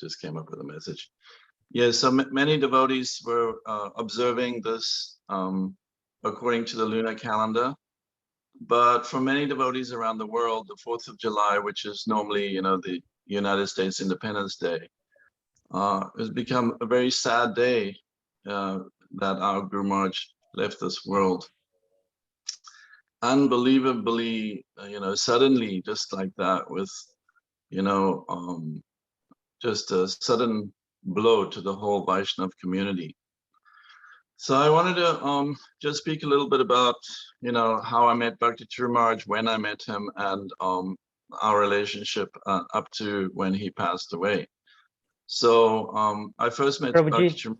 just came up with a message. Yes, so many devotees were observing this according to the lunar calendar. But for many devotees around the world, the 4th of July, which is normally, the United States Independence Day, has become a very sad day that our Guru Maharaj left this world. Unbelievably, suddenly, just like that, with, just a sudden blow to the whole Vaishnav community. So I wanted to just speak a little bit about, how I met Bhakti Charu Maharaj, when I met him, and our relationship up to when he passed away. So I first met Bhakti Charu.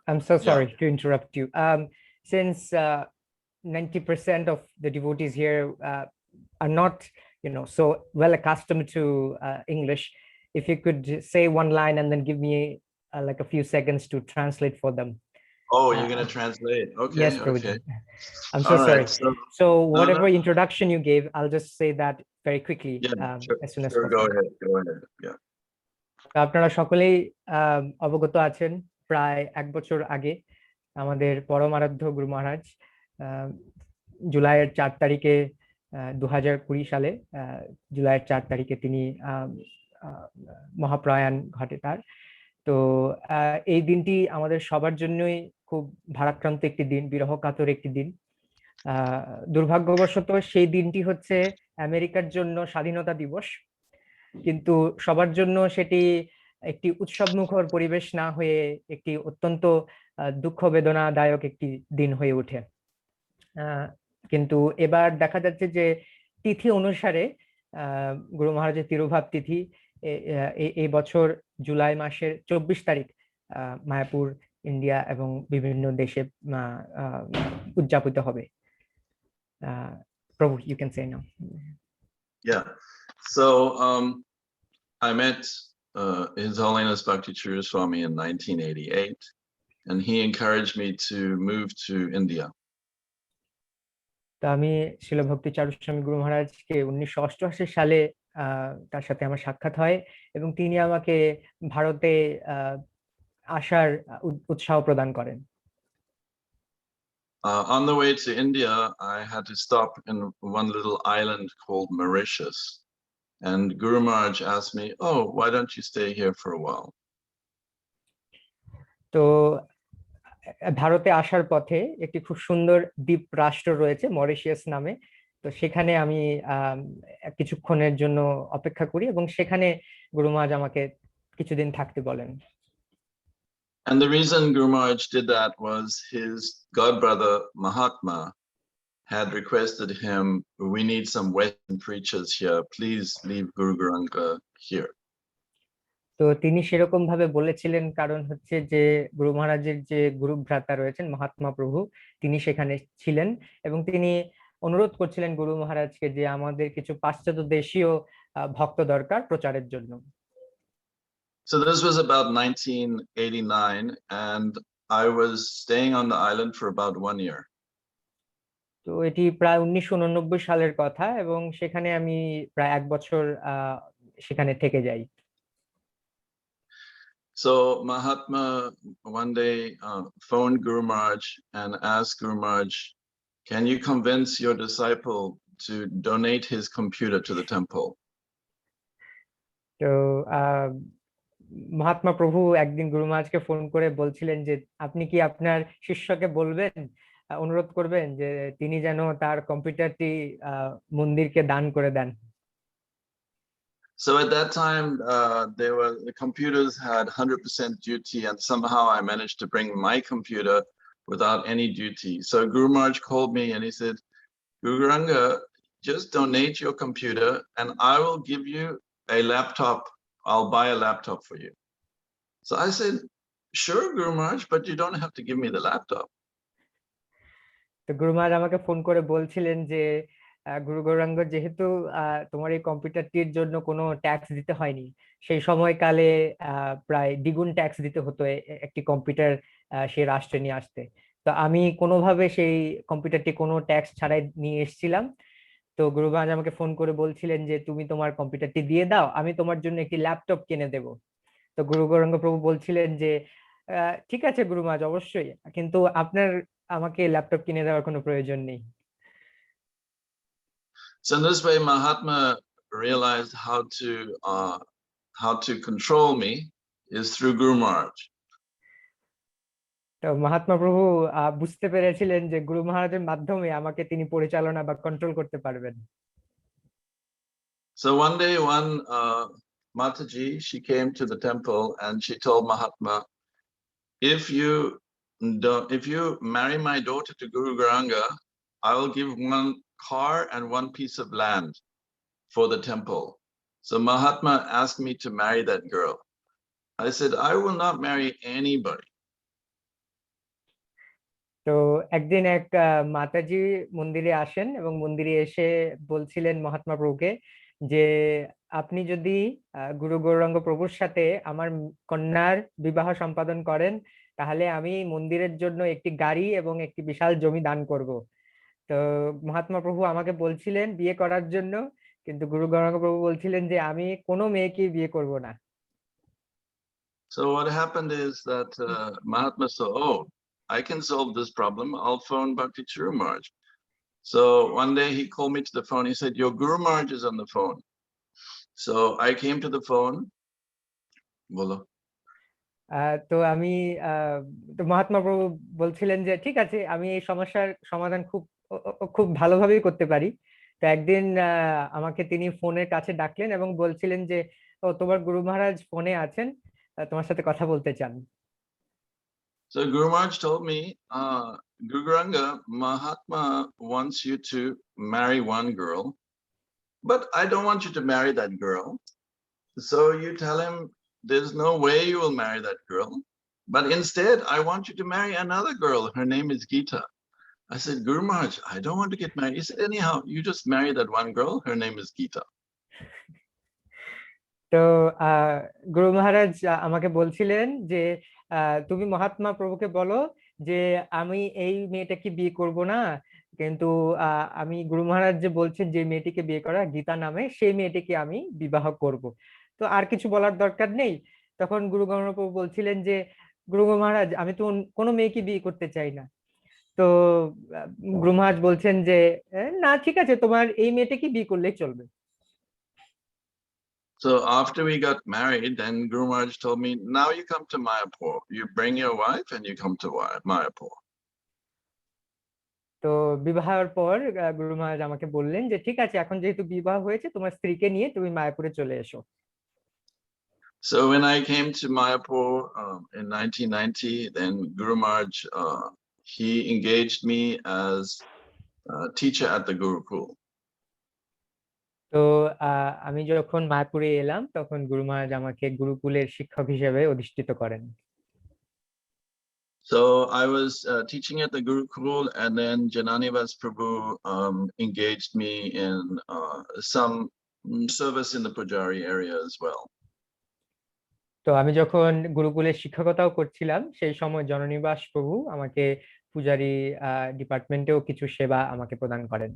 I'm so sorry to interrupt you. Since 90% of the devotees here are not, so well accustomed to English, if you could say one line and then give me like a few seconds to translate for them. Oh, you're going to translate. Okay. Yes, okay. I'm so sorry. Right, so whatever introduction you gave, I'll just say that very quickly. As soon as possible. Go ahead. Yeah. আপনারা সকলেই অবগত আছেন, প্রায় 1 বছর আগে আমাদের পরম আরাধ্য গুরু মহারাজ জুলাইয়ের 4 তারিখে 2020 সালে জুলাইয়ের 4 তারিখে তিনি মহাপ্রয়াণ ঘটে তার। তো এই দিনটি আমাদের সবার জন্যই খুব ভারাক্রান্ত একটি দিন, বিরহকাতর একটি দিন। দুর্ভাগ্যবশত সেই দিনটি হচ্ছে আমেরিকার জন্য স্বাধীনতা দিবস, কিন্তু সবার জন্য সেটি একটি উৎসবমুখর পরিবেশ না হয়ে একটি অত্যন্ত দুঃখ বেদনাদায়ক একটি দিন হয়ে ওঠে। কিন্তু এবার দেখা যাচ্ছে যে তিথি অনুসারে গুরু মহারাজের তিরোভাব তিথি এই বছর জুলাই মাসের 24 তারিখ মায়াপুর, ইন্ডিয়া এবং বিভিন্ন দেশে উদযাপিত হবে। Prabhu, you can say now. Yeah. So I met His Holiness Bhakti Charu Swami in 1988, and he encouraged me to move to India. তো আমি শিল ভক্তি চারু স্বামী গুরু মহারাজকে 1988 সালে তার সাথে আমার সাক্ষাৎ হয় এবং তিনি আমাকে ভারতে আসার উৎসাহ প্রদান করেন। On the way to India, I had to stop in one little island called Mauritius, and Guru Maharaj asked me, "Oh, why don't you stay here for a while?" তো ভারতে আসার পথে একটি খুব সুন্দর দ্বীপ রাষ্ট্র রয়েছে মরিশিয়াস নামে, তো সেখানে আমি কিছুক্ষণের জন্য অপেক্ষা করি এবং সেখানে গুরু মহারাজ আমাকে কিছুদিন থাকতে বলেন। And the reason Guru Maharaj did that was his godbrother Mahatma had requested him, "We need some Western preachers here. Please leave Guru Gauranga here." তো তিনি সেরকম ভাবে বলেছিলেন, কারণ হচ্ছে যে গুরু মহারাজের যে গুরু ভ্রাতা রয়েছেন মহাত্মা প্রভু, তিনি সেখানে ছিলেন এবং তিনি অনুরোধ করছিলেন গুরু মহারাজকে যে আমাদের কিছু পাশ্চাত্য দেশীয় ভক্ত দরকার প্রচারের জন্য। So this was about 1989, and I was staying on the island for about 1 year. তো এটি প্রায় 1989 সালের কথা এবং সেখানে আমি প্রায় 1 বছর সেখানে থেকে যাই। So Mahatma one day phoned Guru Maharaj and asked Guru Maharaj, "Can you convince your disciple to donate his computer to the temple?" তো মহাত্মা প্রভু একদিন গুরু মহারাজকে ফোন করে বলছিলেন যে আপনি কি আপনার শিষ্যকে বলবেন, অনুরোধ করবেন যে তিনি যেন তার কম্পিউটারটি মন্দিরকে দান করে দেন। So at that time, the computers had 100% duty, and somehow I managed to bring my computer without any duty. So Guru Maharaj called me and he said, "Guru Gauranga, just donate your computer and I will give you a laptop. I'll buy a laptop for you." So I said, "Sure, Guru Maharaj, but you don't have to give me the laptop." তো গুরু মহারাজ আমাকে phone করে বলছিলেন যে গুরু গৌরাঙ্গ, যেহেতু তোমার এই কম্পিউটারটির জন্য কোনো ট্যাক্স দিতে হয়নি, সেই সময়কালে প্রায় দ্বিগুণ ট্যাক্স দিতে হতো একটি কম্পিউটার সেই রাষ্ট্রে নিয়ে আসতে। তো আমি কোনোভাবে সেই কম্পিউটারটি কোনো ট্যাক্স ছাড়াই নিয়ে এসেছিলাম। তো গুরু মহারাজ আমাকে ফোন করে বলছিলেন যে তুমি তোমার কম্পিউটারটি দিয়ে দাও, আমি তোমার জন্য একটি ল্যাপটপ কিনে দেব। তো গুরু গৌরাঙ্গ প্রভু বলছিলেন যে ঠিক আছে গুরু মহারাজ, অবশ্যই, কিন্তু আপনার আমাকে ল্যাপটপ কিনে দেওয়ার কোনো প্রয়োজন নেই। So in this way, Mahatma realized how to control me is through Guru Maharaj. তো মহাত্মা প্রভু বুঝতে পেরেছিলেন যে গুরু মহারাজের মাধ্যমে আমাকে তিনি পরিচালনা বা কন্ট্রোল করতে পারবেন। So one day, one Mataji, she came to the temple and she told Mahatma, if you marry my daughter to Guru Gauranga, I will give one car and one piece of land for the temple. So Mahatma asked me to marry that girl. I said, I will not marry anybody. তো একদিন এক মাতাজি মন্দিরে আসেন এবং মন্দিরে এসে বলছিলেন মহাত্মা প্রভুকে যে আপনি যদি গুরু গৌরাঙ্গ প্রভুর সাথে আমার কন্যার বিবাহ সম্পাদন করেন, তাহলে আমি মন্দিরের জন্য একটি গাড়ি এবং একটি বিশাল জমি দান করব। তো মহাত্মা প্রভু আমাকে বলছিলেন বিয়ে করার জন্য, কিন্তু গুরু গৌরাঙ্গ প্রভু বলছিলেন যে আমি কোনো মেয়েকে বিয়ে করব না। So what happened is that Mahatma said, oh, I can solve this problem. I'll phone Bhakti Charu Maharaj. So one day he called me to the phone. He said, your Guru Maharaj is on the phone. So I came to the phone. Bolo. তো আমি তো মহাত্মা প্রভু বলছিলেন যে ঠিক আছে, আমি এই সমস্যার সমাধান খুব ভালোভাবেই করতে পারি। তো একদিন আমাকে তিনি ফোনের কাছে ডাকলেন এবং বলছিলেন যে ও তোমার গুরু মহারাজ ফোনে আছেন, তোমার সাথে কথা বলতে চান। So Guru Maharaj told me, Guru Gauranga, Mahatma wants you to marry one girl, but I don't want you to marry that girl. So you tell him there's no way you will marry that girl, but instead I want you to marry another girl. Her name is Gita. I said, Guru Maharaj, I don't want to get married. He said, anyhow, you just marry that one girl. Her name is Gita. তো গুরু মহারাজ আমাকে বলছিলেন যে তুমি মহাত্মা প্রভুকে বলো যে আমি এই মেয়েটাকে বিয়ে করব না, কিন্তু আমি গুরু মহারাজ যে বলছেন যে মেয়েটিকে বিয়ে করা গীতা নামে, সেই মেয়েটিকে আমি বিবাহ করব। তো আর কিছু বলার দরকার নেই। তখন গুরু গৌরাঙ্গ প্রভু বলছিলেন যে গুরু মহারাজ, আমি তো কোনো মেয়েকে বিয়ে করতে চাই না। তো গুরু মহারাজ বলছেন যে না ঠিক আছে, তোমার এই মেয়েটাকে বিয়ে করলেই চলবে। So after we got married, then Guru Maharaj told me, now you come to Mayapur. You bring your wife and you come to Mayapur. তো বিবাহের পর গুরু মহারাজ আমাকে বললেন যে ঠিক আছে, এখন যেহেতু বিবাহ হয়েছে, তোমার স্ত্রীকে নিয়ে তুমি মায়াপুরে চলে এসো। So when I came to Mayapur in 1990, then Guru Maharaj, he engaged me as a teacher at the Gurukul. তো আমি যখন মায়াপুরে এলাম, তখন গুরু মহারাজ আমাকে গুরুকুলের শিক্ষক হিসেবে অধিষ্ঠিত করেন। So I was teaching at the Gurukul, and then Jananivas Prabhu engaged me in some service in the Pujari area as well. তো আমি যখন গুরুকুলের শিক্ষকতাও করছিলাম, সেই সময় জননিবাস প্রভু আমাকে পূজারি ডিপার্টমেন্টেও কিছু সেবা আমাকে প্রদান করেন।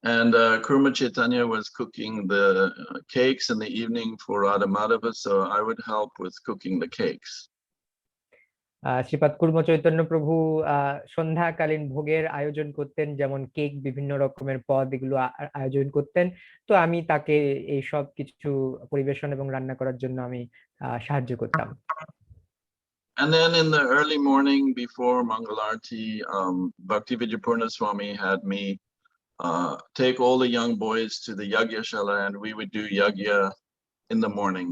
And Kurma Chaitanya was cooking the cakes in the evening for Radha Madhava, so I would help with cooking the cakes. শ্রীপাদ কুর্ম Chaitanya প্রভু সন্ধ্যাকালীন ভোগের আয়োজন করতেন, যেমন কেক, বিভিন্ন রকমের পদ, এগুলো আয়োজন করতেন। তো আমি তাকে এই সব কিছু পরিবেশন এবং রান্না করার জন্য আমি সাহায্য করতাম। And then in the early morning before Mangalarti, Bhakti Vijayapurna Swami had me take all the young boys to the Yagya Shala, and we would do Yagya in the morning,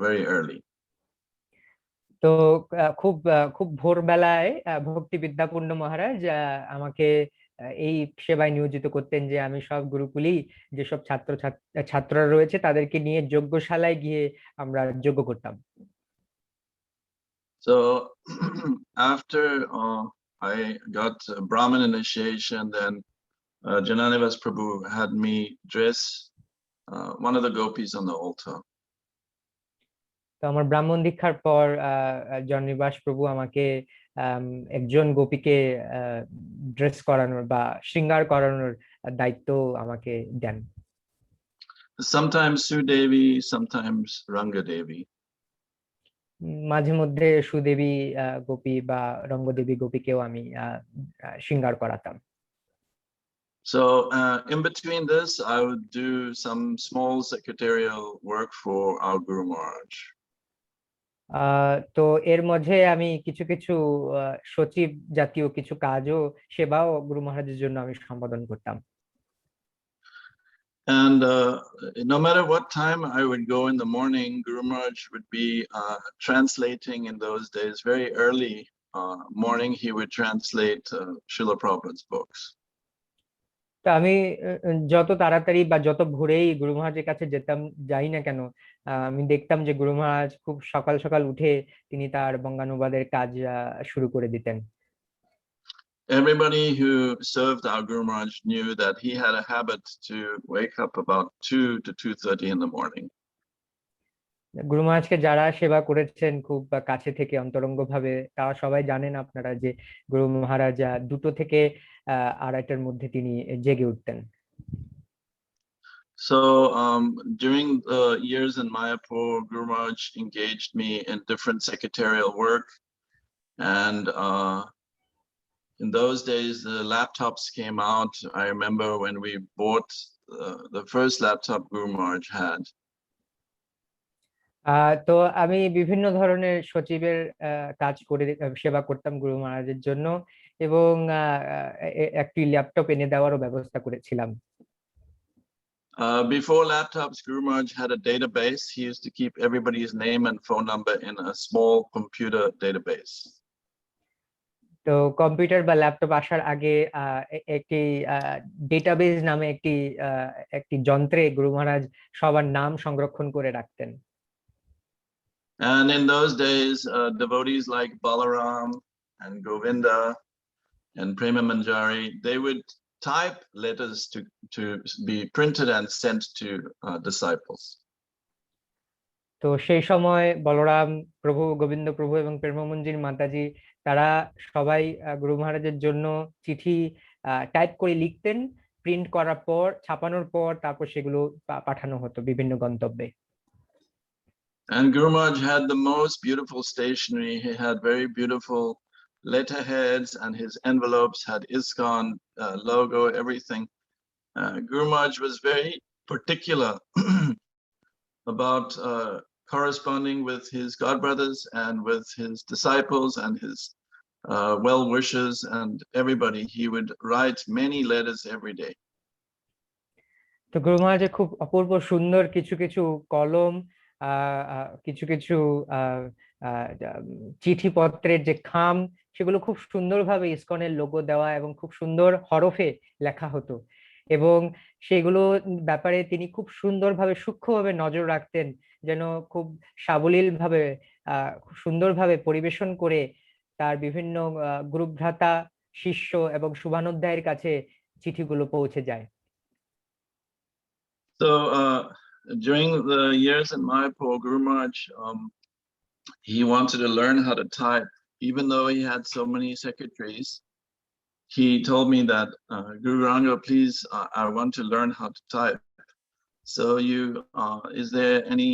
very early. তো খুব খুব ভোরবেলায় ভক্তি বিদ্যাপূর্ণ মহারাজ আমাকে এই সেবায় নিয়োজিত করতেন যে আমি সব গুরুকুলেই যেসব ছাত্ররা রয়েছে তাদেরকে নিয়ে যজ্ঞশালায় গিয়ে আমরা যজ্ঞ করতাম। So after I got Brahmin initiation, then Jananivas Prabhu had me dress one of the gopis on the altar. তো আমার ব্রাহ্মণ দীক্ষার পর জননিবাস প্রভু আমাকে একজন গোপীকে ড্রেস করানোর বা শৃঙ্গার করানোর দায়িত্ব আমাকে দেন। Sometimes Sudevi, sometimes Ranga Devi. মাঝে মধ্যে সুদেবী গোপী বা রঙ্গদেবী গোপীকেও আমি শৃঙ্গার করাতাম। So in between this, I would do some small secretarial work for our Guru Maharaj. তো এর মাঝে আমি কিছু কিছু সচিব জাতীয় কিছু কাজও সেবাও গুরু মহারাজের জন্য আমি সম্পাদন করতাম। And no matter what time I would go in the morning, Guru Maharaj would be translating in those days, very early morning, he would translate Srila Prabhupada's books. তো আমি যত তাড়াতাড়ি বা যত ভোরেই গুরু মহারাজের কাছে যেতাম যাই না কেন, আমি দেখতাম যে গুরু মহারাজ খুব সকাল সকাল উঠে তিনি তার বঙ্গানুবাদের কাজ শুরু করে দিতেন। Everybody who served our Guru Maharaj knew that he had a habit to wake up about 2 to 2:30 in the morning. গুরু মহারাজকে যারা সেবা করেছেন খুব কাছে থেকে অন্তরঙ্গ ভাবে, তারা সবাই জানেন আপনারা যে গুরু মহারাজ 2টো থেকে 2:30টার মধ্যে তিনি জেগে উঠতেন। So during the years in Mayapur, Guru Maharaj engaged me in different secretarial work, and in those days the laptops came out. I remember when we bought the first laptop Guru Maharaj had. তো আমি বিভিন্ন ধরনের সচিবের কাজ করে সেবা করতাম গুরু মহারাজের জন্য, এবং একটি ল্যাপটপ এনে দেওয়ারও ব্যবস্থা করেছিলাম। Before laptops, Guru Maharaj had a database. He used to keep everybody's name and phone number in a small computer database. তো কম্পিউটার বা ল্যাপটপ আসার আগে একটি ডেটাবেজ নামে একটি যন্ত্রে গুরু মহারাজ সবার নাম সংরক্ষণ করে রাখতেন। And in those days, devotees like Balaram and Govinda and Prema Manjari, they would type letters to be printed and sent to disciples. তো সেই সময় বলরাম প্রভু, গোবিন্দ প্রভু এবং প্রেমমঞ্জির মাতাজি তারা সবাই গুরু মহারাজের জন্য চিঠি টাইপ করে লিখতেন, প্রিন্ট করার পর ছাপানোর পর তারপর সেগুলো পাঠানো হতো বিভিন্ন গন্তব্যে। And Guru Maharaj had the most beautiful stationery. He had very beautiful letterheads, and his envelopes had ISKCON logo, everything. Guru Maharaj was very particular about corresponding with his godbrothers and with his disciples and his well-wishers and everybody. He would write many letters every day. তো গুরু মহারাজের খুব অপূর্ব সুন্দর কিছু কিছু কলম, কিছু কিছু চিঠিপত্রের যে খাম, সেগুলো খুব সুন্দরভাবে ইসকনের লোগো দেওয়া এবং খুব সুন্দর হরফে লেখা হতো, এবং সেগুলো ব্যাপারে তিনি খুব সুন্দরভাবে সূক্ষ্মভাবে নজর রাখতেন, যেন খুব সাবলীল ভাবে খুব সুন্দরভাবে পরিবেশন করে তার বিভিন্ন গ্রুপ ভ্রাতা, শিষ্য এবং শুভানুধ্যায়ের কাছে চিঠিগুলো পৌঁছে যায়। So during the years in Mayapur, Guru Maharaj, he wanted to learn how to type, even though he had so many secretaries. He told me that, Guru Gauranga, please, I want to learn how to type. So is there any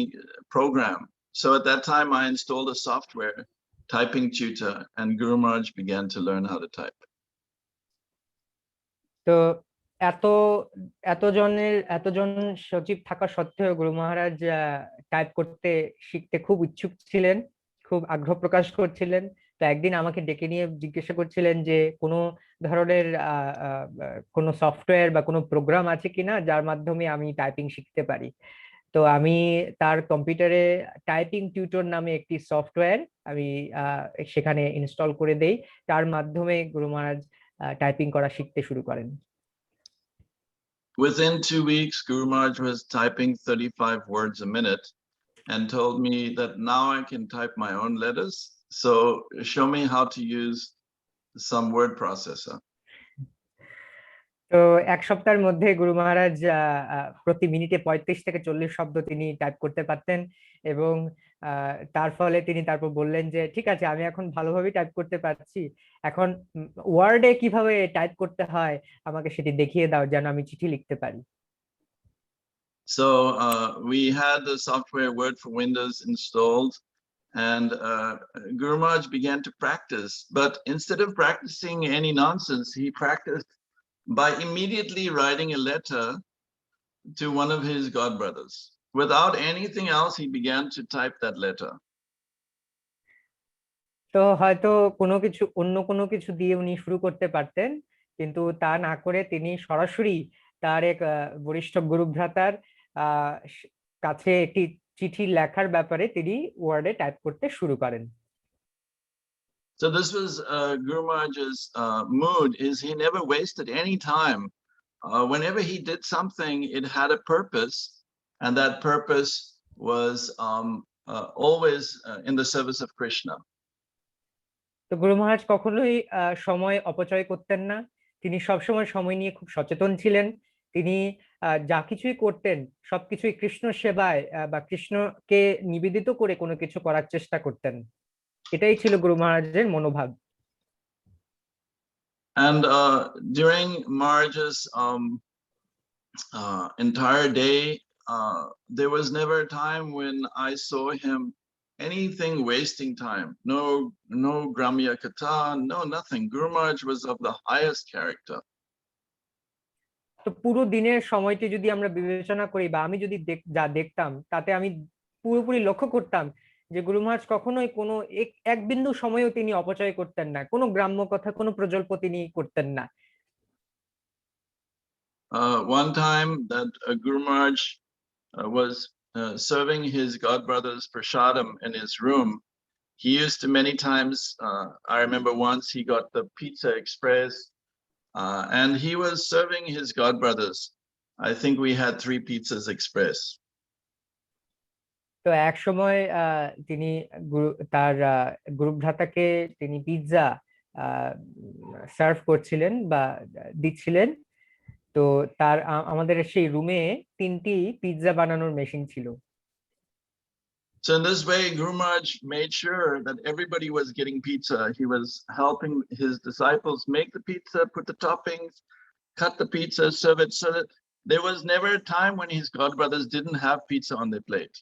program? So at that time I installed a software, typing tutor, and Guru Maharaj began to learn how to type. তো এতজন সচিব থাকা সত্ত্বেও গুরু মহারাজ type করতে শিখতে খুব ইচ্ছুক ছিলেন, খুব আগ্রহ প্রকাশ করছিলেন। তো একদিন আমাকে ডেকে নিয়ে জিজ্ঞাসা করছিলেন যে কোনো ধরনের কোনো সফটওয়্যার বা কোনো প্রোগ্রাম আছে কিনা যার মাধ্যমে আমি টাইপিং শিখতে পারি। তো আমি তার কম্পিউটারে টাইপিং টিউটর নামে একটি সফটওয়্যার আমি সেখানে ইনস্টল করে দেই, তার মাধ্যমে গুরু মহারাজ টাইপিং করা শিখতে শুরু করেন। Within 2 weeks, Guru Maharaj was typing 35 words a minute and told me that now I can type my own letters. So show me how to use some word processor. তো এক সপ্তাহের মধ্যে গুরু মহারাজ প্রতি মিনিটে 35 থেকে 40 শব্দ তিনি টাইপ করতে পারতেন, এবং তার ফলে তিনি তারপর বললেন যে ঠিক আছে, আমি এখন ভালোভাবে টাইপ করতে পারছি, এখন ওয়ার্ডে কিভাবে টাইপ করতে হয় আমাকে সেটি দেখিয়ে দাও যেন আমি চিঠি লিখতে পারি। So we had the software Word for Windows installed, and Guru Maharaj began to practice. But instead of practicing any nonsense, he practiced by immediately writing a letter to one of his godbrothers. Without anything else, he began to type that letter. তো হয়তো অন্য কোনো কিছু দিয়ে উনি শুরু করতে পারতেন, কিন্তু তা না করে তিনি সরাসরি তার এক বরিষ্ঠ গুরুভ্রাতার কাছে একটি চিঠি লেখার ব্যাপারে তিনি ওয়ার্ডে টাইপ করতে শুরু করেন। So this was Guru Maharaj's mood, is he never wasted any time. Whenever he did something, it had a purpose, and that purpose was always in the service of Krishna. তো গুরু মহারাজ কখনোই সময় অপচয় করতেন না, তিনি সবসময় সময় নিয়ে খুব সচেতন ছিলেন। তিনি যা কিছুই করতেন সবকিছুই কৃষ্ণ সেবায় বা কৃষ্ণকে নিবেদিত করে কোনো কিছু করার চেষ্টা করতেন, এটাই ছিল গুরু মহারাজের মনোভাব। And during Maharaj's entire day, there was never a time when I saw him anything wasting time. No Gramya Katha, no nothing. Guru Maharaj was of the highest character. তো পুরো দিনের সময়টি যদি আমরা বিবেচনা করি বা আমি যদি যা দেখতাম তাতে আমি পুরোপুরি লক্ষ্য করতাম যে গুরু মহারাজ কখনোই কোনো এক বিন্দু সময়ও তিনি অপচয় করতেন না, কোনো গ্রাম্য কথা কোনো প্রজল্প তিনি করতেন না। One time that Guru Maharaj was serving his godbrothers prasadam in his room. He used to many times, I remember once he got the Pizza Express, and he was serving his godbrothers. I think we had 3 pizzas express. তো এক সময় তিনি তার গুরুভ্রাতাকে তিনি pizza serve করছিলেন বা দিচ্ছিলেন। তো তার আমাদের সেই রুমে 3টি পিৎজা বানানোর মেশিন ছিল। So in this way, Guru Maharaj made sure that everybody was getting pizza. He was helping his disciples make the pizza, put the toppings, cut the pizza, serve it, so that there was never a time when his godbrothers didn't have pizza on their plate.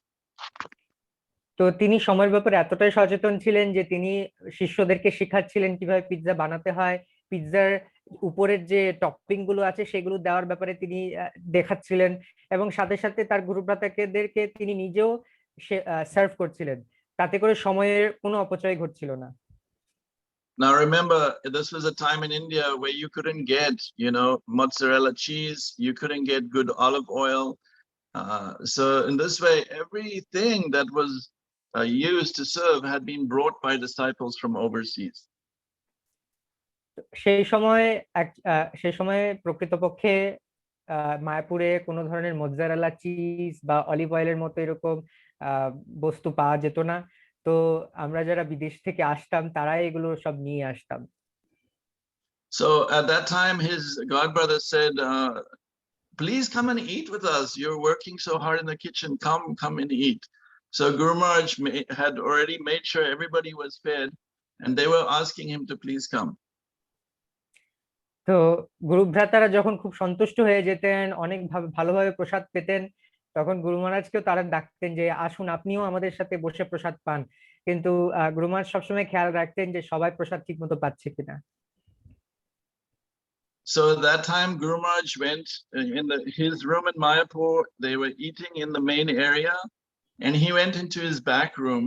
তো তিনি সময়ের ব্যাপারে এতটাই সচেতন ছিলেন যে তিনি শিষ্যদেরকে শেখাচ্ছিলেন কিভাবে পিৎজা বানাতে হয়, পিৎজার উপরের যে টপিং গুলো আছে সেগুলো দেওয়ার ব্যাপারে তিনি দেখাচ্ছিলেন, এবং সাথে সাথে তার গুরুভ্রাতাদেরকে তিনি নিজেও সার্ভ করছিলেন, তাতে করে সময়ের কোনো অপচয় ঘটছিল না। Now remember, this was a time in India where you couldn't get, mozzarella cheese, you couldn't get good olive oil. So in this way, everything that was used to serve had been brought by disciples from overseas. সেই সময়ে প্রকৃতপক্ষে মায়াপুরে কোনো ধরনের মোজ্জারেলা cheese বা olive অয়েলের মতো এরকম বস্তু পাওয়া যেত না। তো আমরা যারা বিদেশ থেকে আসতাম তারাই এগুলো সব নিয়ে আসতাম। So at that time, his godbrother said, please come and eat with us. You're working so hard in the kitchen. Come and eat. So Guru Maharaj had already made sure everybody was fed, and they were asking him to please come. তো গুরুভ্রাতারা যখন খুব সন্তুষ্ট হয়ে যেতেন, অনেক ভালোভাবে প্রসাদ পেতেন, তখন গুরু মহারাজকেও তারা ডাকতেন যে আসুন আপনিও আমাদের সাথে বসে প্রসাদ পান, কিন্তু গুরু মহারাজ সবসময় খেয়াল রাখতেন যে সবাই প্রসাদ ঠিক মতো পাচ্ছে কিনা। So at that time, Guru Maharaj went in his room in Mayapur. They were eating in the main area, and he went into his back room.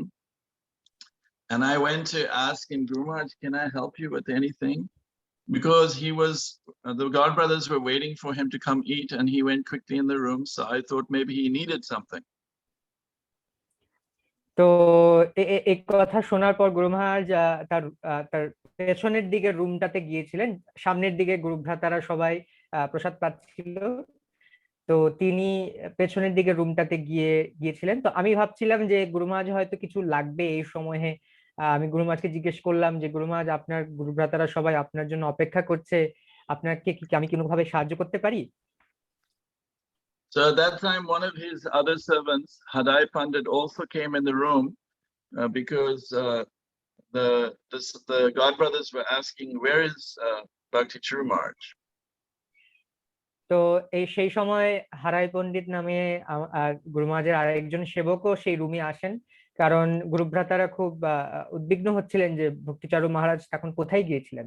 And I went to ask him, Guru Maharaj, can I help you with anything? Because the godbrothers were waiting for him to come eat, and he went quickly in the room. So I thought maybe he needed something. তো এই কথা শোনার পর গুরু মহারাজ তার পেছনের দিকে রুমটাতে গিয়েছিলেন, সামনের দিকে গুরুভ্রাতারা সবাই প্রসাদ পাচ্ছিল, তো তিনি পেছনের দিকে রুমটাতে গিয়েছিলেন। তো আমি ভাবছিলাম যে গুরু মহারাজ হয়তো কিছু লাগবে এই সময়ে। আমি গুরু মহারাজকে জিজ্ঞেস করলাম যে গুরু মহারাজ, আপনার গুরুভ্রাতারা সবাই আপনার জন্য অপেক্ষা করছে, আপনাকে কি আমি কোনোভাবে সাহায্য করতে পারি? So at that time, one of his other servants, Hadai Pandit, also came in the room because the godbrothers were asking, where is Bhakti Charu Maharaj? তো সেই সময় হারাই পণ্ডিত নামে গুরু মহারাজের আরেকজন সেবকও সেই রুমে আসেন, কারণ গুরু ভ্রাতারা খুব উদ্বিগ্ন হচ্ছিলেন যে ভক্তিচারু মহারাজ তখন কোথায় গিয়েছিলেন।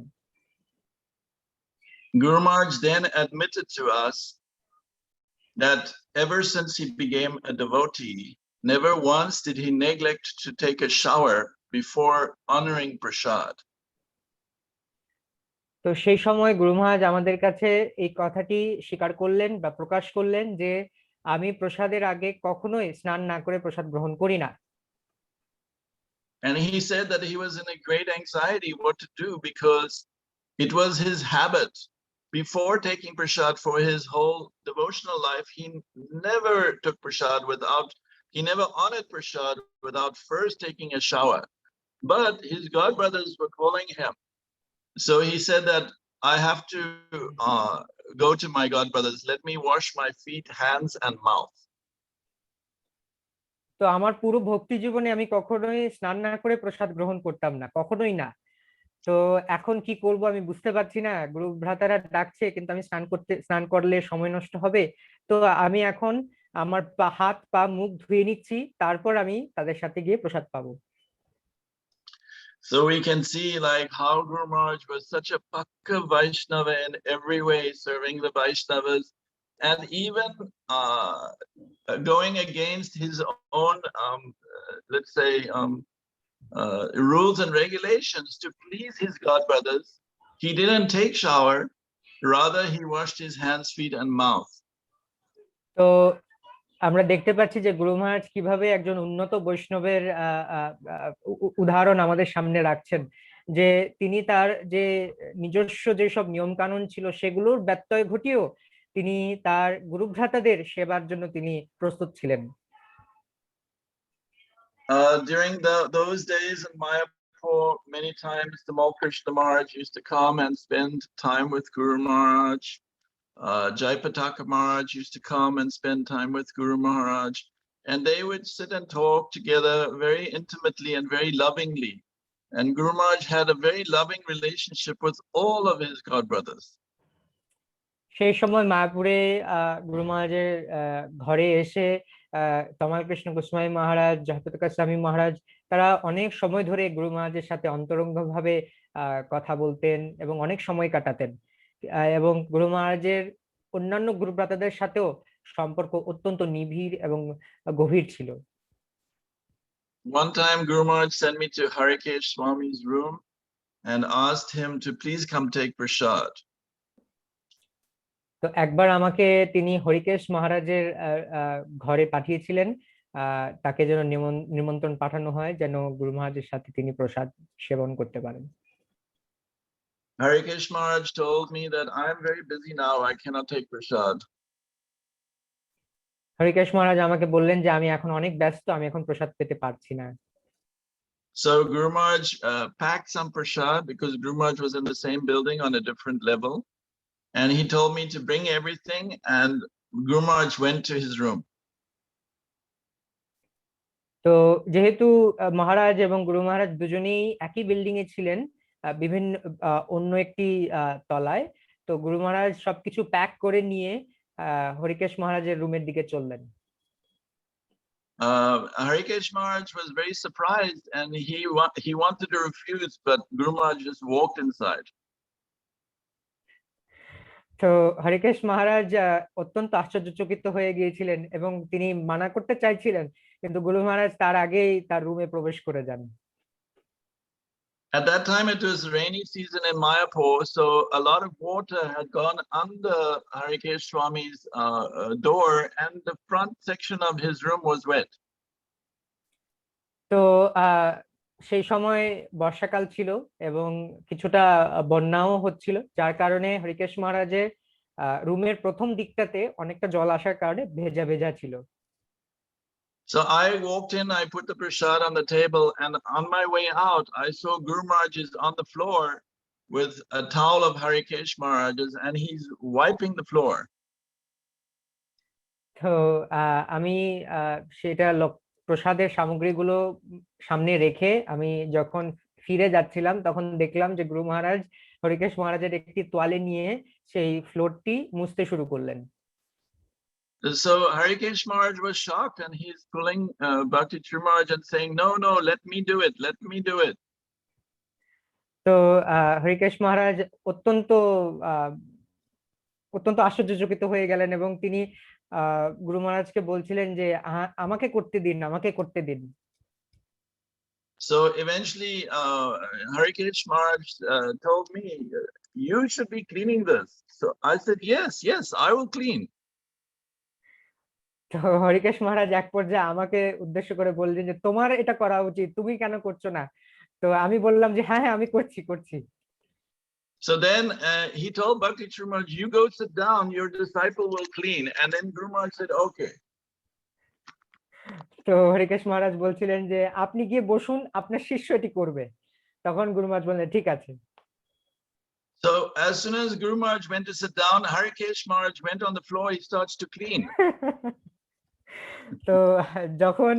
Guru Maharaj then admitted to us that ever since he became a devotee, never once did he neglect to take a shower before honoring prasad. তো সেই সময় গুরু মহারাজ আমাদের কাছে এই কথাটি স্বীকার করলেন বা প্রকাশ করলেন যে আমি প্রসাদের আগে কখনোই স্নান না করে প্রসাদ গ্রহণ করি না। And he said that he was in a great anxiety what to do because it was his habit before taking prasad for his whole devotional life. He never took prasad he never honored prasad without first taking a shower. But his godbrothers were calling him. So he said that I have to go to my godbrothers. Let me wash my feet, hands, and mouth. তো আমার পুরো ভক্তি জীবনে আমি কখনোই স্নান না করে প্রসাদ গ্রহণ করতাম না, কখনোই না। তো এখন কি করব আমি বুঝতে পারছি না, গুরু ভ্রাতারা ডাকছে কিন্তু আমি স্নান করলে সময় নষ্ট হবে। তো আমি এখন আমার হাত পা মুখ ধুয়ে নিচ্ছি, তারপর আমি তাদের সাথে গিয়ে প্রসাদ পাবো। So we can see like how Guru Maharaj was such a Pakka Vaishnava in every way, serving the Vaishnavas, and even going against his own, let's say, rules and regulations to please his godbrothers. He didn't take shower, rather he washed his hands, feet, and mouth. তো আমরা দেখতে পাচ্ছি যে গুরু মহারাজ কিভাবে একজন উন্নত বৈষ্ণবের উদাহরণ আমাদের সামনে রাখছেন, যে তিনি তার যে নিজস্ব যেসব নিয়ম কানুন ছিল সেগুলোর ব্যত্যয় ঘটিয়েও তিনি তার গুরুভ্রাতাদের সেবার জন্য তিনি প্রস্তুত ছিলেন। During those days in Mayapur, many times the Krishna Maharaj used to come and spend time with Guru Maharaj. Jaipataka Maharaj used to come and spend time with Guru Maharaj, and they would sit and talk together very intimately and very lovingly. And Guru Maharaj had a very loving relationship with all of his godbrothers. সেই সময় মায়াপুরে গুরু মহারাজের ঘরে এসে তমাল কৃষ্ণ গোস্বামী মহারাজ, জয়প্রকাশ স্বামী মহারাজ, তারা অনেক সময় ধরে গুরু মহারাজের সাথে অন্তরঙ্গ ভাবে কথা বলতেন এবং অনেক সময় কাটাতেন, এবং গুরু মহারাজের অন্যান্য গুরুভ্রাতাদের সাথেও সম্পর্ক অত্যন্ত নিবিড় এবং গভীর ছিল। One time Guru Maharaj sent me to Harikesh Swami's room and asked him to please come take prasad. তো একবার আমাকে তিনি হরিকেশ মহারাজের ঘরে পাঠিয়েছিলেন, তাকে যেন নিমন্ত্রণ পাঠানো হয় যেন গুরু মহারাজের সাথে তিনি প্রসাদ সেবন করতে পারেন। Harikesh Maharaj told me that I am very busy now, I cannot take prasad. হরিকেশ মহারাজ আমাকে বললেন যে আমি এখন অনেক ব্যস্ত, আমি এখন প্রসাদ পেতে পারছি না। So Guru Maharaj packed some prasad because Guru Maharaj was in the same building on a different level. And he told me to bring everything, and Guru Maharaj went to his room. তো যেহেতু মহারাজ এবং গুরু মহারাজ দুজনেই একই building এ ছিলেন, বিভিন্ন অন্য একটি তলায়, তো গুরু মহারাজ সবকিছু প্যাক করে নিয়ে হরিকেশ মহারাজের রুমের দিকে চললেন। Harikesh Maharaj was very surprised, and he wanted to refuse, but Guru Maharaj just walked inside. তো হরিকেশ মহারাজ অত্যন্ত আশ্চর্যচকিত হয়ে গিয়েছিলেন এবং তিনি মানা করতে চাইছিলেন, কিন্তু গুরু মহারাজ তার আগেই তার রুমে প্রবেশ করে যান। At that time it was rainy season in Mayapur, so a lot of water had gone under Harikesh Swami's door, and the front section of his room was wet. তো সেই সময় বর্ষাকাল ছিল এবং কিছুটা বন্যাও হচ্ছিল, যার কারণে হরিকেশ মহারাজের রুমের প্রথম দিকটাতে অনেকটা জল আসার কারণে ভেজা ভেজা ছিল। So I walked in, I put the prasad on the table, and on my way out, I saw Guru Maharaj is on the floor with a towel of Harikesh Maharaj's, and he's wiping the floor. তো আমি সেটা প্রসাদের সামগ্রীগুলো সামনে রেখে আমি যখন ফিরে যাচ্ছিলাম তখন দেখলাম যে গুরু মহারাজ হরিকেশ মহারাজের একটি তোয়ালে নিয়ে সেই ফ্লোরটি মুছতে শুরু করলেন। So Harikesh Maharaj was shocked, and he's pulling Bhakti Charu Maharaj and saying, "No, no, let me do it. Let me do it." তো হরিকেশ মহারাজ অত্যন্ত আহ অত্যন্ত আশ্চর্যচকিত হয়ে গেলেন এবং তিনি গুরু মহারাজকে বলছিলেন যে আমাকে করতে দিন, আমাকে করতে দিন। So eventually, Harikesh Maharaj told me, "You should be cleaning this." So I said, "Yes, yes, I will clean." তো হরিকেশ মহারাজ এক পর্যায়ে আমাকে উদ্দেশ্য করে বললেন যে তোমার এটা করা উচিত, তুমি কেন করছো না? তো আমি বললাম যে হ্যাঁ হ্যাঁ আমি করছি করছি। So then he told Bhakti Charu Maharaj, "You go sit down, your disciple will clean." And then Guru Maharaj said, "Okay." তো হরিকেশ মহারাজ বলছিলেন যে আপনি গিয়ে বসুন, আপনার শিষ্য এটি করবে। তখন গুরু মহারাজ বললেন ঠিক আছে। So as soon as Guru Maharaj went to sit down, Harikesh Maharaj went on the floor, he starts to clean. তো যখন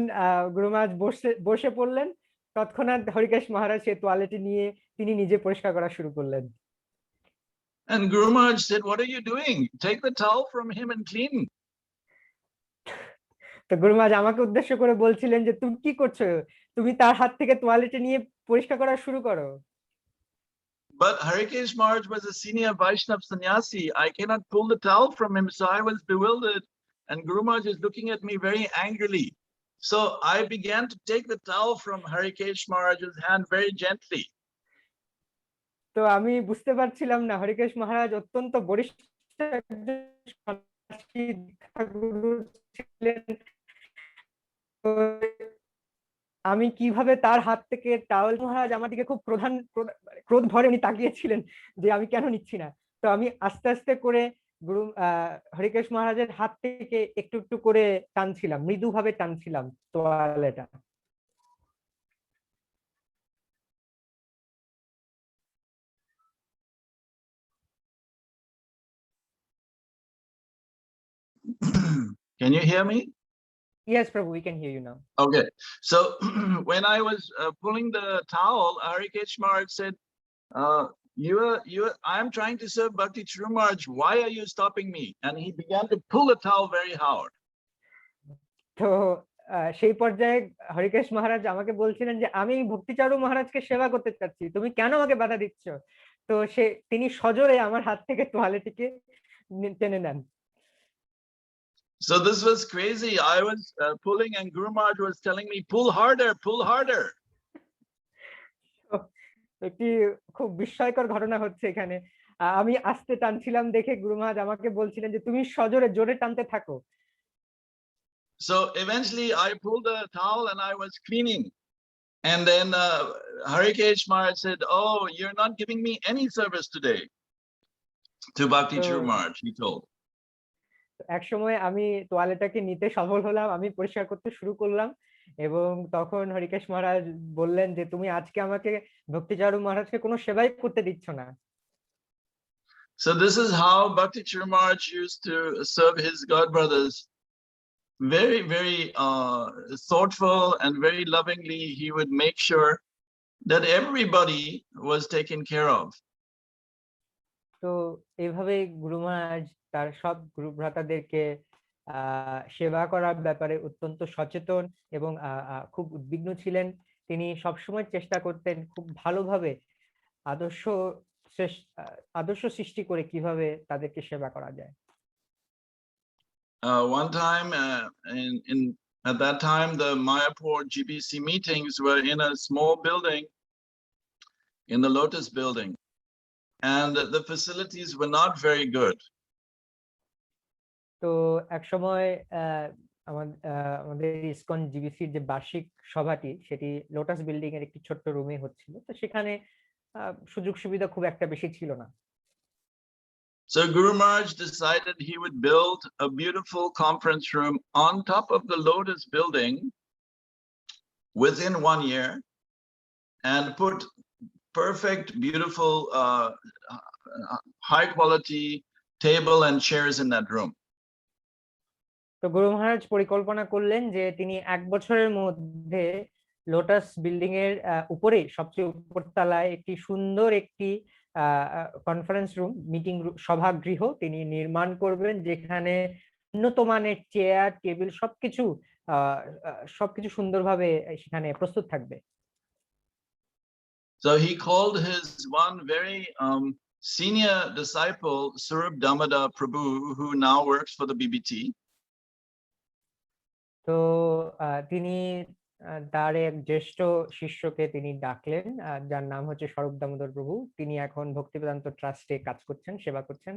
গুরু মহারাজ বসে বসে পড়লেন তৎক্ষণাৎ হরিকেশ মহারাজ সেই তোয়ালেটি নিয়ে তিনি নিজে পরিষ্কার করা শুরু করলেন। And Guru Maharaj said, "What are you doing? Take the towel from him and clean." তো গুরু মহারাজ আমাকে উদ্দেশ্য করে বলছিলেন যে তুমি কি করছো, তুমি তার হাত থেকে তোয়ালেটি নিয়ে পরিষ্কার করা শুরু করো। But Harikesh Maharaj was a senior Vaishnav sannyasi. I cannot pull the towel from him, so I was bewildered. And Guru Maharaj is looking at me very angrily. So I began to take the towel from Harikesh Maharaj's hand very gently. তো আমি বুঝতে পারছিলাম না হরিকেশ মহারাজ অত্যন্ত বরিষ্ঠ একজন সন্ন্যাসী দীক্ষাগুরু ছিলেন। তো আমি কিভাবে তার হাত থেকে টাওয়েল, মহারাজ আমার দিকে খুব ক্রোধ ভরে উনি তাকিয়েছিলেন যে আমি কেন নিচ্ছি না। তো আমি আস্তে আস্তে করে গুরু হরিকেশ মহারাজের হাত থেকে একটু একটু করে টানছিলাম, মৃদুভাবে টানছিলাম তোয়ালেটা। Can you hear me? Yes, Prabhu, we can hear you now. Okay. So when I was pulling the towel, Harikesh Maharaj said, I am trying to serve Bhakti Charu Maharaj. Why are you stopping me? And he began to pull the towel very hard. তো সেই পর্যায়ে হরিকেশ মহারাজ আমাকে বলছিলেন যে আমি ভক্তিচারু মহারাজকে সেবা করতে চাচ্ছি, তুমি কেন আমাকে বাধা দিচ্ছ? তো তিনি সজোরে আমার হাত থেকে তোয়ালেটিকে টেনে নেন। So this was crazy. I was pulling and Guru Maharaj was telling me, "Pull harder, pull harder." একটি খুব বিস্ময়কর ঘটনা হচ্ছে এখানে। আমি আস্তে টানছিলাম দেখে গুরু মহারাজ আমাকে বলছিলেন যে তুমি সজোরে জোরে টানতে থাকো। So eventually I pulled the towel and I was cleaning. And then Harikesh Maharaj said, "Oh, you're not giving me any service today." To Bhakti Charu Maharaj, he told. এক সময় আমি তোয়ালেটাকে নিতে সফল হলাম, আমি পরিষ্কার করতে শুরু করলাম এবং তখন হরিকেশ মহারাজ বললেন যে তুমি আজকে আমাকে ভক্তিচারু মহারাজকে কোনো সেবাই করতে দিচ্ছ না। So this is how Bhakti Charu Maharaj used to serve his god brothers. Very, very thoughtful and very lovingly. He would make sure that everybody was taken care of. তো এইভাবে গুরু মহারাজ তার সব গুরু ভ্রাতাদেরকে সেবা করার ব্যাপারে অত্যন্ত সচেতন এবং খুব উদ্বিগ্ন ছিলেন। তিনি সবসময় চেষ্টা করতেন খুব ভালোভাবে আদর্শ সৃষ্টি করে কিভাবে তাদেরকে সেবা করা যায়। One time at that time, the Mayapur GBC meetings were in a small building, in the Lotus building, and the facilities were not very good. তো এক সময় আমাদের ইসকন জিবিসির যে বার্ষিক সভাটি সেটি লোটাস বিল্ডিং এর একটি ছোট্ট রুমে হচ্ছিল। তো সেখানে সুযোগ সুবিধা খুব একটা বেশি ছিল না। So Guru Maharaj decided he would build a beautiful conference room on top of the Lotus building within 1 year and put perfect, beautiful, high quality table and chairs in that room. তো গুরু মহারাজ পরিকল্পনা করলেন যে তিনি 1 বছরের মধ্যে lotus building এর উপরে সবচেয়ে উপরতলায় একটি সুন্দর একটি কনফারেন্স রুম, মিটিং সভাগৃহ তিনি নির্মাণ করবেন, যেখানে উন্নত মানের চেয়ার টেবিল সবকিছু সুন্দরভাবে সেখানে প্রস্তুত থাকবে। So he called his one very senior disciple, Swarup Damodar Prabhu, who now works for the BBT. তো তিনি তার এক জ্যেষ্ঠ শিষ্যকে তিনি ডাকলেন, যার নাম হচ্ছে স্বরূপ দামোদর প্রভু। তিনি এখন ভক্তি বেদান্ত ট্রাস্টে কাজ করছেন, সেবা করছেন।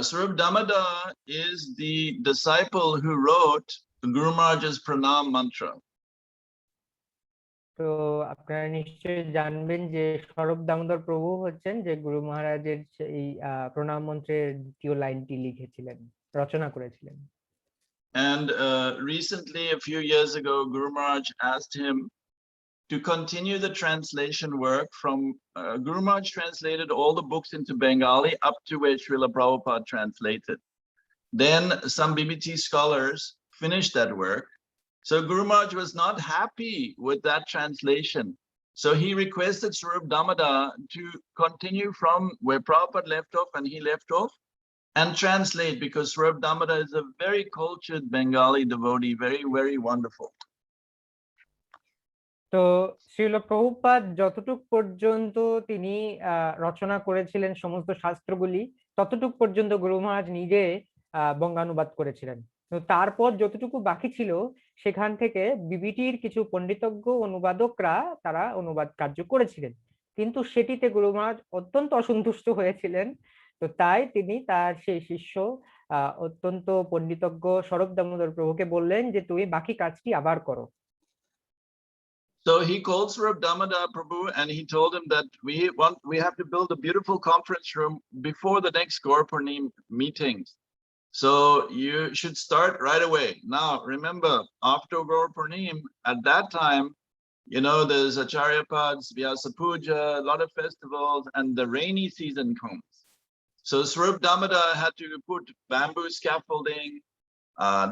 Swarup Damodar is the disciple who wrote Guru Maharaj's Pranam mantra. তো আপনারা নিশ্চয়ই জানবেন যে স্বরূপ দামোদর প্রভু হচ্ছেন যে গুরু মহারাজের এই প্রণাম মন্ত্রের দ্বিতীয় লাইনটি লিখেছিলেন, রচনা করেছিলেন। And recently, a few years ago, Guru Maharaj asked him to continue the translation work from Guru Maharaj translated all the books into Bengali up to where Srila Prabhupada translated. Then some BBT scholars finished that work. So Guru Maharaj was not happy with that translation. So he requested Swarup Damodar to continue from where Prabhupada left off and he left off and translate, because Swarup Damodar is a very cultured Bengali devotee, very, very wonderful. তো শ্রীল প্রভুপাদ যতটুক পর্যন্ত তিনি রচনা করেছিলেন সমস্ত শাস্ত্রগুলি, ততটুক পর্যন্ত গুরু মহারাজ নিজে বঙ্গানুবাদ করেছিলেন। তো তারপর যতটুকু বাকি ছিল সেখান থেকে বিবিটির কিছু পণ্ডিতজ্ঞ অনুবাদকরা তারা অনুবাদ কার্য করেছিলেন, কিন্তু সেটিতে গুরু মহারাজ অত্যন্ত অসন্তুষ্ট হয়েছিলেন। তো তাই তিনি তার সেই শিষ্য অত্যন্ত পণ্ডিতজ্ঞ স্বরূপ দামোদর প্রভুকে বললেন যে তুমি বাকি কাজটি আবার করো। So he called Swarup Damodar Prabhu and he told him that we have to build a beautiful conference room before the next Gaur Purnim meetings. So you should start right away. Now, remember, after Gaur Purnim, at that time, you know, there's Acharya Pads, Vyasa Puja, a lot of festivals, and the rainy season comes. So Swarup Damodar had to put bamboo scaffolding.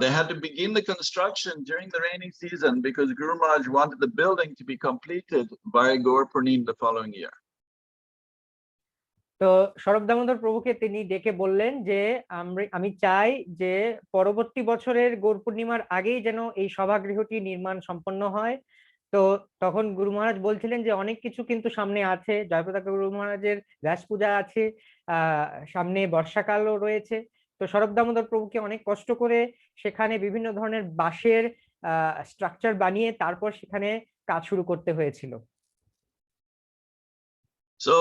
They had to begin the construction during the rainy season because Guru Maharaj wanted the building to be completed by Gaur Purnim the following year. তো স্বরূপ দামোদর প্রভুকে তিনি ডেকে বললেন যে আমি চাই যে পরবর্তী বছরের গৌর পূর্ণিমার আগেই যেন এই সভাগৃহটি নির্মাণ সম্পন্ন হয়। তো তখন গুরু মহারাজ বলছিলেন যে অনেক কিছু কিন্তু সামনে আছে, জয়প্রতাপ গুরু মহারাজের ব্যাস পূজা আছে, সামনে বর্ষাকালও রয়েছে। তো স্বরূপ দামোদর প্রভুকে অনেক কষ্ট করে সেখানে বিভিন্ন ধরনের বাঁশের স্ট্রাকচার বানিয়ে তারপর সেখানে কাজ শুরু করতে হয়েছিল। So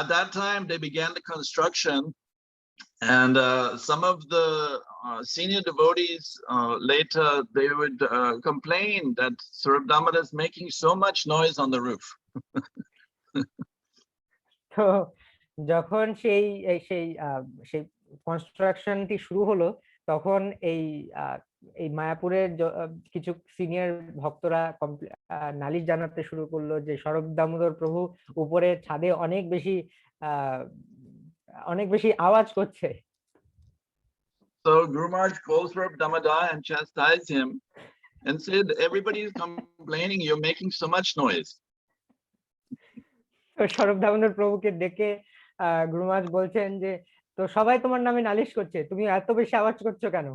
at that time they began the construction, and some of the senior devotees later they would complain that Swarup Damodar is making so much noise on the roof. তো যখন সেই সেই সেই কনস্ট্রাকশনটি শুরু হলো, তখন এই মায়াপুরের কিছু সিনিয়র ভক্তরা নালিশ জানাতে শুরু করলো যে স্বরূপ দামোদর প্রভু উপরে ছাদে অনেক বেশি আওয়াজ করছে। So Guru Maharaj called Swarup Damodar and chastised him and said, everybody is complaining, you're making so much noise. তো স্বরূপ দামোদর প্রভুকে ডেকে গুরু মহারাজ বলছেন যে তো সবাই তোমার নামে নালিশ করছে, তুমি এত বেশি আওয়াজ করছো কেন?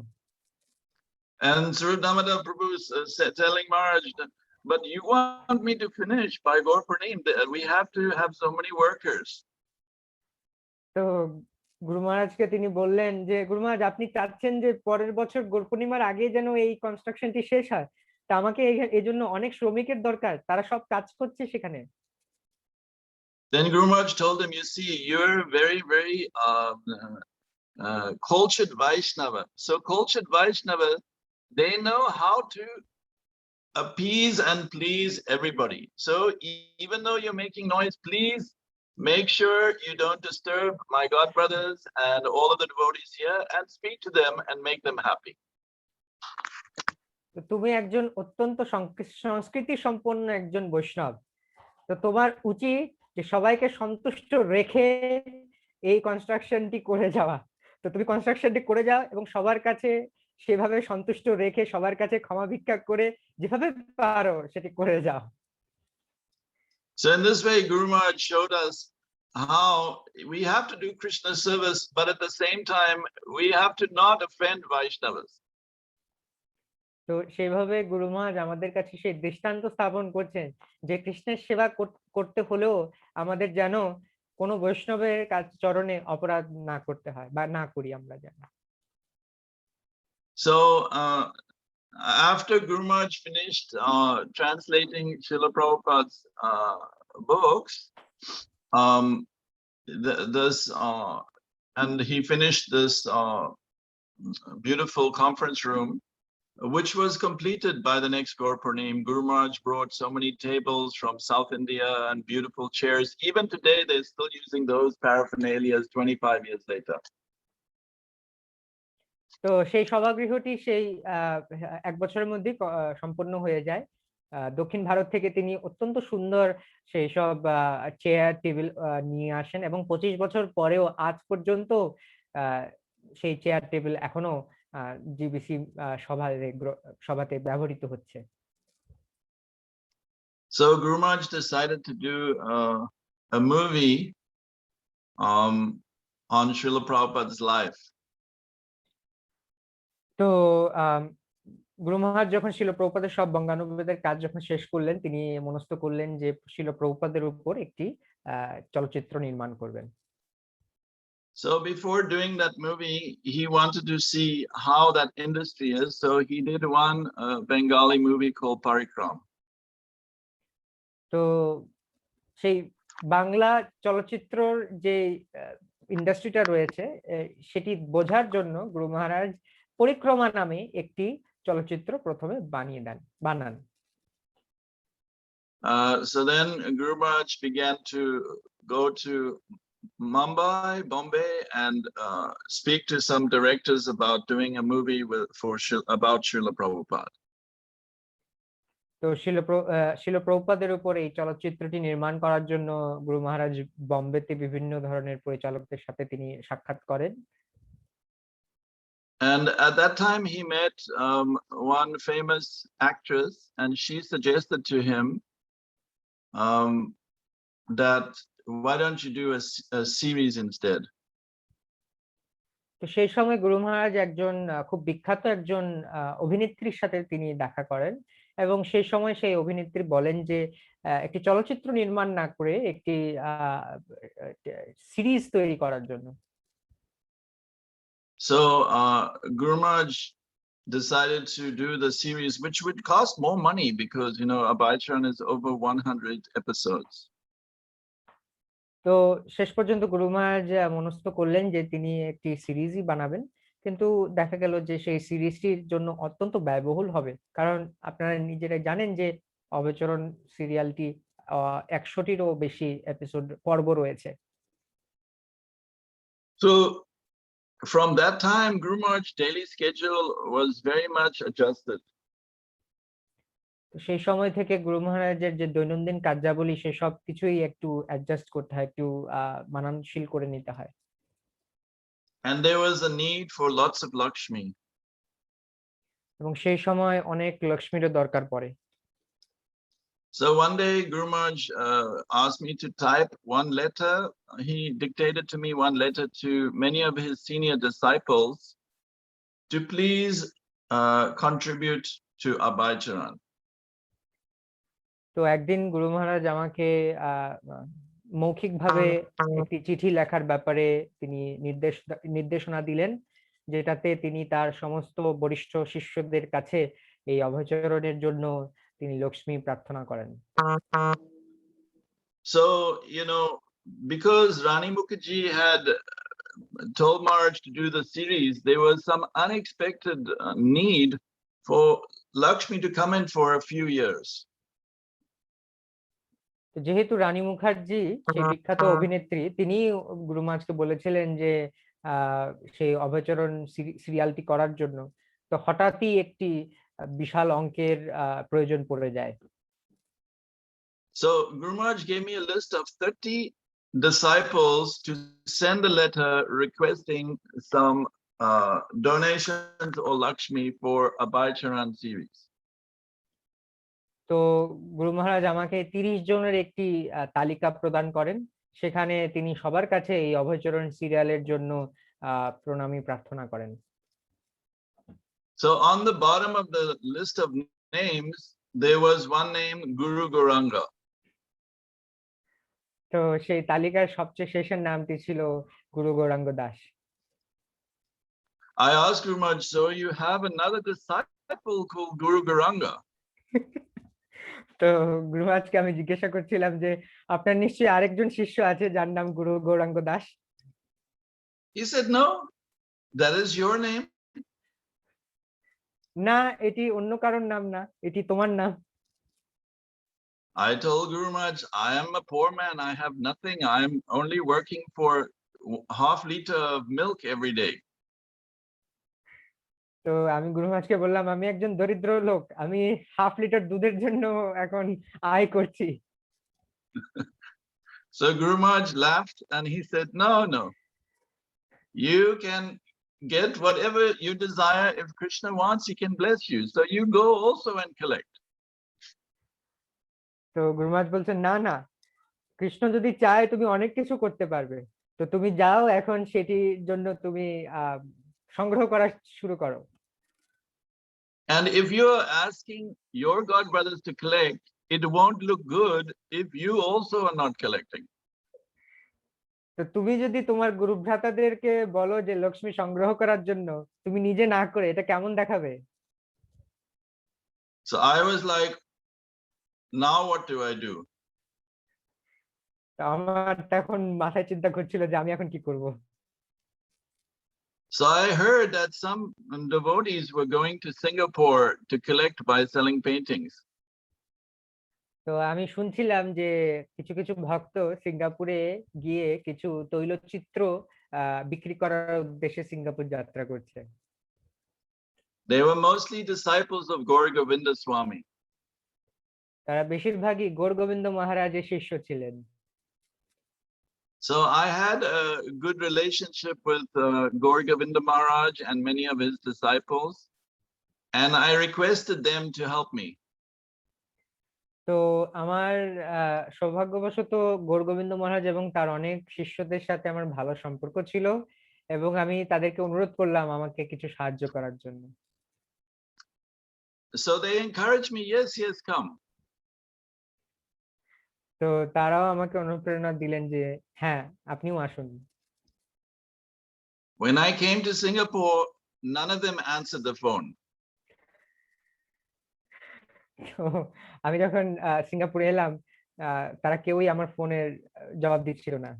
And Swarup Damodar Prabhu is telling Maharaj, but you want me to finish by Gaur Purnim, we have to have so many workers. তো গুরু মহারাজকে তিনি বললেন যে গুরু মহারাজ আপনি চাচ্ছেন যে পরের বছর গৌর পূর্ণিমার আগে যেন এই কনস্ট্রাকশনটি শেষ হয়, তা আমাকে এই জন্য অনেক শ্রমিকের দরকার, তারা সব কাজ করছে সেখানে। Then Guru Maharaj told him, you see, you're very, very cultured Vaishnava. So cultured Vaishnava, they know how to appease and please everybody. So even though you're making noise, please make sure you don't disturb my god brothers and all of the devotees here, and speak to them and make them happy. তুমি একজন অত্যন্ত সংস্কৃতি সম্পন্ন একজন বৈষ্ণব, তো তোমার উচিত যে সবাইকে সন্তুষ্ট রেখে এই কনস্ট্রাকশনটি করে যাওয়া। তো তুমি কনস্ট্রাকশনটি করে যাও এবং সবার কাছে সেভাবে সন্তুষ্ট রেখে সবার কাছে ক্ষমা ভিক্ষা করে যেভাবে পারো সেটি করে যাও। So in this way, Guru Maharaj showed us how we have to do Krishna service, but at the same time, we have to not offend Vaishnavas. তো সেইভাবে গুরু মহারাজ আমাদের কাছে সেই দৃষ্টান্ত স্থাপন করছেন যে কৃষ্ণের সেবা করতে হলেও আমাদের যেন কোনো বৈষ্ণবের চরণে অপরাধ না করতে হয় বা না করি আমরা যেন। So after Guru Maharaj finished translating Srila Prabhupada's books, and he finished this beautiful conference room, which was completed by the next Gaur Purnim. Guru Maharaj brought so many tables from South India and beautiful chairs. Even today, they're still using those paraphernalias 25 years later. তো সেই সভাগৃহটি সেই 1 বছরের মধ্যে সম্পন্ন হয়ে যায়। দক্ষিণ ভারত থেকে তিনি অত্যন্ত সুন্দর সেই সব চেয়ার টেবিল নিয়ে আসেন এবং 25 বছর পরেও আজ পর্যন্ত সেই চেয়ার টেবিল এখনো জিবিসি সভাতে ব্যবহৃত হচ্ছে। So Guru Maharaj decided to do a movie on Srila Prabhupada's life. তো গুরু মহারাজ যখন শিল প্রভুপাদের সব বঙ্গানুবাদের কাজ যখন শেষ করলেন তিনি মনস্থ করলেন যে শিল প্রভুপাদের উপর একটি চলচ্চিত্র নির্মাণ করবেন। So before doing that movie, he wanted to see how that industry is. So he did one Bengali movie called Parikram. তো সেই বাংলা চলচ্চিত্রর যে ইন্ডাস্ট্রিটা রয়েছে সেটি বোঝার জন্য গুরু মহারাজ পরিক্রমা নামে একটি চলচ্চিত্র প্রথমে বানান। So then Guru Maharaj began to go to Mumbai, Bombay, and speak to some directors about doing a movie about Srila Prabhupada. তো শিল প্রভুপাদের উপর এই চলচ্চিত্রটি নির্মাণ করার জন্য গুরু মহারাজ বোম্বেতে বিভিন্ন ধরনের পরিচালকদের সাথে তিনি সাক্ষাৎ করেন। And at that time he met one famous actress, and she suggested to him that why don't you do a series instead? তো সেই সময় গুরু মহারাজ একজন খুব বিখ্যাত একজন অভিনেত্রীর সাথে তিনি দেখা করেন এবং সেই সময় সেই অভিনেত্রী বলেন যে একটি চলচ্চিত্র নির্মাণ না করে একটি সিরিজ তৈরি করার জন্য। So Guru Maharaj decided to do the series, which would cost more money because Abhaycharan is over 100 episodes. তো শেষ পর্যন্ত গুরু মহারাজ মনস্থ করলেন যে তিনি একটি সিরিজই বানাবেন, কিন্তু দেখা গেল যে সেই সিরিজটির জন্য অত্যন্ত ব্যয়বহুল হবে, কারণ আপনারা নিজেরাই জানেন যে অভয়চরণ সিরিয়ালটি 100টিরও বেশি এপিসোড পর্ব রয়েছে। So from that time, Guru Maharaj's daily schedule was very much adjusted. সেই সময় থেকে গুরু মহারাজের যে দৈনন্দিন কার্যাবলী সেসব কিছুই একটু অ্যাডজাস্ট করতে হয়, একটু মানানশীল করে নিতে হয়। And there was a need for lots of Lakshmi. এবং সেই সময় অনেক লক্ষ্মীরও দরকার পড়ে। So one day Guru Maharaj asked me to type one letter. He dictated to me one letter to many of his senior disciples to please contribute to Abhaycharan. তো একদিন গুরু মহারাজ আমাকে মৌখিকভাবে একটি চিঠি লেখার ব্যাপারে তিনি নির্দেশনা দিলেন, যেটাতে তিনি তার সমস্ত বরিষ্ঠ শিষ্যদের কাছে এই অভয়চরণের জন্য তিনি লক্ষ্মী প্রার্থনা করেন। So because Rani Mukherjee had told Maharaj to do the series, there was some unexpected need for Lakshmi to come in for a few years. যেহেতু রানী মুখার্জি সেই বিখ্যাত অভিনেত্রী, তিনি গুরু মহারাজকে বলেছিলেন যে সেই অভয়চরণ সিরিয়ালটি করার জন্য, তো হঠাৎই একটি বিশাল অঙ্কের প্রয়োজন পড়ে যায়। So Guru Maharaj gave me a list of 30 disciples to send a letter requesting some donations or Lakshmi for a Bhaicharan series. তো গুরু মহারাজ আমাকে 30 জনের একটি তালিকা প্রদান করেন, সেখানে তিনি সবার কাছে এই অভয়চরণ সিরিয়ালের জন্য প্রণামী প্রার্থনা করেন। So on the bottom of the list of names, there was one name, Guru Gauranga. তো সেই তালিকার সবচেয়ে শেষের নামটি ছিল গুরু Gauranga Das. I asked Guru Maharaj, so you have another disciple called Guru Gauranga? তো গুরু মহারাজকে আমি জিজ্ঞাসা করছিলাম যে আপনার নিশ্চয়ই আরেকজন শিষ্য আছে যার নাম গুরু Gauranga Das? He said, no, that is your name. না, এটি অন্য কারোর নাম না, এটি তোমার নাম। I told Guru Maharaj, I am a poor man, I have nothing, I am only working for half liter of milk every day. তো আমি গুরু মহারাজকে বললাম, আমি একজন দরিদ্র লোক, আমি হাফ লিটার দুধের জন্য এখন আয় করছি। So Guru Maharaj laughed and he said, no, no, you can get whatever you desire. If Krishna wants, he can bless you. So you go also and collect. তো গুরু মহারাজ বলছেন, না না, কৃষ্ণ যদি চায় তুমি অনেক কিছু করতে পারবে, তো তুমি যাও এখন সেটির জন্য তুমি সংগ্রহ করা শুরু করো। And if you're asking your god brothers to collect, it won't look good if you also are not collecting. তো তুমি যদি তোমার গুরু ভ্রাতাদেরকে বলো যে লক্ষ্মী সংগ্রহ করার জন্য, তুমি নিজে না করে এটা কেমন দেখাবে? So I was like, now what do I do? আমার তখন মাথায় চিন্তা করছিল যে আমি এখন কি করব। So I heard that some devotees were going to Singapore to collect by selling paintings. তো আমি শুনছিলাম যে কিছু কিছু ভক্ত সিঙ্গাপুরে গিয়ে কিছু তৈলচিত্র বিক্রি করার উদ্দেশ্যে সিঙ্গাপুর যাত্রা করছে। They were mostly disciples of Gauranga Swami. তারা বেশিরভাগই গৌর গোবিন্দ মহারাজের শিষ্য ছিলেন। So I had a good relationship with Gauranga Maharaj and many of his disciples, and I requested them to help me. তো আমার সৌভাগ্যবশত গৌর গোবিন্দ মহারাজ এবং তার অনেক শিষ্যদের সাথে আমার ভালো সম্পর্ক ছিল, এবং আমি তাদেরকে অনুরোধ করলাম আমাকে কিছু সাহায্য করার জন্য। So they encouraged me, yes, yes, come. তো তারাও আমাকে অনুপ্রেরণা দিলেন যে হ্যাঁ, আপনিও আসুন। When I came to Singapore, none of them answered the phone. তো আমি যখন সিঙ্গাপুরে এলাম, তারা কেউই আমার ফোনের জবাব দিচ্ছিল না।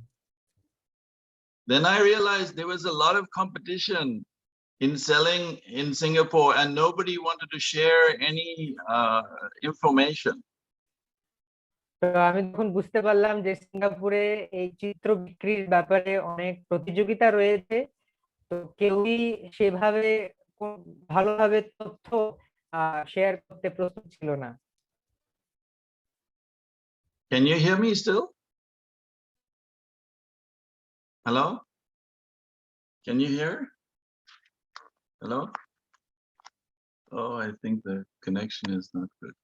Then I realized there was a lot of competition in selling in Singapore and nobody wanted to share any information. তো আমি তখন বুঝতে পারলাম যে সিঙ্গাপুরে এই চিত্র বিক্রির ব্যাপারে অনেক প্রতিযোগিতা রয়েছে, তো কেউই সেভাবে ভালোভাবে তথ্য শেয়ার করতে প্রস্তুত ছিল না। Can you hear me still? Hello? Can you hear? Hello? Oh, I think the connection is not good.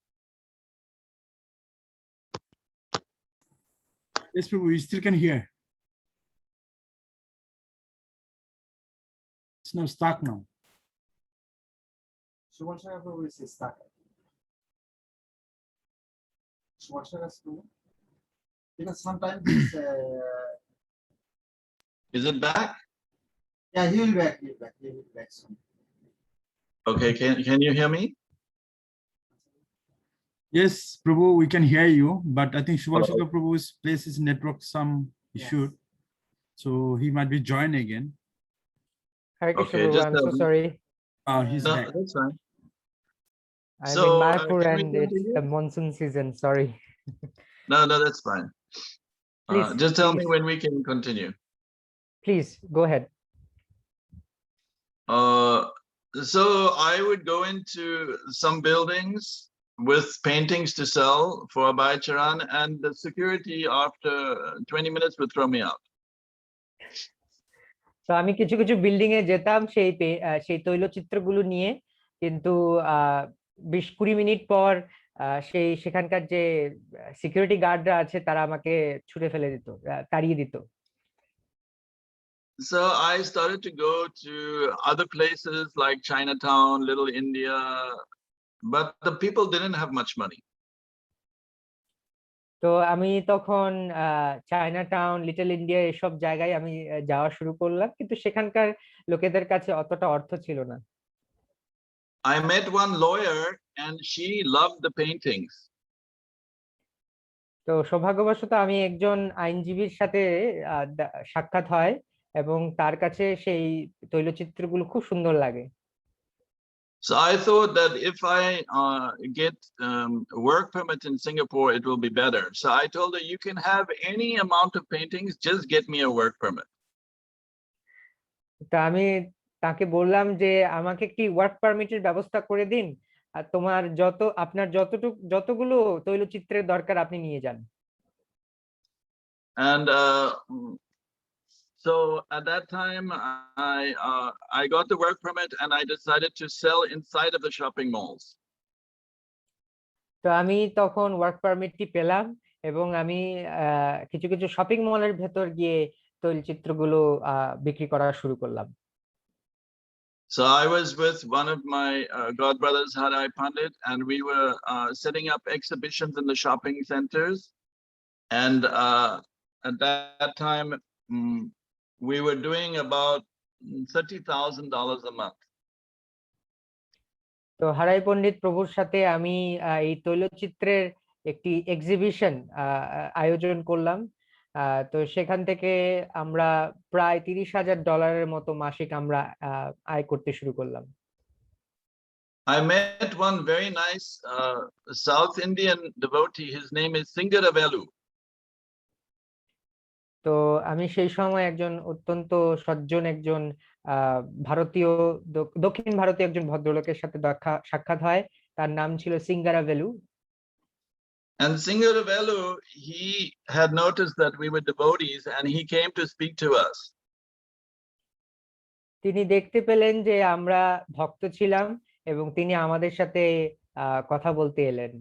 Yes, Prabhu, you still can hear. It's now stuck now. Shubhashara Prabhu is stuck. Shubhashara Prabhu, because sometimes it's, Is it back? yeah, he will be back. He will be back soon. Okay, can you hear me? Yes, Prabhu, we can hear you, but I think Shubhashara Prabhu's place is network some issue, so he might be joining again. Hare Krishna, Okay, Prabhu, just I'm so sorry. He's No, back. that's fine. I'm So, in Mayapur can we and it's continue? the monsoon season. Sorry. No, that's fine. Please, Just tell me please. when we can continue. Please go ahead. So I would go into some buildings with paintings to sell for Abhay Charan, and the security after 20 minutes would throw me out. তো আমি কিছু কিছু building এ যেতাম সেই তৈলচিত্রগুলো নিয়ে, কিন্তু 20-20 minute পর সেখানকার যে সিকিউরিটি গার্ডরা আছে তারা আমাকে ছুড়ে ফেলে দিত, তাড়িয়ে দিত। So I started to go to other places like Chinatown, Little India, but the people didn't have much money. তো আমি তখন চায়না টাউন, লিটল ইন্ডিয়া এসব জায়গায় আমি যাওয়া শুরু করলাম, কিন্তু সেখানকার লোকেদের কাছে অতটা অর্থ ছিল না। I met one lawyer and she loved the paintings. তো সৌভাগ্যবশত আমি একজন আইনজীবীর সাথে সাক্ষাৎ হয় এবং তার কাছে সেই তৈলচিত্রগুলো খুব সুন্দর লাগে। So I thought that if I get work permit in Singapore, it will be better. So I told her, you can have any amount of paintings, just get me a work permit. তা আমি তাকে বললাম যে আমাকে একটি work পারমিটের ব্যবস্থা করে দিন, আর আপনার যতগুলো তৈলচিত্রের দরকার আপনি নিয়ে যান। And so at that time, I got the work permit and I decided to sell inside of the shopping malls. তো আমি তখন ওয়ার্ক পারমিটটি পেলাম এবং আমি কিছু কিছু শপিং মলের ভেতর গিয়ে তৈলচিত্রগুলো বিক্রি করা শুরু করলাম। So I was with one of my godbrothers, Harai Pandit, and we were setting up exhibitions in the shopping centers. And at that time, we were doing about $30,000 a month. তো হারাই পণ্ডিত প্রভুর সাথে আমি এই তৈলচিত্রের একটি এক্সিবিশন আয়োজন করলাম। তো সেখান থেকে আমরা প্রায় $30,000 মতো মাসিক আমরা আয় করতে শুরু করলাম। I met one very nice South Indian devotee. His name is Singaravelu. তো আমি সেই সময় একজন অত্যন্ত সজ্জন একজন ভারতীয় দক্ষিণ ভারতীয় একজন ভদ্রলোকের সাথে সাক্ষাৎ হয়, তার নাম ছিল Singaravelu. And Singaravelu, he had noticed that we were devotees and he came to speak to us. তিনি দেখতে পেলেন যে আমরা ভক্ত ছিলাম এবং তিনি আমাদের সাথে কথা বলতে এলেন।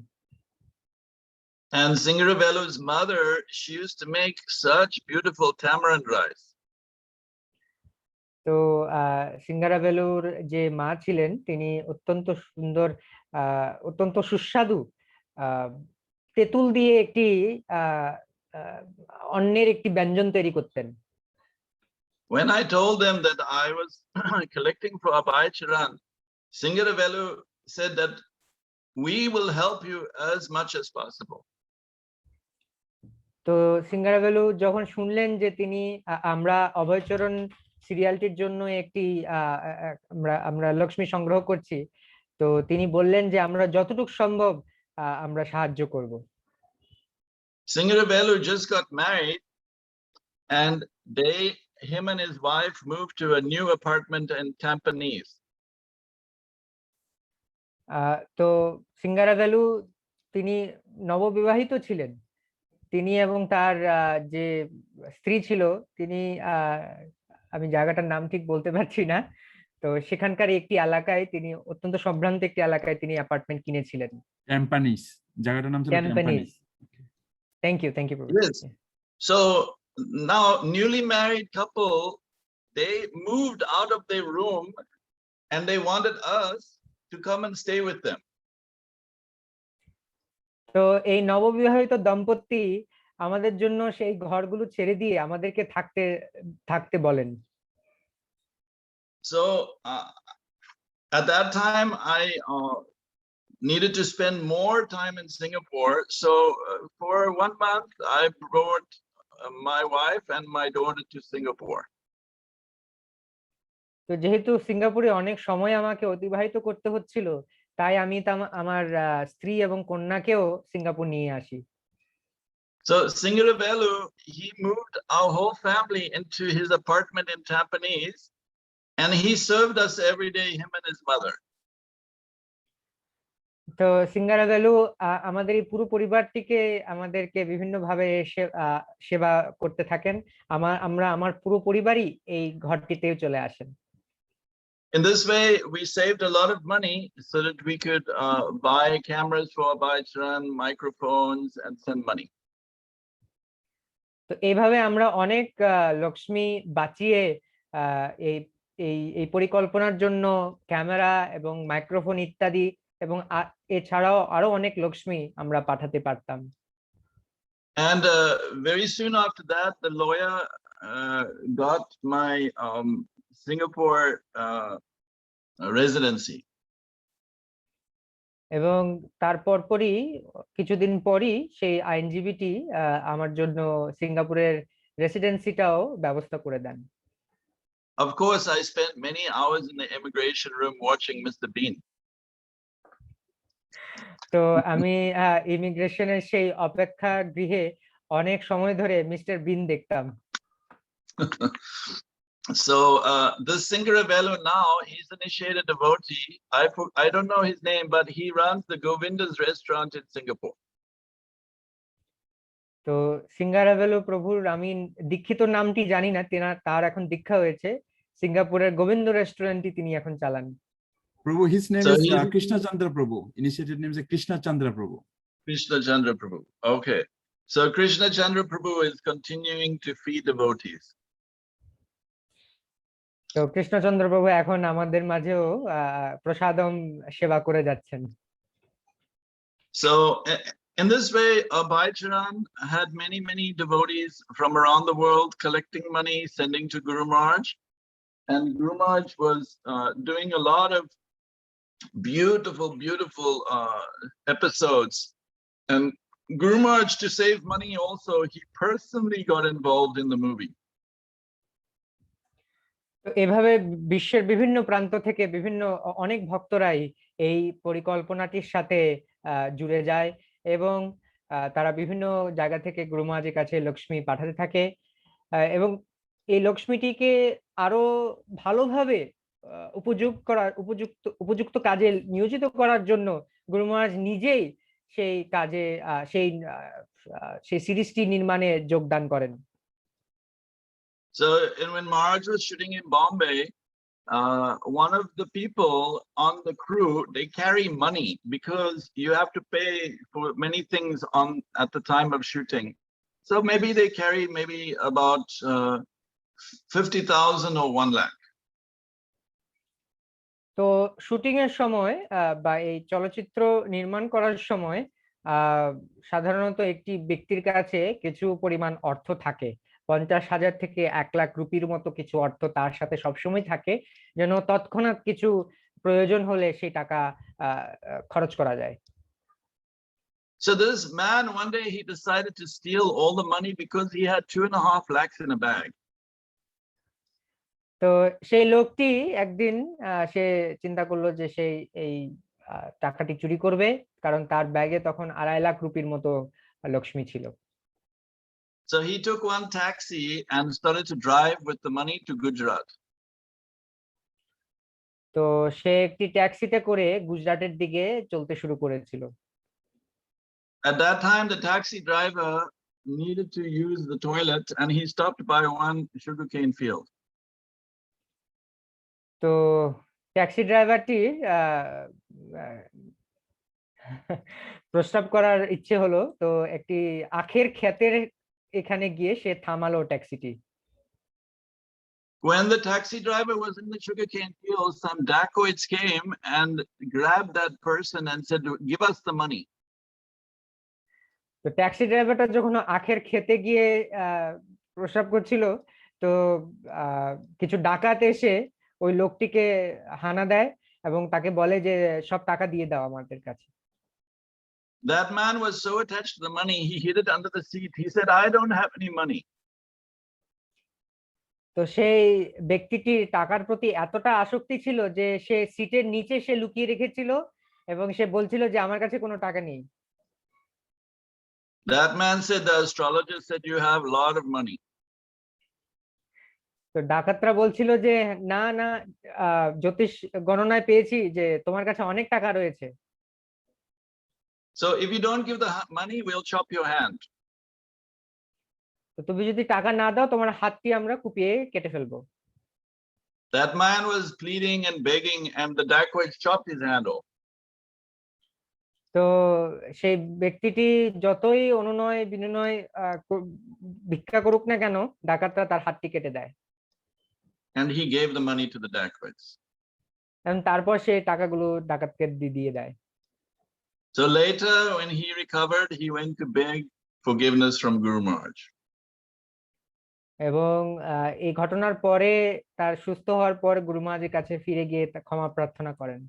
And Singaravelu's mother, she used to make such beautiful tamarind rice. তো সিঙ্গারাভেলুর যে মা ছিলেন তিনি অত্যন্ত সুন্দর, অত্যন্ত সুস্বাদু তেঁতুল দিয়ে একটি অন্যের একটি ব্যঞ্জন তৈরি করতেন। When I told them that I was collecting for Abhay Charan, Singaravelu said that we will help you as much as possible. তো সিঙ্গারাভেলু যখন শুনলেন যে তিনি আমরা অভয়চরণ সিরিয়ালটির জন্য একটি আমরা লক্ষ্মী সংগ্রহ করছি, তো তিনি বললেন যে আমরা যতটুকু সম্ভব আমরা সাহায্য করব। Singaravelu just got married and him and his wife moved to a new apartment in Tampines. তো সিঙ্গারাভেলু তিনি নববিবাহিত ছিলেন, তিনি এবং তার যে স্ত্রী ছিল তিনি আমি জায়গাটার নাম ঠিক বলতে পারছি না, তো সেখানকার একটি এলাকায় তিনি অত্যন্ত সম্ভ্রান্ত একটি এলাকায় তিনি অ্যাপার্টমেন্ট কিনেছিলেন। Tampines, জায়গাটার নাম ছিল Tampines. Thank you Yes. So now newly married couple, they moved out of their room and they wanted us to come and stay with them. তো এই নববিবাহিত দম্পতি আমাদের জন্য সেই ঘরগুলো ছেড়ে দিয়ে আমাদেরকে থাকতে বলেন। So at that time I needed to spend more time in Singapore. So for 1 month I brought my wife and my daughter to Singapore. তো যেহেতু সিঙ্গাপুরে অনেক সময় আমাকে অতিবাহিত করতে হচ্ছিল, তাই আমি আমার স্ত্রী এবং কন্যাকেও সিঙ্গাপুর নিয়ে আসি। So Singaravelu, he moved our whole family into his apartment in Tampines and he served us every day, him and his mother. তো সিঙ্গারা ভ্যালু আমাদের এই পুরো পরিবারটিকে আমাদেরকে বিভিন্ন ভাবে সেবা করতে থাকেন। আমার পুরো পরিবারই এই ঘরটিতেও চলে আসেন। In this way, we saved a lot of money so that we could buy cameras for Bhaicharan, microphones, and send money. তো এইভাবে আমরা অনেক লক্ষ্মী বাঁচিয়ে এই এই এই পরিকল্পনার জন্য ক্যামেরা এবং মাইক্রোফোন ইত্যাদি এবং এছাড়াও আরো অনেক লক্ষ্মী আমরা পাঠাতে পারতাম। And very soon after that, the lawyer got my Singapore residency. এবং তারপর পরই কিছুদিন পরই সেই আইনজীবীটি আমার জন্য সিঙ্গাপুরের রেসিডেন্সিটাও ব্যবস্থা করে দেন। Of course, I spent many hours in the immigration room watching Mr. Bean. তো আমি ইমিগ্রেশনের সেই অপেক্ষা গৃহে অনেক সময় ধরে মিস্টার বিন দেখতাম। So this Singaravelu now, he's initiated devotee. I don't know his name, but he runs the Govinda's restaurant in Singapore. তো সিঙ্গারাভেলু প্রভুর আমি দীক্ষিত নামটি জানি না, তার এখন দীক্ষা হয়েছে, সিঙ্গাপুরের গোবিন্দ রেস্টুরেন্টটি তিনি এখন চালান। Prabhu, his name So is he's- Krishna Chandra Prabhu. Initiated name is Krishna Chandra Prabhu. Krishna Chandra Prabhu. Okay. So Krishna Chandra Prabhu is continuing to feed devotees. তো কৃষ্ণচন্দ্র প্রভু এখন আমাদের মাঝেও প্রসাদম সেবা করে যাচ্ছেন। So in this way, Bhaicharan had many devotees from around the world collecting money, sending to Guru Maharaj. And Guru Maharaj was doing a lot of beautiful episodes. And Guru Maharaj, to save money also, he personally got involved in the movie. তো এভাবে বিশ্বের বিভিন্ন প্রান্ত থেকে বিভিন্ন অনেক ভক্তরাই এই পরিকল্পনাটির সাথে জুড়ে যায় এবং তারা বিভিন্ন জায়গা থেকে গুরু মহারাজের কাছে লক্ষ্মী পাঠাতে থাকে এবং এই লক্ষ্মীটিকে আরো ভালোভাবে উপযুক্ত কাজে নিয়োজিত করার জন্য গুরু মহারাজ নিজেই সেই কাজে সেই সিরিজটি নির্মাণে যোগদান করেন। So when Maharaj was shooting in Bombay, one of the people on the crew, they carry money because you have to pay for many things at the time of shooting. So maybe they carry about 50,000 or 1 lakh. তো shooting এর সময় বা এই চলচ্চিত্র নির্মাণ করার সময় সাধারণত একটি ব্যক্তির কাছে কিছু পরিমাণ অর্থ থাকে, 50,000 থেকে 1 লাখ রুপির মতো কিছু অর্থ তার সাথে সবসময় থাকে, যেন তৎক্ষণাৎ কিছু প্রয়োজন হলে সেই টাকা খরচ করা যায়। So this man, one day he decided to steal all the money because he had 2.5 lakhs in a bag. তো সেই লোকটি একদিন সে চিন্তা করলো যে সে এই টাকাটি চুরি করবে, কারণ তার ব্যাগে তখন 2.5 লাখ রুপির মতো লক্ষ্মী ছিল। So he took one taxi and started to drive with the money to Gujarat. তো সে একটি ট্যাক্সিতে করে গুজরাটের দিকে চলতে শুরু করেছিল। At that time, the taxi driver needed to use the toilet and he stopped by one sugarcane field. তো ট্যাক্সি ড্রাইভারটির প্রস্তাব করার ইচ্ছে হলো, তো একটি আখের ক্ষেতের এখানে গিয়ে সে থামালো ট্যাক্সিটি। When the taxi driver was in the sugarcane field, some dacoits came and grabbed that person and said, "Give us the money." তো ট্যাক্সি ড্রাইভারটা যখন আখের খেতে গিয়ে প্রস্রাব করছিল, তো কিছু ডাকাত এসে ওই লোকটিকে হানা দেয় এবং তাকে বলে যে সব টাকা দিয়ে দাও আমাদের কাছে। That man was so attached to the money, he hid it under the seat. He said, "I don't have any money." তো সেই ব্যক্তিটি টাকার প্রতি এতটা আসক্তি ছিল যে সে সিটের নিচে সে লুকিয়ে রেখেছিল এবং সে বলছিল যে আমার কাছে কোনো টাকা নেই। That man said, "The astrologer said you have a lot of money." তো ডাকাতরা বলছিল যে না না, জ্যোতিষ গণনায় পেয়েছি যে তোমার কাছে অনেক টাকা রয়েছে। So if you don't give the money, we'll chop your hand. তো তুমি যদি টাকা না দাও তোমার হাতটি আমরা কুপিয়ে কেটে ফেলবো। That man was pleading and begging, and the dacoits chopped his hand off. তো সেই ব্যক্তিটি যতই অনুনয় বিনয় ভিক্ষা করুক না কেন, ডাকাতরা তার হাতটি কেটে দেয়। And he gave the money to the dacoits. এবং তারপর সে টাকাগুলো ডাকাতকে দিয়ে দেয়। So later, when he recovered, he went to beg forgiveness from Guru Maharaj. এবং এই ঘটনার পরে তার সুস্থ হওয়ার পর গুরু মহারাজের কাছে ফিরে গিয়ে ক্ষমা প্রার্থনা করেন।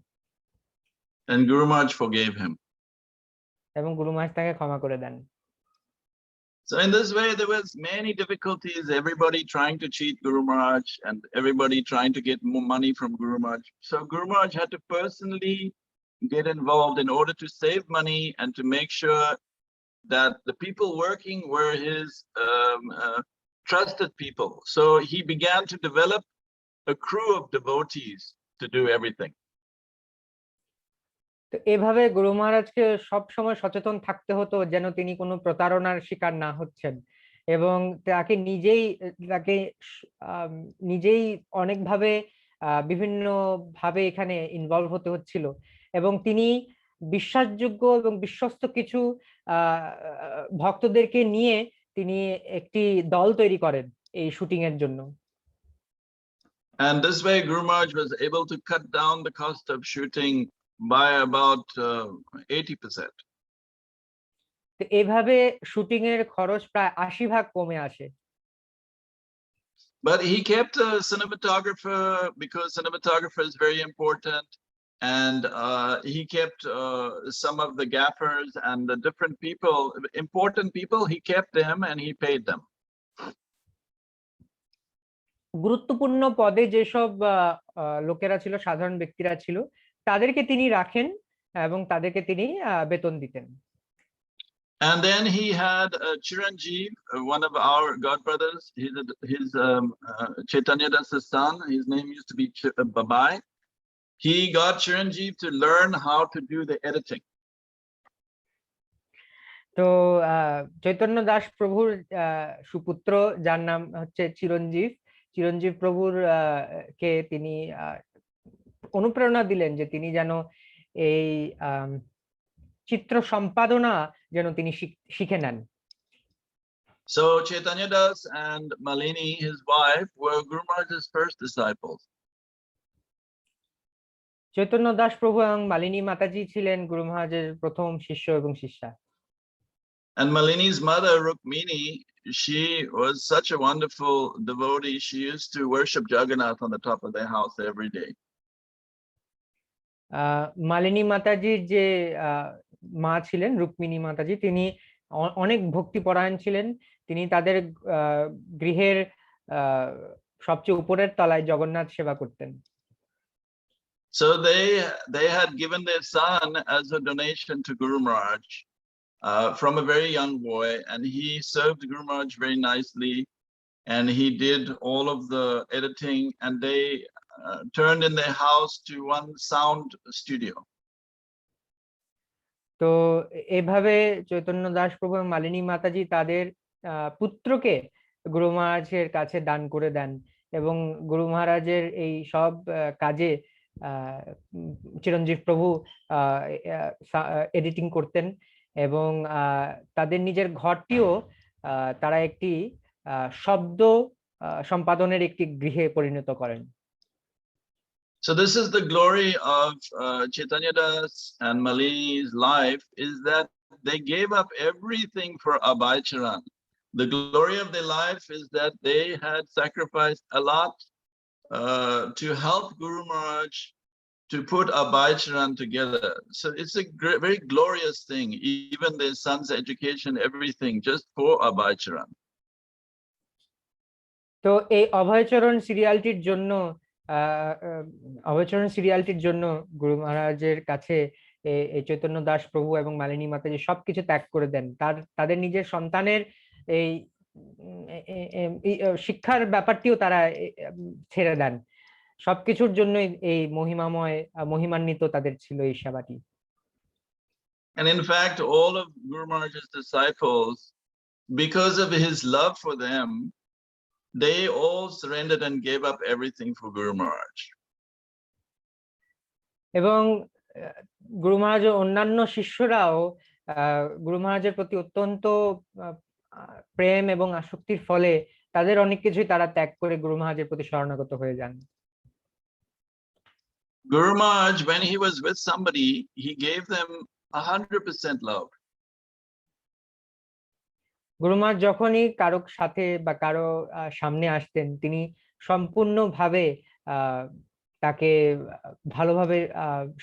And Guru Maharaj forgave him. এবং গুরু মহারাজ তাকে ক্ষমা করে দেন। So in this way, there was many difficulties, everybody trying to cheat Guru Maharaj and everybody trying to get more money from Guru Maharaj. So Guru Maharaj had to personally get involved in order to save money and to make sure that the people working were his trusted people. So he began to develop a crew of devotees to do everything. তো এভাবে গুরু মহারাজকে সব সময় সচেতন থাকতে হতো যেন তিনি কোনো প্রতারণার শিকার না হচ্ছেন, এবং তাকে নিজেই অনেকভাবে বিভিন্ন ভাবে এখানে ইনভলভ হতে হচ্ছিল, এবং তিনি বিশ্বাসযোগ্য এবং বিশ্বস্ত কিছু ভক্তদেরকে নিয়ে তিনি একটি দল তৈরি করেন এই শুটিং এর জন্য। And this way Guru Maharaj was able to cut down the cost of shooting by about 80%. তো এইভাবে শুটিং এর খরচ প্রায় 80% কমে আসে। But he kept a cinematographer because cinematographer is very important, and he kept some of the gaffers and the different people, important people, he kept them and he paid them. গুরুত্বপূর্ণ পদে যেসব লোকেরা ছিল, সাধারণ ব্যক্তিরা ছিল, তাদেরকে তিনি রাখেন এবং তাদেরকে তিনি বেতন দিতেন। And then he had Chiranjeev, one of our godbrothers. His Chaitanya Das's son. His name used to be Babai. He got Chiranjeev to learn how to do the editing. তো চৈতন্য দাস প্রভুর সুপুত্র, যার নাম হচ্ছে চিরঞ্জীব প্রভুর কে তিনি অনুপ্রেরণা দিলেন যে তিনি যেন এই চিত্র সম্পাদনা যেন তিনি শিখে নেন। So Chaitanya Das and Malini, his wife, were Guru Maharaj's first disciples. Chaitanya Das প্রভু এবং মালিনী মাতাজি ছিলেন গুরু মহারাজের প্রথম শিষ্য এবং শিষ্যা। And Malini's mother, Rukmini, she was such a wonderful devotee. She used to worship Jagannath on the top of their house every day. Malini মাতাজির যে মা ছিলেন, রুক্মিণী মাতাজি, তিনি অনেক ভক্তিপরায়ণ ছিলেন। তিনি তাদের গৃহের সবচেয়ে উপরের তলায় জগন্নাথ সেবা করতেন। So they had given their son as a donation to Guru Maharaj from a very young boy, and he served Guru Maharaj very nicely, and he did all of the editing, and they turned in their house to one sound studio. তো এভাবে চৈতন্য দাস প্রভু এবং মালিনী মাতাজি তাদের পুত্রকে গুরু মহারাজের কাছে দান করে দেন, এবং গুরু মহারাজের এই সব কাজে চিরঞ্জীব প্রভু এডিটিং করতেন, এবং তাদের নিজের ঘরটিও তারা একটি শব্দ সম্পাদনের একটি গৃহে পরিণত করেন। So this is the glory of Chaitanya Das and Malini's life, is that they gave up everything for Abhay Charan. The glory of their life is that they had sacrificed a lot to help Guru Maharaj to put Abhay Charan together. So it's a very glorious thing, even their son's education, everything, just for Abhay Charan. তো এই অভয়চরণ সিরিয়ালটির জন্য গুরু মহারাজের কাছে এই চৈতন্য দাস প্রভু এবং মালিনী মাতাজি সবকিছু ত্যাগ করে দেন। তাদের নিজের সন্তানের এই শিক্ষার ব্যাপারটিও তারা ছেড়ে দেন। সবকিছুর জন্য এই মহিমান্বিত তাদের ছিল এই সেবাটি। And in fact, all of Guru Maharaj's disciples, because of his love for them, they all surrendered and gave up everything for Guru Maharaj. এবং গুরু মহারাজের অন্যান্য শিষ্যরাও গুরু মহারাজের প্রতি অত্যন্ত প্রেম এবং আসক্তির ফলে তাদের অনেক কিছুই তারা ত্যাগ করে গুরু মহারাজের প্রতি শরণাগত হয়ে যান। Guru Maharaj, when he was with somebody, he gave them 100% love. গুরু মহারাজ যখনই কারো সাথে বা কারো সামনে আসতেন, তিনি সম্পূর্ণভাবে তাকে ভালোভাবে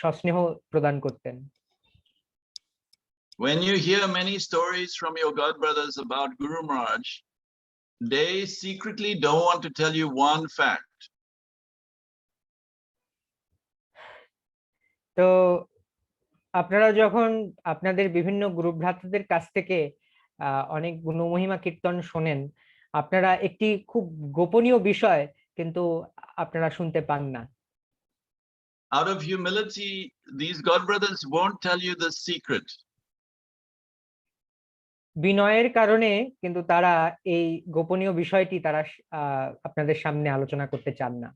সস্নেহ প্রদান করতেন। When you hear many stories from your god brothers about Guru Maharaj, they secretly don't want to tell you one fact. তো আপনারা যখন আপনাদের বিভিন্ন গুরু ভ্রাতাদের কাছ থেকে অনেক গুণমহিমা কীর্তন শোনেন, আপনারা একটি খুব গোপনীয় বিষয় কিন্তু আপনারা শুনতে পান না। Out of humility, these god brothers won't tell you the secret. বিনয়ের কারণে কিন্তু তারা এই গোপনীয় বিষয়টি তারা আপনাদের সামনে আলোচনা করতে চান না।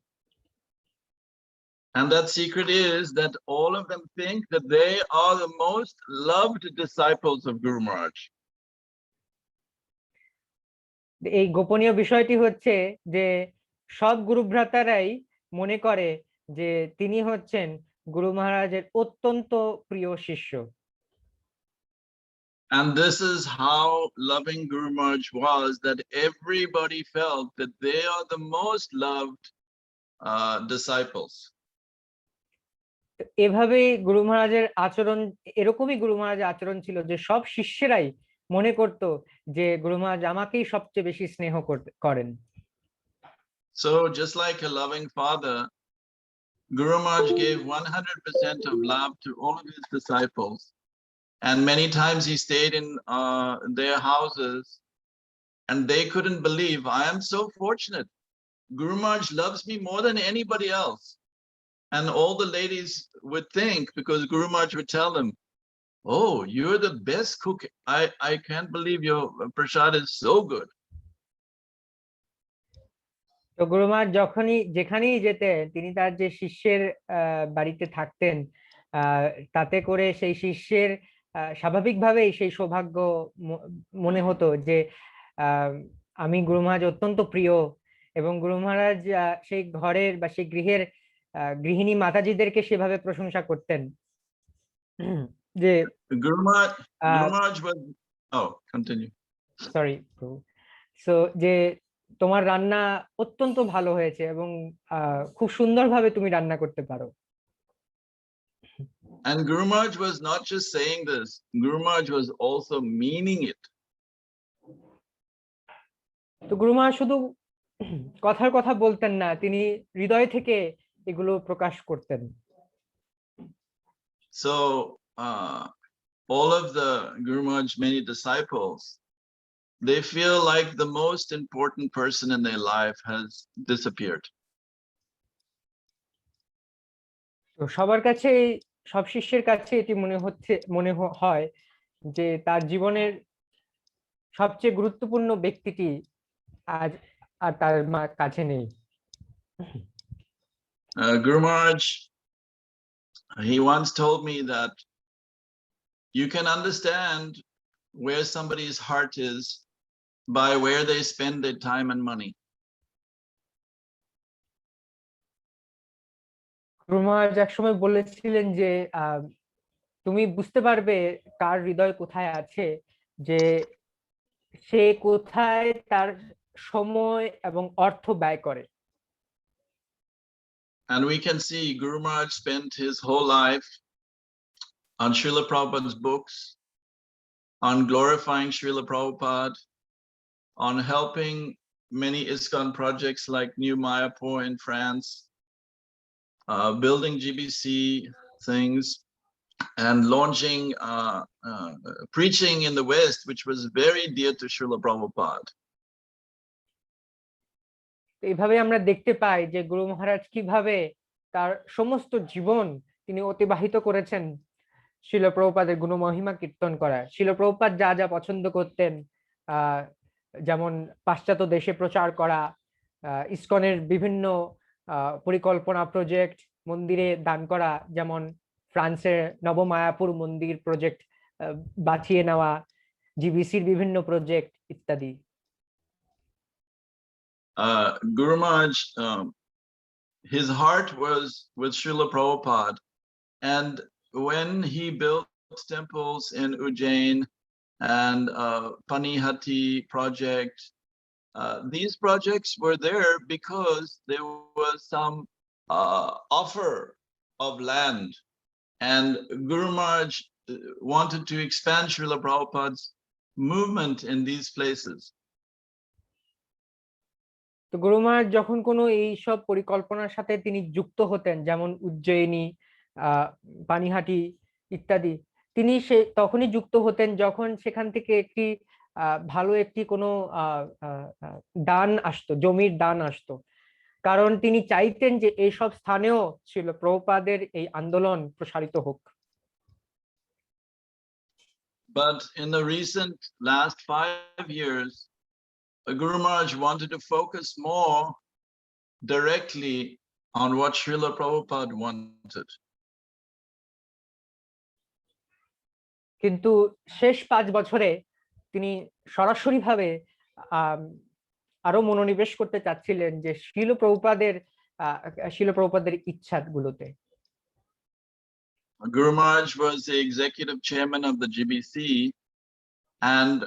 And that secret is that all of them think that they are the most loved disciples of Guru Maharaj. এই গোপনীয় বিষয়টি হচ্ছে যে সব গুরু ভ্রাতারাই মনে করে যে তিনি হচ্ছেন গুরু মহারাজের অত্যন্ত প্রিয় শিষ্য। And this is how loving Guru Maharaj was, that everybody felt that they are the most loved disciples. এভাবেই গুরু মহারাজের আচরণ, এরকমই গুরু মহারাজের আচরণ ছিল যে সব শিষ্যরাই মনে করত যে গুরু মহারাজ আমাকেই সবচেয়ে বেশি স্নেহ করেন। So just like a loving father, Guru Maharaj gave 100% of love to all of his disciples. And many times he stayed in their houses and they couldn't believe, I am so fortunate. Guru Maharaj loves me more than anybody else. And all the ladies would think, because Guru Maharaj would tell them, oh, you're the best cook. I can't believe your prasad is so good. তো গুরু মহারাজ যখনই যেখানেই যেতেন, তিনি তার যে শিষ্যের বাড়িতে থাকতেন, তাতে করে সেই শিষ্যের স্বাভাবিকভাবেই সেই সৌভাগ্য মনে হতো যে আমি গুরু মহারাজ অত্যন্ত প্রিয়। এবং গুরু মহারাজ সেই ঘরের বা সেই গৃহের গৃহিণী মাতাজিদেরকে সেভাবে প্রশংসা করতেন যে Guru Maharaj was, oh, continue. Sorry so যে তোমার রান্না অত্যন্ত ভালো হয়েছে এবং খুব সুন্দরভাবে তুমি রান্না করতে পারো। And Guru Maharaj was not just saying this, Guru Maharaj was also meaning it. তো গুরু মহারাজ শুধু কথার কথা বলতেন না, তিনি হৃদয় থেকে এগুলো প্রকাশ করতেন। So all of the Guru Maharaj's many disciples, they feel like the most important person in their life has disappeared. তো সবার কাছে, সব শিষ্যের কাছে এটি মনে হয় যে তার জীবনের সবচেয়ে গুরুত্বপূর্ণ ব্যক্তিটি আজ আর তার কাছে নেই। Guru Maharaj, he once told me that you can understand where somebody's heart is by where they spend their time and money. গুরু মহারাজ একসময় বলেছিলেন যে তুমি বুঝতে পারবে কার হৃদয় কোথায় আছে, যে সে কোথায় তার সময় এবং অর্থ ব্যয় করে। And we can see Guru Maharaj spent his whole life on Srila Prabhupada's books, on glorifying Srila Prabhupada, on helping many ISKCON projects like New Mayapur in France, building GBC things, and launching preaching in the West, which was very dear to Srila Prabhupada. এইভাবে আমরা দেখতে পাই যে গুরু মহারাজ কিভাবে তার সমস্ত জীবন তিনি অতিবাহিত করেছেন শিল প্রভুপাদের গুণমহিমা কীর্তন করা। শিল প্রভুপাদ যা যা পছন্দ করতেন, যেমন পাশ্চাত্য দেশে প্রচার করা, ইসকনের বিভিন্ন পরিকল্পনা প্রজেক্ট, মন্দিরে দান করা, যেমন ফ্রান্সের নবমায়াপুর মন্দির প্রজেক্ট বাঁচিয়ে নেওয়া, জিবিসির বিভিন্ন প্রজেক্ট ইত্যাদি। Guru Maharaj, his heart was with Srila Prabhupada, and when he built temples in Ujjain and Panihati project, these projects were there because there was some offer of land, and Guru Maharaj wanted to expand Srila Prabhupada's movement in these places. তো গুরু মহারাজ যখন কোনো এই সব পরিকল্পনার সাথে তিনি যুক্ত হতেন, যেমন উজ্জয়িনী, পানিহাটি ইত্যাদি, তিনি তখনই যুক্ত হতেন যখন সেখান থেকে একটি ভালো একটি কোনো দান আসতো, জমির দান আসতো। কারণ তিনি চাইতেন যে এইসব স্থানেও ছিল প্রভুপাদের এই আন্দোলন প্রসারিত হোক। But in the recent last 5 years, Guru Maharaj wanted to focus more directly on what Srila Prabhupada wanted. কিন্তু শেষ 5 বছরে তিনি সরাসরি ভাবে আরো মনোনিবেশ করতে চাচ্ছিলেন যে শিল প্রভুপাদের ইচ্ছাগুলোতে। Guru Maharaj was the executive chairman of the GBC, and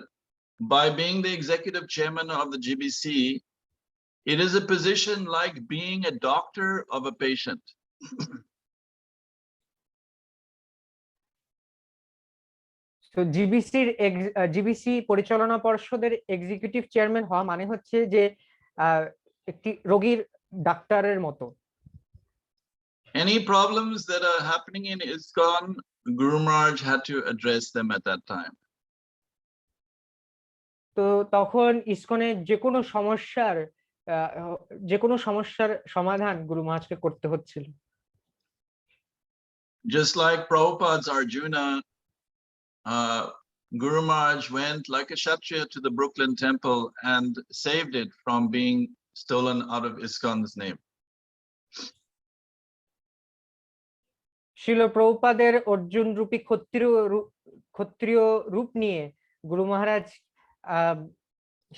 by being the executive chairman of the GBC, it is a position like being a doctor of a patient. তো জিবিসি পরিচালনা পর্ষদের এক্সিকিউটিভ চেয়ারম্যান হওয়া মানে হচ্ছে যে একটি রোগীর ডাক্তারের মতো। Any problems that are happening in ISKCON, Guru Maharaj had to address them at that time. তো তখন ইসকনে যে কোনো সমস্যার সমাধান গুরু মহারাজকে করতে হচ্ছিল। Just like Prabhupada's Arjuna, Guru Maharaj went like a Kshatriya to the Brooklyn temple and saved it from being stolen out of ISKCON's name. শিল প্রভুপাদের অর্জুন রূপী ক্ষত্রিয় রূপ নিয়ে গুরু মহারাজ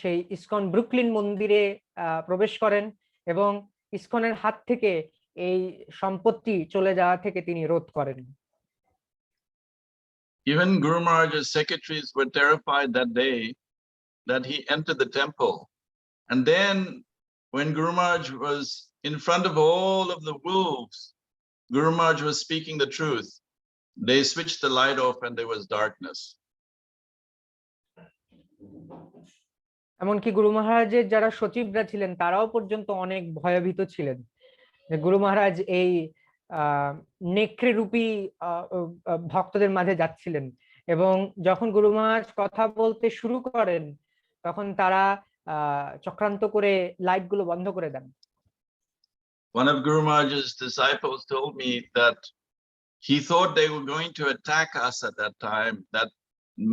সেই ইসকন ব্রুকলিন মন্দিরে প্রবেশ করেন এবং ইসকনের হাত থেকে এই সম্পত্তি চলে যাওয়া থেকে তিনি রোধ করেন। Even Guru Maharaj's secretaries were terrified that day that he entered the temple, and then when Guru Maharaj was in front of all of the wolves, Guru Maharaj was speaking the truth. They switched the light off and there was darkness. এমনকি গুরু মহারাজের যারা সচিবরা ছিলেন তারাও পর্যন্ত অনেক ভয়ভীত ছিলেন যে গুরু মহারাজ এই নেকড়ে রূপী ভক্তদের মাঝে যাচ্ছিলেন, এবং যখন গুরু মহারাজ কথা বলতে শুরু করেন তখন তারা চক্রান্ত করে লাইট গুলো বন্ধ করে দেন। One of Guru Maharaj's disciples told me that he thought they were going to attack us at that time, that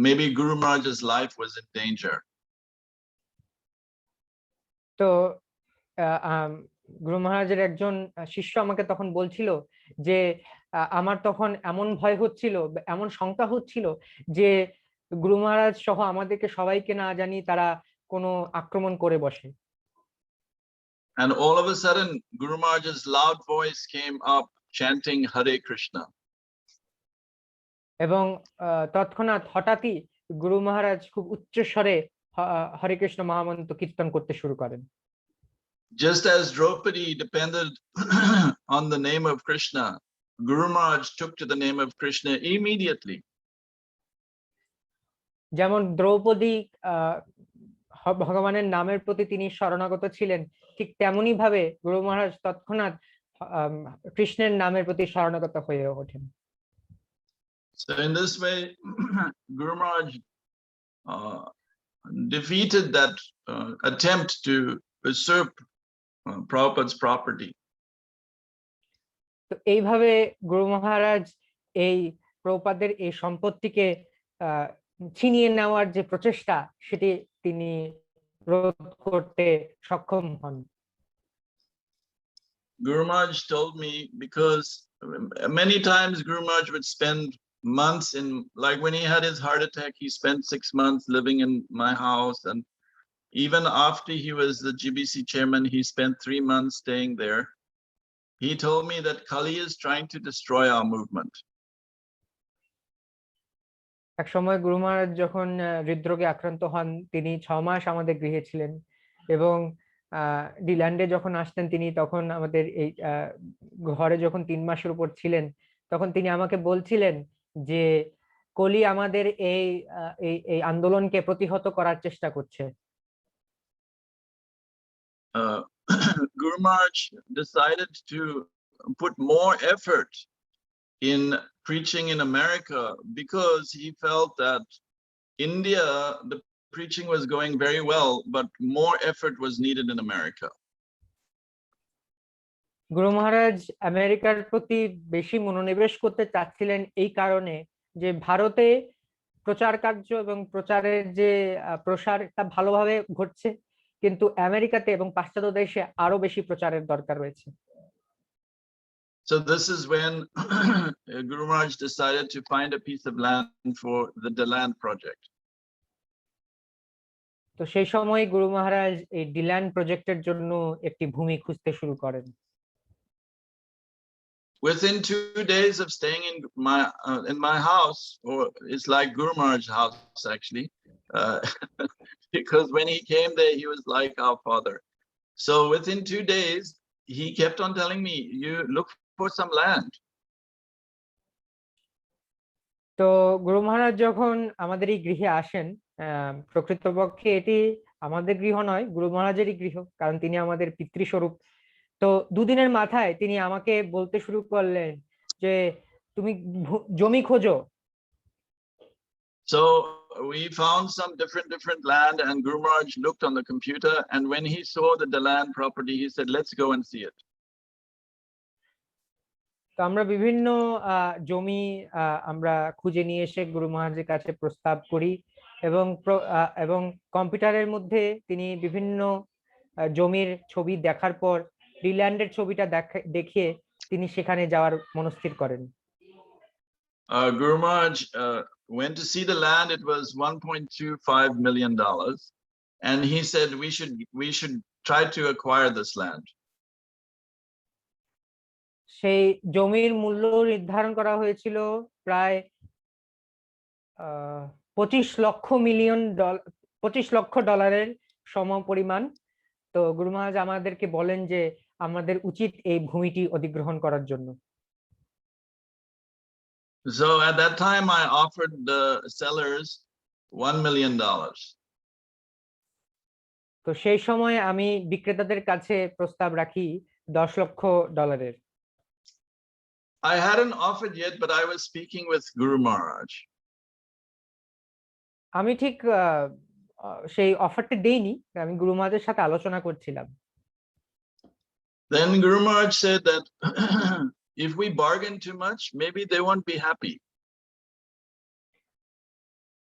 maybe Guru Maharaj's life was in danger. তো গুরু মহারাজের একজন শিষ্য আমাকে তখন বলছিল যে আমার তখন এমন ভয় হচ্ছিল, এমন শঙ্কা হচ্ছিল যে গুরু মহারাজ সহ আমাদেরকে সবাইকে না জানি তারা কোনো আক্রমণ করে বসে। And all of a sudden, Guru Maharaj's loud voice came up chanting Hare Krishna. এবং তৎক্ষণাৎ হঠাৎই গুরু মহারাজ খুব উচ্চ স্বরে হরে কৃষ্ণ মহামন্ত্র কীর্তন করতে শুরু করেন। Just as Draupadi depended on the name of Krishna, Guru Maharaj took to the name of Krishna immediately. যেমন দ্রৌপদী ভগবানের নামের প্রতি তিনি শরণাগত ছিলেন, ঠিক তেমনি ভাবে গুরু মহারাজ তৎক্ষণাৎ কৃষ্ণের নামের প্রতি শরণাগত হয়ে ওঠেন। So in this way, Guru Maharaj defeated that attempt to usurp Prabhupada's property. তো এইভাবে গুরু মহারাজ এই প্রভুপাদের এই সম্পত্তিকে ছিনিয়ে নেওয়ার যে প্রচেষ্টা সেটি তিনি রোধ করতে সক্ষম হন। Guru Maharaj told me, because many times Guru Maharaj would spend months in, like when he had his heart attack, he spent 6 months living in my house, and even after he was the GBC chairman, he spent 3 months staying there. He told me that Kali is trying to destroy our movement. এক সময় গুরু মহারাজ যখন হৃদরোগে আক্রান্ত হন, তিনি 6 মাস আমাদের গৃহে ছিলেন, এবং ডিল্যান্ডে যখন আসতেন তিনি তখন আমাদের এই ঘরে যখন 3 মাসের উপর ছিলেন, তখন তিনি আমাকে বলছিলেন যে কলি আমাদের এই আন্দোলনকে প্রতিহত করার চেষ্টা করছে। Guru Maharaj decided to put more effort in preaching in America because he felt that India, the preaching was going very well, but more effort was needed in America. গুরু মহারাজ আমেরিকার প্রতি বেশি মনোনিবেশ করতে চাচ্ছিলেন এই কারণে যে ভারতে প্রচার কার্য এবং প্রচারের যে প্রসার তা ভালোভাবে ঘটছে, কিন্তু আমেরিকাতে এবং পাশ্চাত্য দেশে আরো বেশি প্রচারের দরকার রয়েছে। So this is when Guru Maharaj decided to find a piece of land for the Deland project. তো সেই সময় গুরু মহারাজ এই ডিল্যান্ড প্রজেক্টের জন্য একটি ভূমি খুঁজতে শুরু করেন। Within 2 days of staying in my house, or it's like Guru Maharaj's house actually, because when he came there, he was like our father. So within 2 days, he kept on telling me, "You look for some land." তো গুরু মহারাজ যখন আমাদের এই গৃহে আসেন, প্রকৃতপক্ষে এটি আমাদের গৃহ নয়, গুরু মহারাজেরই গৃহ, কারণ তিনি আমাদের পিতৃস্বরূপ। তো দুদিনের মাথায় তিনি আমাকে বলতে শুরু করলেন যে তুমি জমি খোঁজো। So we found some different land, and Guru Maharaj looked on the computer, and when he saw the land property, he said, "Let's go and see it." তো আমরা বিভিন্ন জমি আমরা খুঁজে নিয়ে এসে গুরু মহারাজের কাছে প্রস্তাব করি, এবং কম্পিউটারের মধ্যে তিনি বিভিন্ন জমির ছবি দেখার পর ডিল্যান্ডের ছবিটা দেখিয়ে তিনি সেখানে যাওয়ার মনস্থির করেন। Guru Maharaj went to see the land. It was $1.25 million, and he said we should try to acquire this land. সেই জমির মূল্য নির্ধারণ করা হয়েছিল প্রায় 25 লক্ষ ডলারের সমপরিমাণ। তো গুরু মহারাজ আমাদেরকে বলেন যে আমাদের উচিত এই ভূমিটি অধিগ্রহণ করার জন্য। So at that time, I offered the sellers $1 million. তো সেই সময় আমি বিক্রেতাদের কাছে প্রস্তাব রাখি $10 লক্ষ। I hadn't offered yet, but I was speaking with Guru Maharaj. আমি ঠিক সেই অফারটা দেইনি, আমি গুরু মহারাজের সাথে আলোচনা করছিলাম। Then Guru Maharaj said that if we bargain too much, maybe they won't be happy.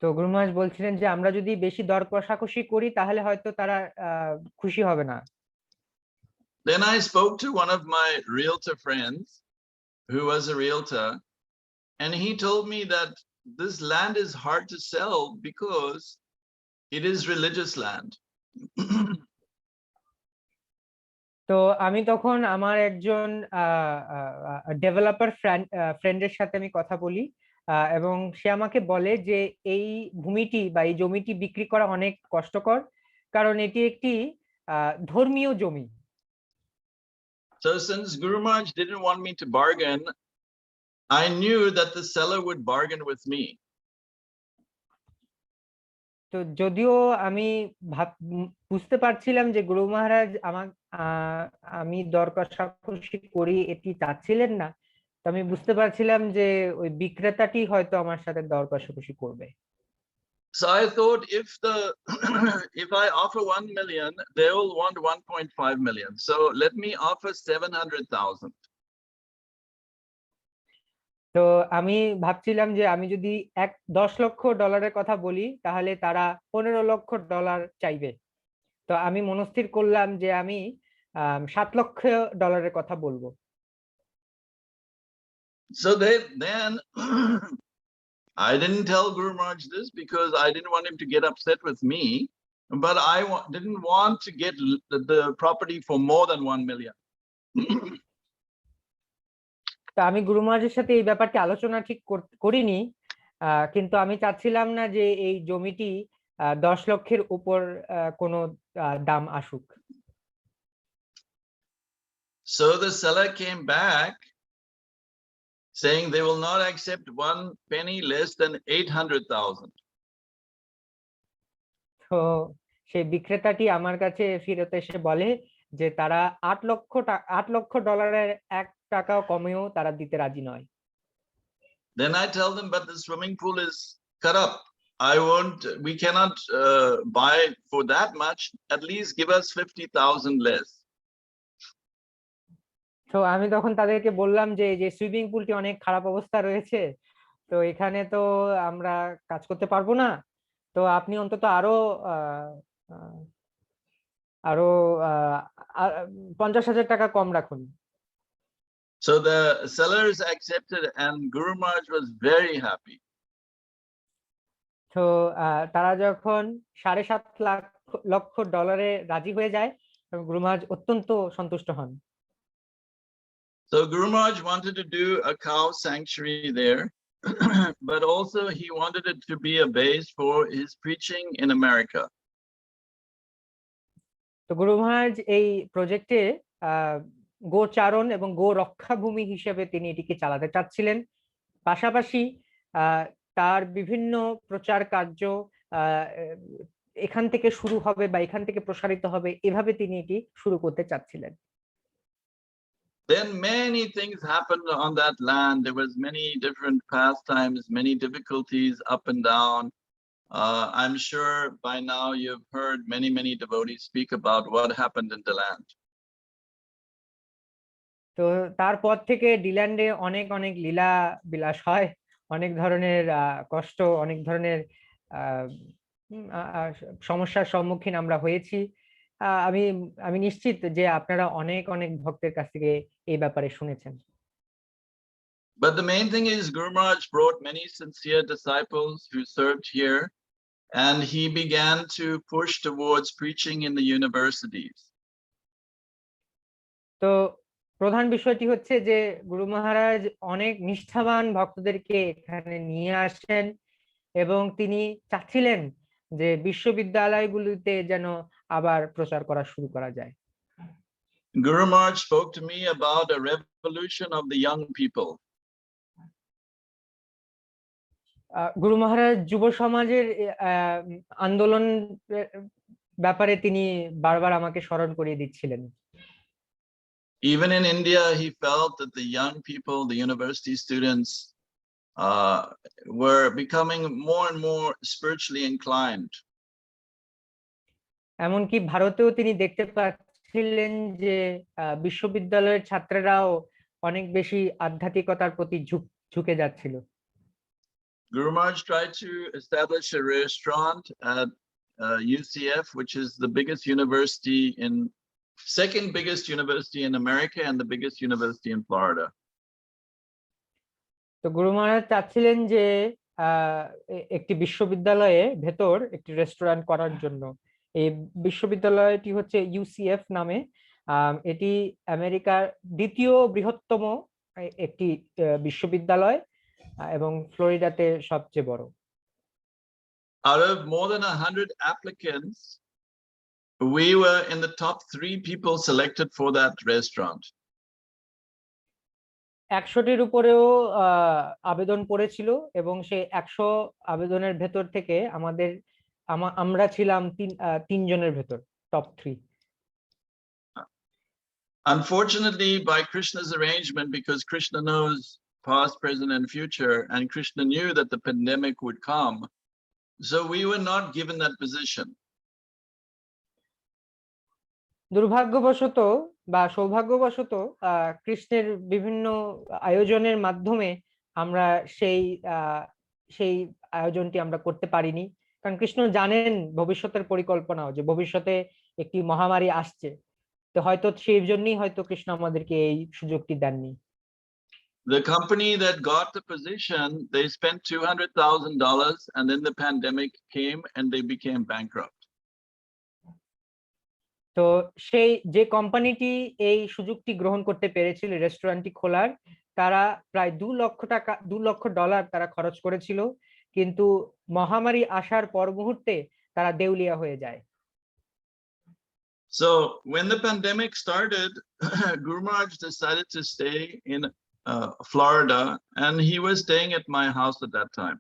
তো গুরু মহারাজ বলছিলেন যে আমরা যদি বেশি দর কষাকষি করি তাহলে হয়তো তারা খুশি হবে না। Then I spoke to one of my realtor friends who was a realtor, and he told me that this land is hard to sell because it is religious land. তো আমি তখন আমার একজন ডেভেলপার ফ্রেন্ডের সাথে আমি কথা বলি, এবং সে আমাকে বলে যে এই ভূমিটি বা এই জমিটি বিক্রি করা অনেক কষ্টকর, কারণ এটি একটি ধর্মীয় জমি। So since Guru Maharaj didn't want me to bargain, I knew that the seller would bargain with me. তো যদিও আমি বুঝতে পারছিলাম যে গুরু মহারাজ আমি দর কষাকষি করি এটি চাচ্ছিলেন না, তো আমি বুঝতে পারছিলাম যে ওই বিক্রেতাটি হয়তো আমার সাথে দর কষাকষি করবে। So I thought if I offer 1 million, they will want 1.5 million. So let me offer 700,000. তো তো আমি ভাবছিলাম যে আমি যদি 10 লক্ষ ডলারের কথা বলি তাহলে তারা 15 লক্ষ ডলার চাইবে। তো আমি মনস্থির করলাম যে আমি 7 লক্ষ ডলারের কথা বলবো। So then I didn't tell Guru Maharaj this because I didn't want him to get upset with me, but I didn't want to get the property for more than 1 million. তো আমি গুরু মহারাজের সাথে এই ব্যাপারটি আলোচনা ঠিক করিনি, কিন্তু আমি চাচ্ছিলাম না যে এই জমিটি 10 লক্ষের উপর কোনো দাম আসুক। So the seller came back saying they will not accept 1 penny less than 800,000. তো সেই বিক্রেতাটি আমার কাছে ফিরত এসে বলে যে তারা 8 লক্ষ ডলারের 1 টাকাও কমেও তারা দিতে রাজি নয়। Then I tell them, but the swimming pool is cut up. We cannot buy for that much. At least give us 50,000 less. তো আমি তখন তাদেরকে বললাম যে যে সুইমিং পুলটি অনেক খারাপ অবস্থা রয়েছে, তো এখানে তো আমরা কাজ করতে পারবো না, তো আপনি অন্তত আরো 50,000 টাকা কম রাখুন। So the sellers accepted and Guru Maharaj was very happy. তো তারা যখন 7.5 লক্ষ ডলারে রাজি হয়ে যায় তখন গুরু মহারাজ অত্যন্ত সন্তুষ্ট হন। So Guru Maharaj wanted to do a cow sanctuary there, but also he wanted it to be a base for his preaching in America. তো গুরু মহারাজ এই প্রজেক্টে গোচারণ এবং গো রক্ষা ভূমি হিসেবে তিনি এটিকে চালাতে চাচ্ছিলেন, পাশাপাশি তার বিভিন্ন প্রচার কার্য এখান থেকে শুরু হবে বা এখান থেকে প্রসারিত হবে, এভাবে তিনি এটি শুরু করতে চাচ্ছিলেন। Then many things happened on that land. There was many different pastimes, many difficulties up and down. I'm sure by now you've heard many devotees speak about what happened in the land. তো তারপর থেকে ডিল্যান্ডে অনেক অনেক লীলা বিলাস হয়, অনেক ধরনের কষ্ট, অনেক ধরনের সমস্যার সম্মুখীন আমরা হয়েছি। আমি নিশ্চিত যে আপনারা অনেক অনেক ভক্তের কাছ থেকে এই ব্যাপারে শুনেছেন। But the main thing is Guru Maharaj brought many sincere disciples who served here, and he began to push towards preaching in the universities. তো প্রধান বিষয়টি হচ্ছে যে গুরু মহারাজ অনেক নিষ্ঠাবান ভক্তদেরকে এখানে নিয়ে আসেন এবং তিনি চাচ্ছিলেন যে বিশ্ববিদ্যালয়গুলিতে যেন আবার প্রচার করা শুরু করা যায়। Guru Maharaj spoke to me about a revolution of the young people. গুরু মহারাজ যুব সমাজের আন্দোলন ব্যাপারে তিনি বারবার আমাকে স্মরণ করিয়ে দিচ্ছিলেন। Even in India, he felt that the young people, the university students, were becoming more and more spiritually inclined. এমনকি ভারতেও তিনি দেখতে পাচ্ছিলেন যে বিশ্ববিদ্যালয়ের ছাত্ররাও অনেক বেশি আধ্যাত্মিকতার প্রতি ঝুঁকে যাচ্ছিল। Guru Maharaj tried to establish a restaurant at UCF, which is the biggest university second biggest university in America and the biggest university in Florida. তো গুরু মহারাজ চাচ্ছিলেন যে একটি বিশ্ববিদ্যালয়ে ভেতর একটি রেস্টুরেন্ট করার জন্য। এই বিশ্ববিদ্যালয়টি হচ্ছে ইউসিএফ নামে, এটি আমেরিকার দ্বিতীয় বৃহত্তম একটি বিশ্ববিদ্যালয় এবং ফ্লোরিডাতে সবচেয়ে বড়। Out of more than 100 applicants, we were in the top 3 people selected for that restaurant. 100টির উপরেও আবেদন পড়েছিল এবং সেই 100 আবেদনের ভেতর থেকে আমরা ছিলাম 3 জনের ভেতর, top 3। Unfortunately, by Krishna's arrangement, because Krishna knows past, present, and future, and Krishna knew that the pandemic would come, so we were not given that position. দুর্ভাগ্যবশত বা সৌভাগ্যবশত কৃষ্ণের বিভিন্ন আয়োজনের মাধ্যমে আমরা সেই সেই আয়োজনটি আমরা করতে পারিনি, কারণ কৃষ্ণ জানেন ভবিষ্যতের পরিকল্পনাও, যে ভবিষ্যতে একটি মহামারী আসছে। তো হয়তো সেই জন্যই হয়তো কৃষ্ণ আমাদেরকে এই সুযোগটি দেননি। The company that got the position, they spent $200,000, and then the pandemic came and they became bankrupt. তো সেই যে কোম্পানিটি এই সুযোগটি গ্রহণ করতে পেরেছিল রেস্টুরেন্টটি খোলার, তারা প্রায় $2 লক্ষ তারা খরচ করেছিল, কিন্তু মহামারী আসার পর মুহূর্তে তারা দেউলিয়া হয়ে যায়। So when the pandemic started, Guru Maharaj decided to stay in Florida, and he was staying at my house at that time.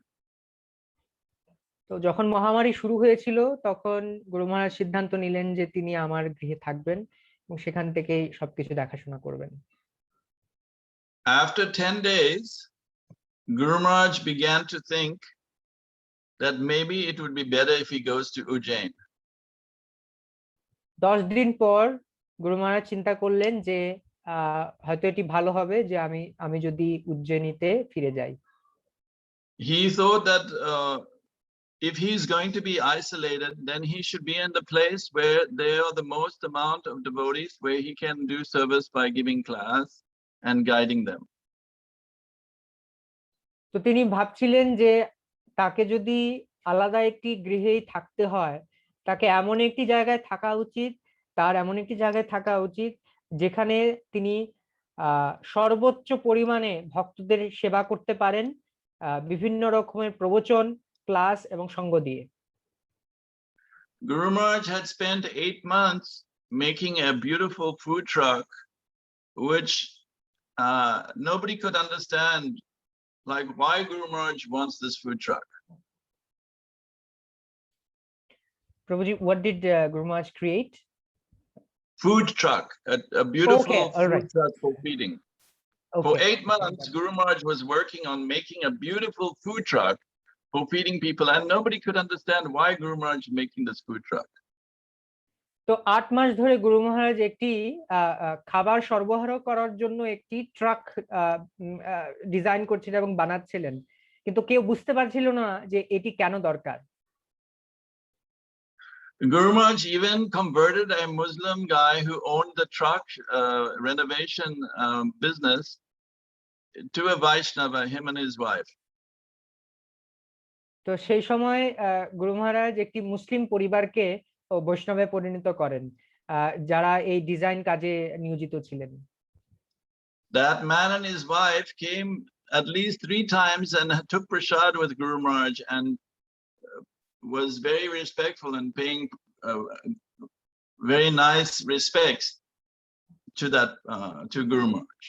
তো যখন মহামারী শুরু হয়েছিল, তখন গুরু মহারাজ সিদ্ধান্ত নিলেন যে তিনি আমার গৃহে থাকবেন এবং সেখান থেকেই সবকিছু দেখাশোনা করবেন। After 10 days, Guru Maharaj began to think that maybe it would be better if he goes to Ujjain. 10 দিন পর গুরু মহারাজ চিন্তা করলেন যে হয়তো এটি ভালো হবে যে আমি যদি উজ্জয়িনীতে ফিরে যাই। He thought that if he's going to be isolated, then he should be in the place where there are the most amount of devotees, where he can do service by giving class and guiding them. তো তিনি ভাবছিলেন যে তাকে যদি আলাদা একটি গৃহেই থাকতে হয়, তাকে এমন একটি জায়গায় থাকা উচিত, তার এমন একটি জায়গায় থাকা উচিত যেখানে তিনি সর্বোচ্চ পরিমাণে ভক্তদের সেবা করতে পারেন, বিভিন্ন রকমের প্রবচন, ক্লাস এবং সঙ্গ দিয়ে। Guru Maharaj had spent 8 months making a beautiful food truck, which nobody could understand, like why Guru Maharaj wants this food truck. Prabhuji, what did Guru Maharaj create? Food truck, a beautiful Okay, all food right. truck for feeding. Okay. For 8 months, Guru Maharaj was working on making a beautiful food truck for feeding people, and nobody could understand why Guru Maharaj is making this food truck. তো 8 মাস ধরে গুরু মহারাজ একটি খাবার সরবরাহ করার জন্য একটি truck design করছিলেন এবং বানাচ্ছিলেন, কিন্তু কেউ বুঝতে পারছিল না যে এটি কেন দরকার। Guru Maharaj even converted a Muslim guy who owned the truck renovation business to a Vaishnava, him and his wife. তো সেই সময় গুরু মহারাজ একটি মুসলিম পরিবারকে বৈষ্ণবে পরিণত করেন, যারা এই ডিজাইন কাজে নিয়োজিত ছিলেন। That man and his wife came at least 3 times and took prasad with Guru Maharaj, and was very respectful and paying very nice respects to Guru Maharaj.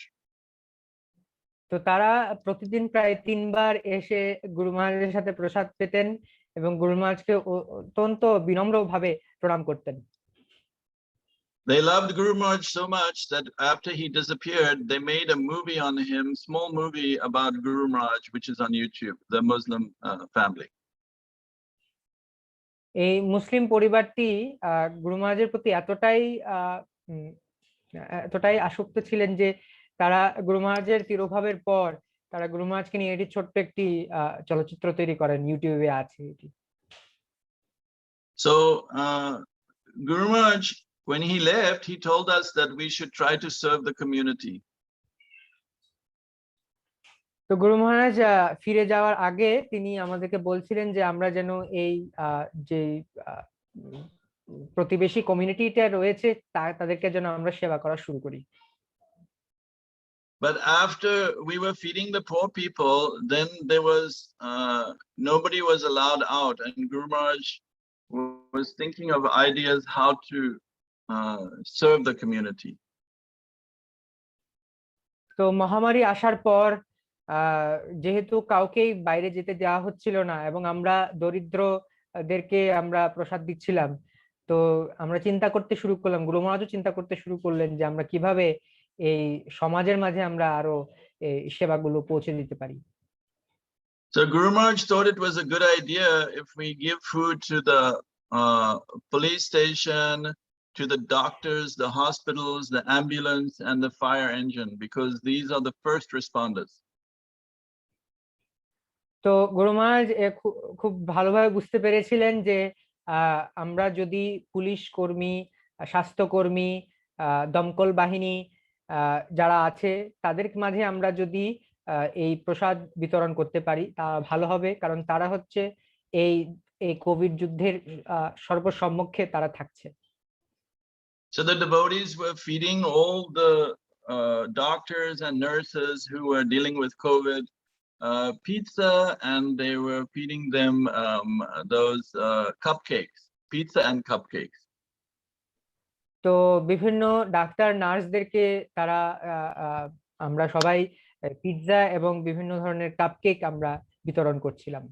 তো তারা প্রতিদিন প্রায় 3 বার এসে গুরু মহারাজের সাথে প্রসাদ পেতেন এবং গুরু মহারাজকে অত্যন্ত বিনম্রভাবে প্রণাম করতেন। They loved Guru Maharaj so much that after he disappeared, they made a movie on him, small movie about Guru Maharaj, which is on YouTube, the Muslim family. এই মুসলিম পরিবারটি গুরু মহারাজের প্রতি এতটাই আসক্ত ছিলেন যে তারা গুরু মহারাজের তিরোভাবের পর তারা গুরু মহারাজকে নিয়ে এটি ছোট্ট একটি চলচ্চিত্র তৈরি করেন, ইউটিউবে আছে এটি। So Guru Maharaj, when he left, he told us that we should try to serve the community. তো গুরু মহারাজ ফিরে যাওয়ার আগে তিনি আমাদেরকে বলছিলেন যে আমরা যেন এই যে প্রতিবেশী কমিউনিটিটা রয়েছে তাদেরকে যেন আমরা সেবা করা শুরু করি। But after we were feeding the poor people, then there was nobody was allowed out, and Guru Maharaj was thinking of ideas how to serve the community. তো মহামারী আসার পর যেহেতু কাউকেই বাইরে যেতে দেওয়া হচ্ছিল না এবং আমরা দরিদ্রদেরকে আমরা প্রসাদ দিচ্ছিলাম, তো আমরা চিন্তা করতে শুরু করলাম, গুরু মহারাজও চিন্তা করতে শুরু করলেন যে আমরা কিভাবে এই সমাজের মাঝে আমরা আরো এই সেবাগুলো পৌঁছে দিতে পারি। So Guru Maharaj thought it was a good idea if we give food to the police station, to the doctors, the hospitals, the ambulance, and the fire engine, because these are the first responders. তো গুরু মহারাজ খুব ভালোভাবে বুঝতে পেরেছিলেন যে আমরা যদি police কর্মী, স্বাস্থ্যকর্মী, দমকল বাহিনী যারা আছে তাদের মাঝে আমরা যদি এই প্রসাদ বিতরণ করতে পারি তা ভালো হবে, কারণ তারা হচ্ছে এই এই কোভিড যুদ্ধের সর্বসম্মুখে তারা থাকছে। So the devotees were feeding all the doctors and nurses who were dealing with COVID pizza, and they were feeding them those cupcakes, pizza and cupcakes. তো বিভিন্ন ডাক্তার নার্সদেরকে তারা আমরা সবাই পিৎজা এবং বিভিন্ন ধরনের কাপকেক আমরা বিতরণ করছিলাম।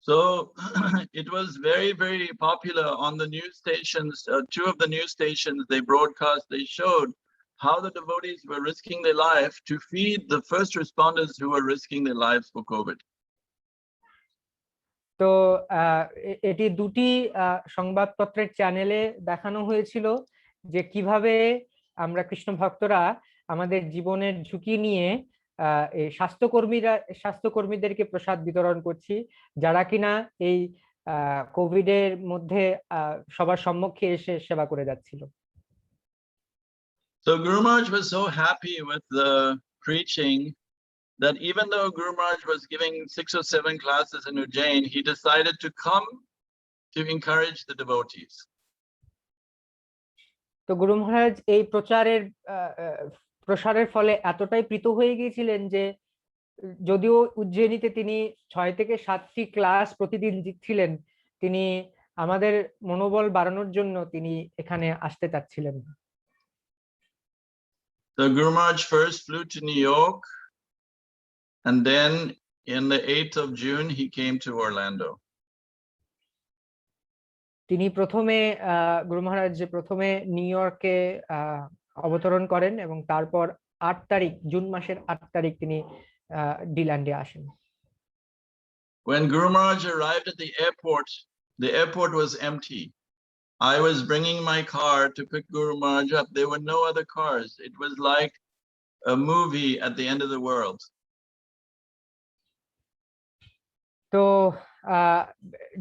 So it was very, very popular on the news stations. Two of the news stations they broadcast, they showed how the devotees were risking their life to feed the first responders who were risking their lives for COVID. তো এটি দুটি সংবাদপত্রের চ্যানেলে দেখানো হয়েছিল যে কিভাবে আমরা কৃষ্ণ ভক্তরা আমাদের জীবনের ঝুঁকি নিয়ে এই স্বাস্থ্যকর্মীদেরকে প্রসাদ বিতরণ করছি, যারা কিনা এই কোভিডের মধ্যে সবার সম্মুখে এসে সেবা করে যাচ্ছিল। So Guru Maharaj was so happy with the preaching that even though Guru Maharaj was giving 6 or 7 classes in Ujjain, he decided to come to encourage the devotees. তো গুরু মহারাজ এই প্রসারের ফলে এতটাই প্রীত হয়ে গিয়েছিলেন যে যদিও উজ্জয়িনীতে তিনি 6 থেকে 7টি ক্লাস প্রতিদিন দিচ্ছিলেন, তিনি আমাদের মনোবল বাড়ানোর জন্য তিনি এখানে আসতে চাচ্ছিলেন। So Guru Maharaj first flew to New York, and then in the 8th of June he came to Orlando. তিনি প্রথমে গুরু মহারাজ প্রথমে নিউ ইয়র্কে অবতরণ করেন এবং তারপর 8 তারিখ, জুন মাসের 8 তারিখ তিনি ডিল্যান্ডে আসেন। When Guru Maharaj arrived at the airport was empty. I was bringing my car to pick Guru Maharaj up. There were no other cars. It was like a movie at the end of the world. তো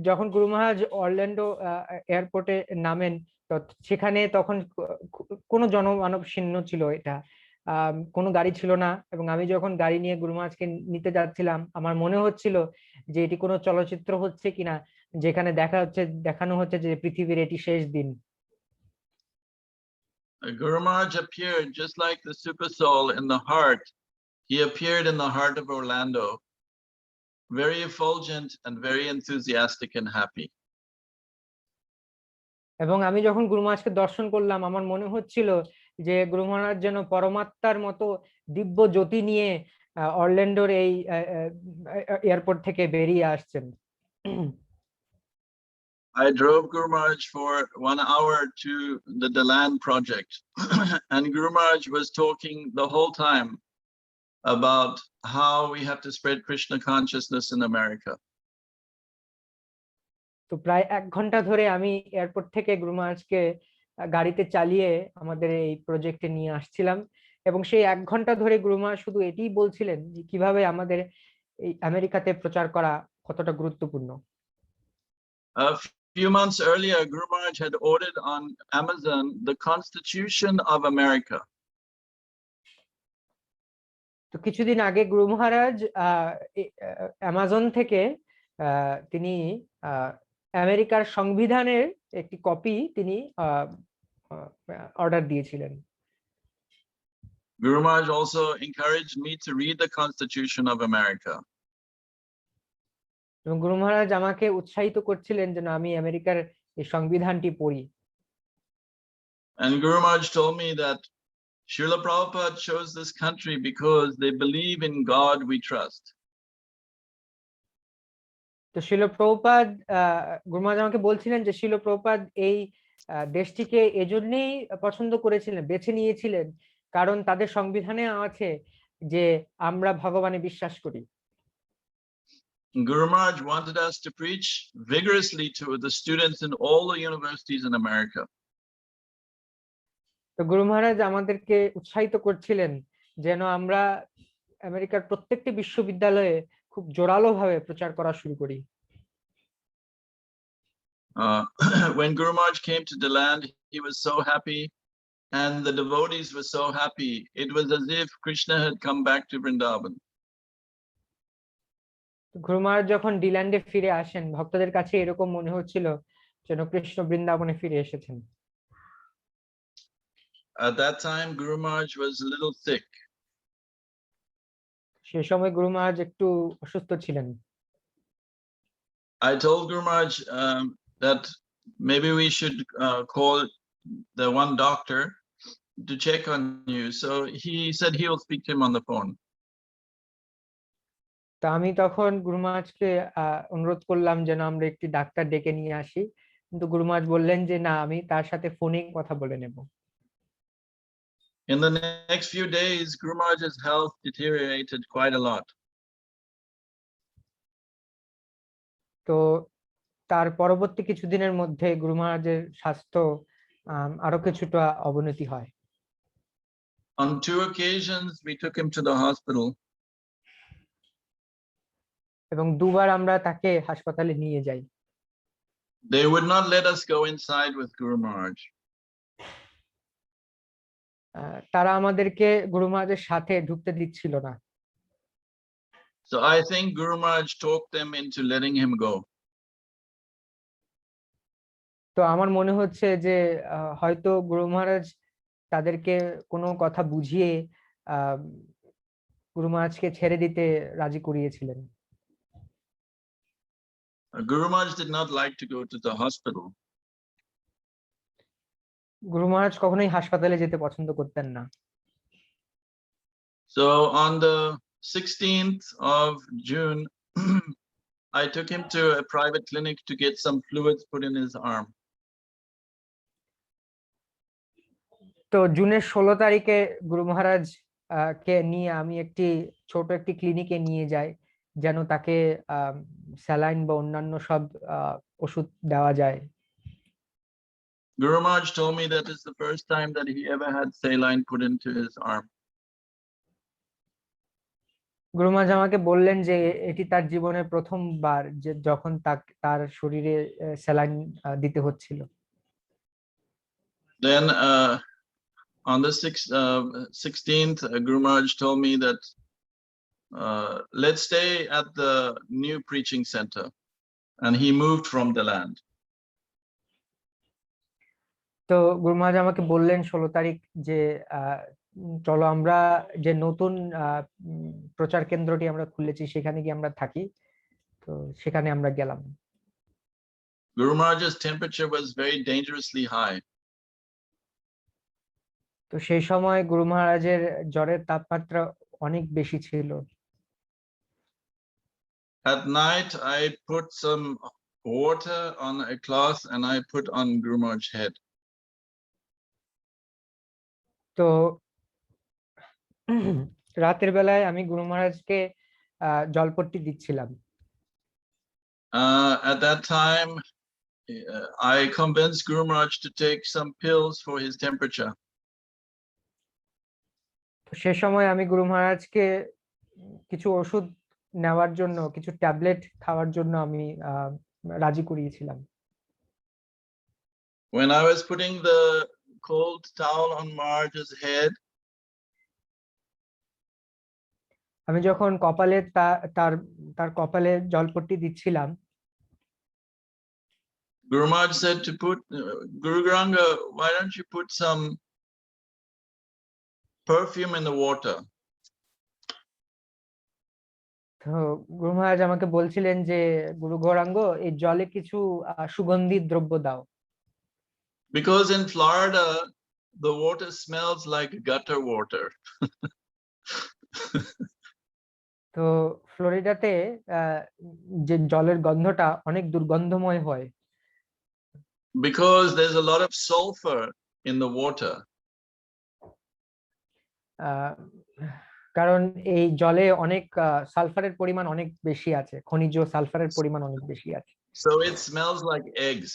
যখন গুরু মহারাজ Orlando এয়ারপোর্টে নামেন, তো সেখানে তখন কোনো জনমানব শূন্য ছিল, এটা কোনো গাড়ি ছিল না, এবং আমি যখন গাড়ি নিয়ে গুরু মহারাজকে নিতে যাচ্ছিলাম আমার মনে হচ্ছিল যে এটি কোনো চলচ্চিত্র হচ্ছে কিনা, যেখানে দেখানো হচ্ছে যে পৃথিবীর এটি শেষ দিন। Guru Maharaj appeared just like the super soul in the heart. He appeared in the heart of Orlando, very effulgent and very enthusiastic and happy. এবং আমি যখন গুরু মহারাজকে দর্শন করলাম আমার মনে হচ্ছিল যে গুরু মহারাজ যেন পরমাত্মার মতো দিব্য জ্যোতি নিয়ে অরল্যান্ডোর এই এয়ারপোর্ট থেকে বেরিয়ে আসছেন। I drove Guru Maharaj for 1 hour to the Deland project, and Guru Maharaj was talking the whole time about how we have to spread Krishna consciousness in America. তো প্রায় 1 ঘন্টা ধরে আমি এয়ারপোর্ট থেকে গুরু মহারাজকে গাড়িতে চালিয়ে আমাদের এই প্রজেক্টে নিয়ে আসছিলাম, এবং সেই 1 ঘন্টা ধরে গুরু মহারাজ শুধু এটাই বলছিলেন যে কিভাবে আমাদের এই আমেরিকাতে প্রচার করা কতটা গুরুত্বপূর্ণ। A few months earlier, Guru Maharaj had ordered on Amazon the Constitution of America. তো কিছুদিন আগে গুরু মহারাজ অ্যামাজন থেকে তিনি আমেরিকার সংবিধানের একটি কপি তিনি অর্ডার দিয়েছিলেন। Guru Maharaj also encouraged me to read the Constitution of America. এবং গুরু মহারাজ আমাকে উৎসাহিত করছিলেন যেন আমি আমেরিকার এই সংবিধানটি পড়ি। And Guru Maharaj told me that Srila Prabhupada chose this country because they believe in God we trust. তো শিল প্রভুপাদ গুরু মহারাজ আমাকে বলছিলেন যে শিল প্রভুপাদ এই দেশটিকে এজন্যই পছন্দ করেছিলেন, বেছে নিয়েছিলেন, কারণ তাদের সংবিধানে আছে যে আমরা ভগবানে বিশ্বাস করি। Guru Maharaj wanted us to preach vigorously to the students in all the universities in America. তো গুরু মহারাজ আমাদেরকে উৎসাহিত করছিলেন যেন আমরা আমেরিকার প্রত্যেকটি বিশ্ববিদ্যালয়ে খুব জোরালো ভাবে প্রচার করা শুরু করি। When Guru Maharaj came to the land, he was so happy, and the devotees were so happy. It was as if Krishna had come back to Vrindavan. গুরু মহারাজ যখন ডিল্যান্ডে ফিরে আসেন, ভক্তদের কাছে এরকম মনে হচ্ছিল যেন কৃষ্ণ বৃন্দাবনে ফিরে এসেছেন। At that time, Guru Maharaj was a little sick. সে সময় গুরু মহারাজ একটু অসুস্থ ছিলেন। I told Guru Maharaj that maybe we should call the one doctor to check on you. So he said he will speak to him on the phone. তো আমি তখন গুরু মহারাজকে অনুরোধ করলাম যেন আমরা একটি ডাক্তার ডেকে নিয়ে আসি, কিন্তু গুরু মহারাজ বললেন যে না, আমি তার সাথে ফোনে কথা বলে নেব। In the next few days, Guru Maharaj's health deteriorated quite a lot. তো তার পরবর্তী কিছুদিনের মধ্যে গুরু মহারাজের স্বাস্থ্য আরো কিছুটা অবনতি হয়। On 2 occasions, we took him to the hospital. এবং দুবার আমরা তাকে হাসপাতালে নিয়ে যাই। They would not let us go inside with Guru Maharaj. তারা আমাদেরকে গুরু মহারাজের সাথে ঢুকতে দিচ্ছিল না। So I think Guru Maharaj talked them into letting him go. তো আমার মনে হচ্ছে যে হয়তো গুরু মহারাজ তাদেরকে কোনো কথা বুঝিয়ে গুরু মহারাজকে ছেড়ে দিতে রাজি করিয়েছিলেন। Guru Maharaj did not like to go to the hospital. গুরু মহারাজ কখনোই হাসপাতালে যেতে পছন্দ করতেন না। So on the 16th of June, I took him to a private clinic to get some fluids put in his arm. তো জুনের 16 তারিখে গুরু মহারাজ কে নিয়ে আমি একটি ছোট একটি ক্লিনিকে নিয়ে যাই, যেন তাকে স্যালাইন বা অন্যান্য সব ওষুধ দেওয়া যায়। Guru Maharaj told me that is the first time that he ever had saline put into his arm. গুরু মহারাজ আমাকে বললেন যে এটি তার জীবনের প্রথমবার যে যখন তার শরীরে স্যালাইন দিতে হচ্ছিল। Then on the 16th, Guru Maharaj told me that let's stay at the new preaching center, and he moved from the land. তো গুরু মহারাজ আমাকে বললেন 16 তারিখ যে চলো আমরা যে নতুন প্রচার কেন্দ্রটি আমরা খুলেছি সেখানে গিয়ে আমরা থাকি। তো সেখানে আমরা গেলাম। Guru Maharaj's temperature was very dangerously high. তো সেই সময় গুরু মহারাজের জ্বরের তাপমাত্রা অনেক বেশি ছিল। At night, I put some water on a cloth and I put on Guru Maharaj's head. তো রাতের বেলায় আমি গুরু মহারাজকে জলপট্টি দিচ্ছিলাম। At that time, I convinced Guru Maharaj to take some pills for his temperature. সে সময় আমি গুরু মহারাজকে কিছু ওষুধ নেওয়ার জন্য, কিছু ট্যাবলেট খাওয়ার জন্য আমি রাজি করিয়েছিলাম। When I was putting the cold towel on Maharaj's head, আমি যখন কপালে তার কপালে জলপট্টি দিচ্ছিলাম, Guru Maharaj said to put, Guru Gauranga, why don't you put some perfume in the water? তো গুরু মহারাজ আমাকে বলছিলেন যে গুরু গৌরাঙ্গ, এই জলে কিছু সুগন্ধি দ্রব্য দাও। Because in Florida, the water smells like gutter water. তো ফ্লোরিডাতে যে জলের গন্ধটা অনেক দুর্গন্ধময় হয়। Because there's a lot of sulfur in the water. কারণ এই জলে অনেক সালফারের পরিমাণ অনেক বেশি আছে, খনিজ সালফারের পরিমাণ অনেক বেশি আছে। So it smells like eggs.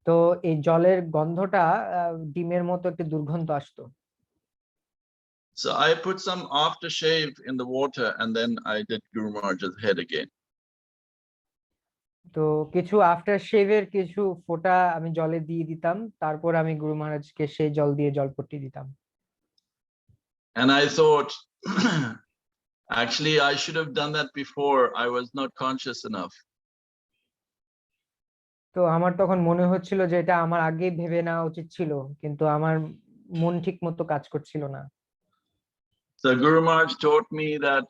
তো এই জলের গন্ধটা ডিমের মতো একটি দুর্গন্ধ আসতো। So I put some aftershave in the water and then I did Guru Maharaj's head again. তো কিছু আফটার শেভের কিছু ফোঁটা আমি জলে দিয়ে দিতাম, তারপর আমি গুরু মহারাজকে সেই জল দিয়ে জলপট্টি দিতাম। And I thought, actually, I should have done that before. I was not conscious enough. তো আমার তখন মনে হচ্ছিল যে এটা আমার আগে ভেবে নেওয়া উচিত ছিল, কিন্তু আমার মন ঠিক মতো কাজ করছিল না। So Guru Maharaj taught me that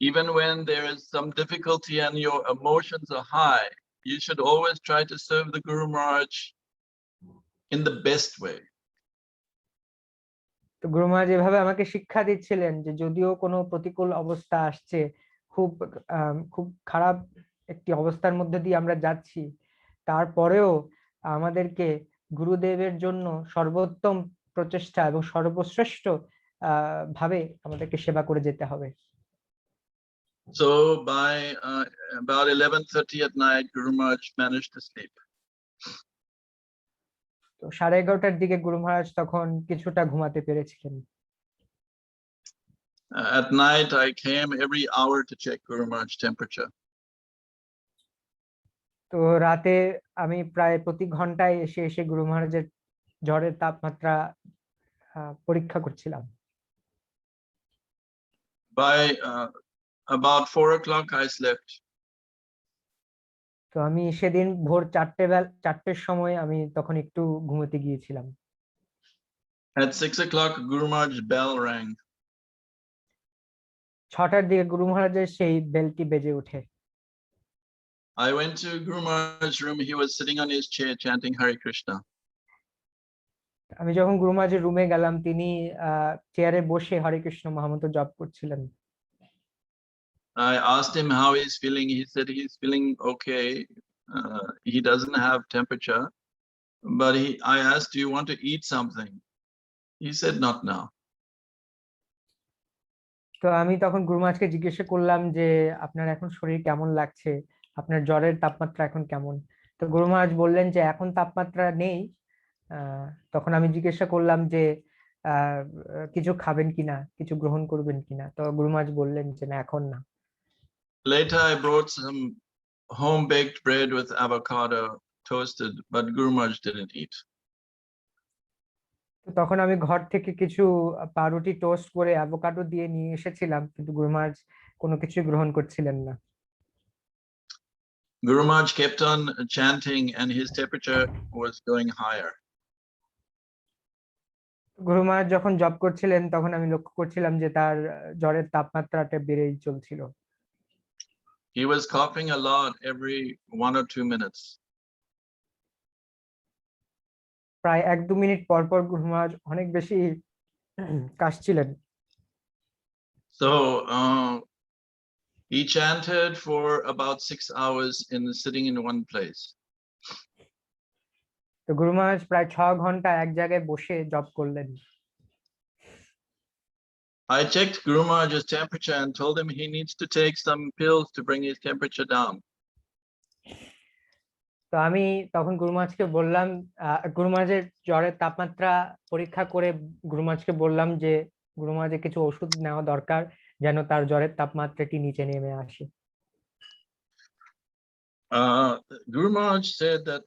even when there is some difficulty and your emotions are high, you should always try to serve the Guru Maharaj in the best way. তো গুরু মহারাজ এভাবে আমাকে শিক্ষা দিচ্ছিলেন যে যদিও কোনো প্রতিকূল অবস্থা আসছে, খুব খারাপ একটি অবস্থার মধ্যে দিয়ে আমরা যাচ্ছি, তারপরেও আমাদেরকে গুরুদেবের জন্য সর্বোত্তম প্রচেষ্টা এবং সর্বশ্রেষ্ঠ ভাবে আমাদেরকে সেবা করে যেতে হবে। So by about 11:30 at night, Guru Maharaj managed to sleep. তো 11:30টার দিকে গুরু মহারাজ তখন কিছুটা ঘুমাতে পেরেছিলেন। At night, I came every hour to check Guru Maharaj's temperature. তো রাতে আমি প্রায় প্রতি ঘন্টায় এসে এসে গুরু মহারাজের জ্বরের তাপমাত্রা পরীক্ষা করছিলাম। By about 4 o'clock, I slept. তো আমি সেদিন ভোর 4টের সময় আমি তখন একটু ঘুমোতে গিয়েছিলাম। At 6 o'clock, Guru Maharaj's bell rang. 6টার দিকে গুরু মহারাজের সেই বেলটি বেজে ওঠে। I went to Guru Maharaj's room. He was sitting on his chair chanting Hare Krishna. আমি যখন গুরু মহারাজের রুমে গেলাম, তিনি চেয়ারে বসে হরে কৃষ্ণ মহামন্ত্র জপ করছিলেন। I asked him how he's feeling. He said he's feeling okay. He doesn't have temperature, but I asked, do you want to eat something? He said, not now. তো আমি তখন গুরু মহারাজকে জিজ্ঞাসা করলাম যে আপনার এখন শরীর কেমন লাগছে, আপনার জ্বরের তাপমাত্রা এখন কেমন? তো গুরু মহারাজ বললেন যে এখন তাপমাত্রা নেই। তখন আমি জিজ্ঞাসা করলাম যে কিছু খাবেন কিনা, কিছু গ্রহণ করবেন কিনা? তো গুরু মহারাজ বললেন যে না, এখন না। Later, I brought some home-baked bread with avocado toasted, but Guru Maharaj didn't eat. তো তখন আমি ঘর থেকে কিছু পাউরুটি টোস্ট করে অ্যাভোকাডো দিয়ে নিয়ে এসেছিলাম, কিন্তু গুরু মহারাজ কোনো কিছু গ্রহণ করছিলেন না। Guru Maharaj kept on chanting and his temperature was going higher. গুরু মহারাজ যখন জপ করছিলেন তখন আমি লক্ষ্য করছিলাম যে তার জ্বরের তাপমাত্রাটা বেড়েই চলছিল। He was coughing a lot every 1 or 2 minutes. প্রায় 1-2 মিনিট পর পর গুরু মহারাজ অনেক বেশি কাশছিলেন। So he chanted for about 6 hours sitting in one place. তো গুরু মহারাজ প্রায় 6 ঘন্টা এক জায়গায় বসে জপ করলেন। I checked Guru Maharaj's temperature and told him he needs to take some pills to bring his temperature down. তো আমি তখন গুরু মহারাজকে বললাম, গুরু মহারাজের জ্বরের তাপমাত্রা পরীক্ষা করে গুরু মহারাজকে বললাম যে গুরু মহারাজের কিছু ওষুধ নেওয়া দরকার যেন তার জ্বরের তাপমাত্রাটি নিচে নেমে আসে। Guru Maharaj said that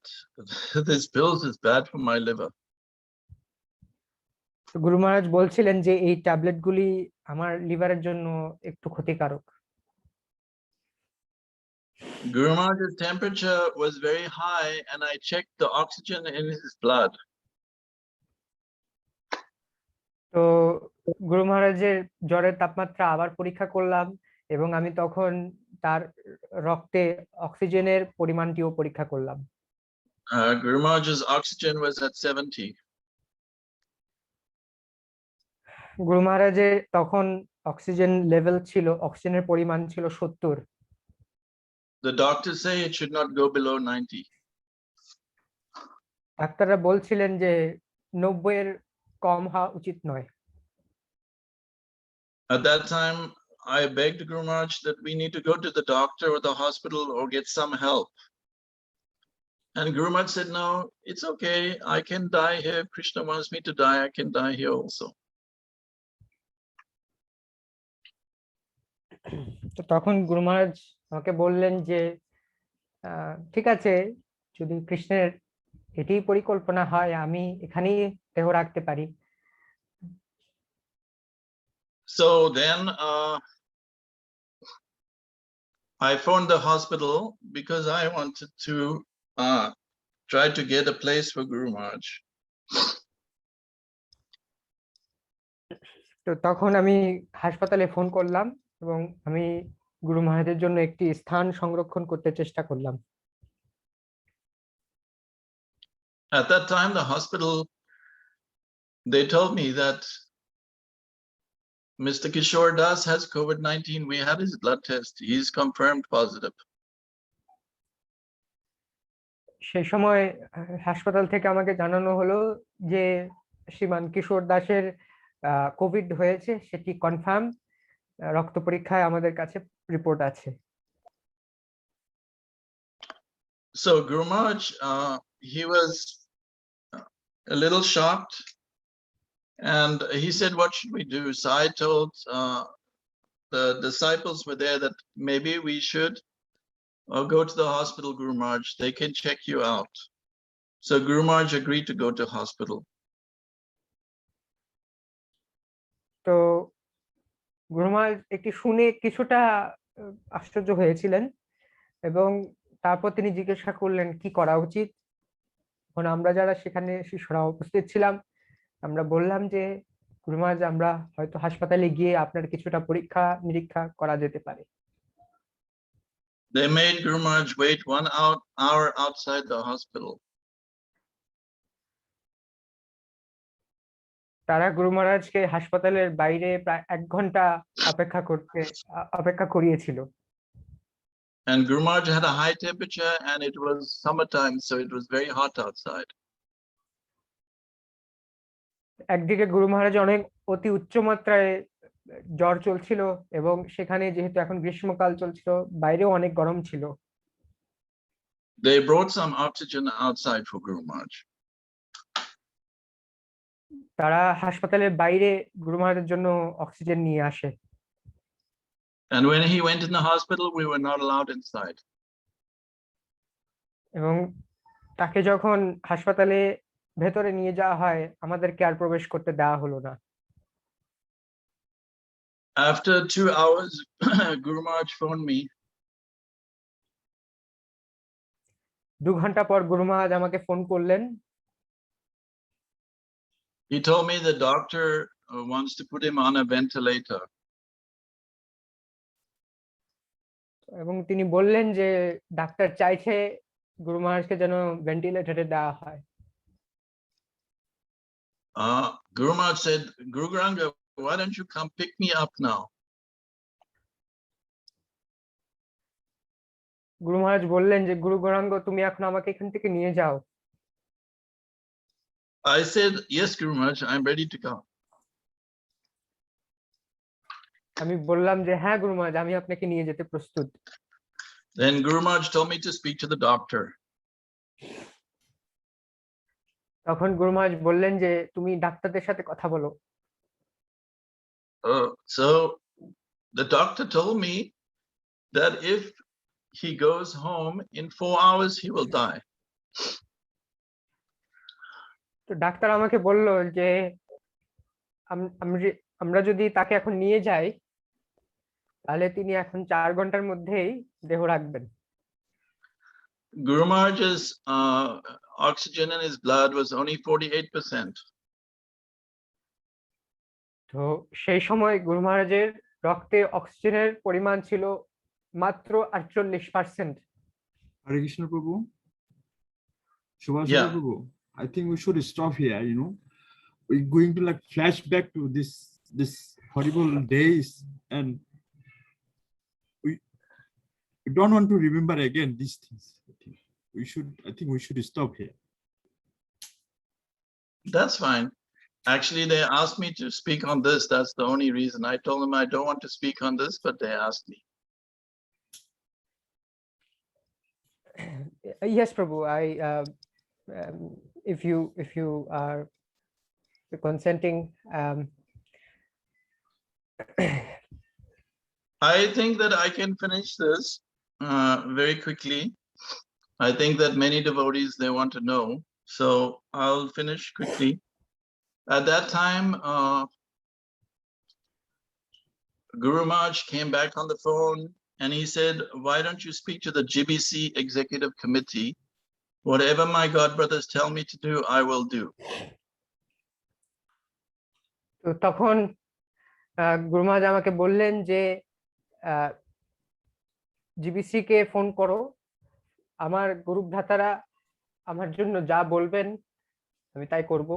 this pills is bad for my liver. গুরু মহারাজ বলছিলেন যে এই ট্যাবলেটগুলি আমার লিভারের জন্য একটু ক্ষতিকারক। Guru Maharaj's temperature was very high and I checked the oxygen in his blood. তো গুরু মহারাজের জ্বরের তাপমাত্রা আবার পরীক্ষা করলাম এবং আমি তখন তার রক্তে অক্সিজেনের পরিমাণটিও পরীক্ষা করলাম। Guru Maharaj's oxygen was at 70. গুরু মহারাজের তখন অক্সিজেন লেভেল ছিল, অক্সিজেনের পরিমাণ ছিল 70। The doctors say it should not go below 90. ডাক্তাররা বলছিলেন যে 90 এর কম হওয়া উচিত নয়। At that time, I begged Guru Maharaj that we need to go to the doctor or the hospital or get some help. And Guru Maharaj said, no, it's okay. I can die here. If Krishna wants me to die, I can die here also. তো তখন গুরু মহারাজ আমাকে বললেন যে ঠিক আছে, যদি কৃষ্ণের এটি পরিকল্পনা হয় আমি এখানেই দেহ রাখতে পারি। So then I phoned the hospital because I wanted to try to get a place for Guru Maharaj. তো তখন আমি হাসপাতালে ফোন করলাম এবং আমি গুরু মহারাজের জন্য একটি স্থান সংরক্ষণ করতে চেষ্টা করলাম। At that time, the hospital, they told me that Mr. Kishore Das has COVID-19. We had his blood test. He's confirmed positive. সেই সময় হাসপাতাল থেকে আমাকে জানানো হলো যে শ্রীমান কিশোর দাসের কোভিড হয়েছে, সেটি কনফার্ম, রক্ত পরীক্ষায় আমাদের কাছে রিপোর্ট আছে। So Guru Maharaj, he was a little shocked, and he said, "What should we do?" So I told the disciples were there that maybe we should go to the hospital, Guru Maharaj. They can check you out. So Guru Maharaj agreed to go to hospital. তো গুরু মহারাজ একটি শুনে কিছুটা আশ্চর্য হয়েছিলেন এবং তারপর তিনি জিজ্ঞাসা করলেন কি করা উচিত। এখন আমরা যারা সেখানে শিষ্যরা উপস্থিত ছিলাম, আমরা বললাম যে গুরু মহারাজ, আমরা হয়তো হাসপাতালে গিয়ে আপনার কিছুটা পরীক্ষা নিরীক্ষা করা যেতে পারে। They made Guru Maharaj wait 1 hour outside the hospital. তারা গুরু মহারাজকে হাসপাতালের বাইরে প্রায় 1 ঘন্টা অপেক্ষা করিয়েছিল। And Guru Maharaj had a high temperature, and it was summertime, so it was very hot outside. একদিকে গুরু মহারাজ অনেক অতি উচ্চ মাত্রায় জ্বর চলছিল এবং সেখানে যেহেতু এখন গ্রীষ্মকাল চলছিল, বাইরেও অনেক গরম ছিল। They brought some oxygen outside for Guru Maharaj. তারা হাসপাতালের বাইরে গুরু মহারাজের জন্য অক্সিজেন নিয়ে আসে। And when he went in the hospital, we were not allowed inside. এবং তাকে যখন হাসপাতালে ভেতরে নিয়ে যাওয়া হয়, আমাদেরকে আর প্রবেশ করতে দেওয়া হলো না। After 2 hours, Guru Maharaj phoned me. 2 ঘন্টা পর গুরু মহারাজ আমাকে ফোন করলেন। He told me the doctor wants to put him on a ventilator. এবং তিনি বললেন যে ডাক্তার চাইছে গুরু মহারাজকে যেন ভেন্টিলেটরে দেওয়া হয়। Guru Maharaj said, "Guru Gauranga, why don't you come pick me up now?" গুরু মহারাজ বললেন যে গুরু গৌরাঙ্গ, তুমি এখন আমাকে এখান থেকে নিয়ে যাও। I said, "Yes, Guru Maharaj, I'm ready to go." আমি বললাম যে হ্যাঁ গুরু মহারাজ, আমি আপনাকে নিয়ে যেতে প্রস্তুত। Then Guru Maharaj told me to speak to the doctor. তখন গুরু মহারাজ বললেন যে তুমি ডাক্তারদের সাথে কথা বলো। So the doctor told me that if he goes home in 4 hours, he will die. তো ডাক্তার আমাকে বলল যে আমরা যদি তাকে এখন নিয়ে যাই তাহলে তিনি এখন 4 ঘন্টার মধ্যেই দেহ রাখবেন। Guru Maharaj's oxygen in his blood was only 48%. তো সেই সময় গুরু মহারাজের রক্তে অক্সিজেনের পরিমাণ ছিল মাত্র 48%। Hare Krishna Prabhu. Yeah. Prabhu. I think we should stop here, We're going to like flashback to this horrible days, and we don't want to remember again these things. I think we should stop here. That's fine. Actually, they asked me to speak on this. That's the only reason. I told them I don't want to speak on this, but they asked me. Yes, Prabhu. If you are consenting, I think that I can finish this very quickly. I think that many devotees, they want to know, so I'll finish quickly. At that time, Guru Maharaj came back on the phone and he said, why don't you speak to the GBC executive committee? Whatever my god brothers tell me to do, I will do. তো তখন গুরু মহারাজ আমাকে বললেন যে GBC কে phone করো, আমার group ধাতারা আমার জন্য যা বলবেন আমি তাই করব।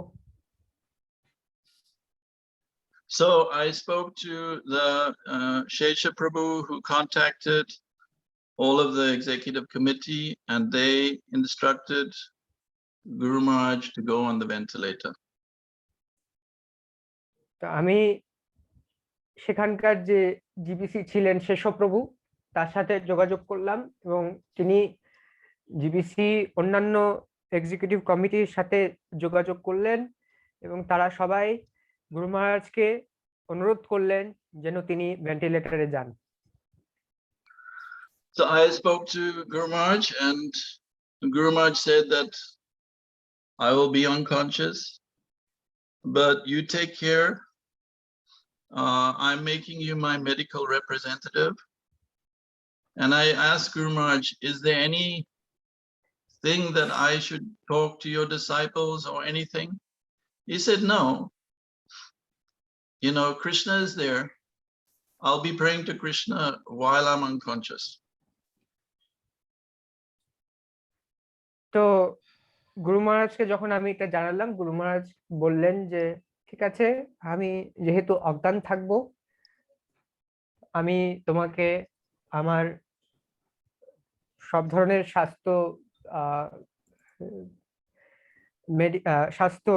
So I spoke to the Shesha Prabhu, who contacted all of the executive committee, and they instructed Guru Maharaj to go on the ventilator. তো আমি সেখানকার যে জিবিসি ছিলেন শেষব প্রভু, তার সাথে যোগাযোগ করলাম এবং তিনি জিবিসি অন্যান্য এক্সিকিউটিভ কমিটির সাথে যোগাযোগ করলেন এবং তারা সবাই গুরু মহারাজকে অনুরোধ করলেন যেন তিনি ভেন্টিলেটরে যান। So I spoke to Guru Maharaj, and Guru Maharaj said that I will be unconscious, but you take care. I'm making you my medical representative. And I asked Guru Maharaj, is there anything that I should talk to your disciples or anything? He said, no. You know, Krishna is there. I'll be praying to Krishna while I'm unconscious. তো গুরু মহারাজকে যখন আমি এটা জানালাম, গুরু মহারাজ বললেন যে ঠিক আছে, আমি যেহেতু অজ্ঞান থাকবো, আমি তোমাকে আমার সব ধরনের স্বাস্থ্য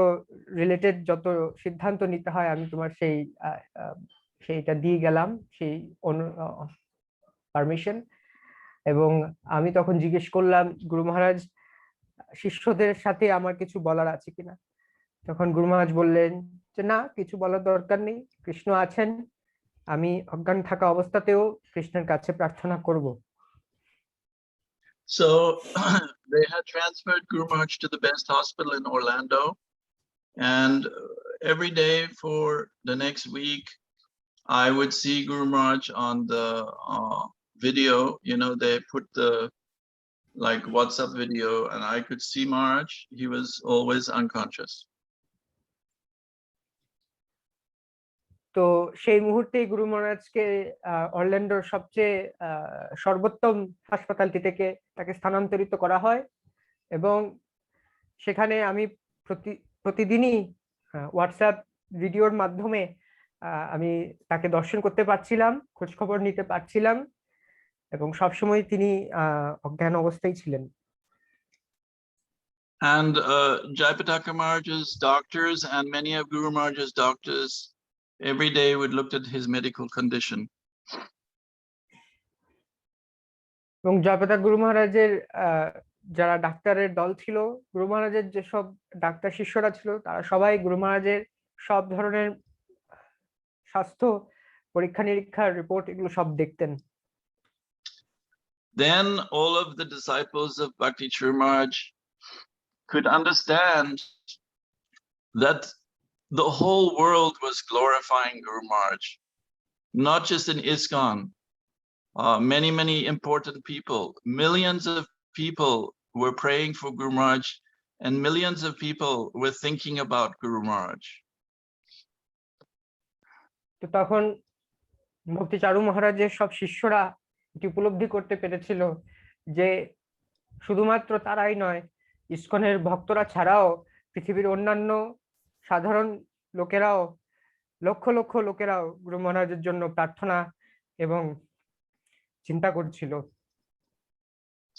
রিলেটেড যত সিদ্ধান্ত নিতে হয় আমি তোমার সেইটা দিয়ে গেলাম, সেই পারমিশন। এবং আমি তখন জিজ্ঞেস করলাম, গুরু মহারাজ শিষ্যদের সাথে আমার কিছু বলার আছে কিনা? তখন গুরু মহারাজ বললেন যে না, কিছু বলার দরকার নেই, কৃষ্ণ আছেন, আমি অজ্ঞান থাকা অবস্থাতেও কৃষ্ণের কাছে প্রার্থনা করব। So they had transferred Guru Maharaj to the best hospital in Orlando, and every day for the next week I would see Guru Maharaj on the video. You know, they put the like WhatsApp video, and I could see Maharaj. He was always unconscious. তো সেই মুহূর্তে গুরু মহারাজকে অরল্যান্ডোর সবচেয়ে সর্বোত্তম হাসপাতালটি থেকে তাকে স্থানান্তরিত করা হয় এবং সেখানে আমি প্রতিদিনই হোয়াটসঅ্যাপ ভিডিওর মাধ্যমে আমি তাকে দর্শন করতে পারছিলাম, খোঁজ খবর নিতে পারছিলাম এবং সবসময় তিনি অজ্ঞান অবস্থায় ছিলেন। And Jayapataka Maharaj's doctors and many of Guru Maharaj's doctors every day would look at his medical condition. এবং জয়প্রতাপ গুরু মহারাজের যারা ডাক্তারের দল ছিল, গুরু মহারাজের যেসব ডাক্তার শিষ্যরা ছিল, তারা সবাই গুরু মহারাজের সব ধরনের স্বাস্থ্য পরীক্ষা নিরীক্ষার রিপোর্ট এগুলো সব দেখতেন। Then all of the disciples of Bhakti Charu Maharaj could understand that the whole world was glorifying Guru Maharaj, not just in ISKCON. Many important people, millions of people were praying for Guru Maharaj, and millions of people were thinking about Guru Maharaj. তো তখন ভক্তি চারু মহারাজের সব শিষ্যরা এটি উপলব্ধি করতে পেরেছিল যে শুধুমাত্র তারাই নয়, ইসকনের ভক্তরা ছাড়াও পৃথিবীর অন্যান্য সাধারণ লোকেরাও, লক্ষ লক্ষ লোকেরাও গুরু মহারাজের জন্য প্রার্থনা এবং চিন্তা করছিল।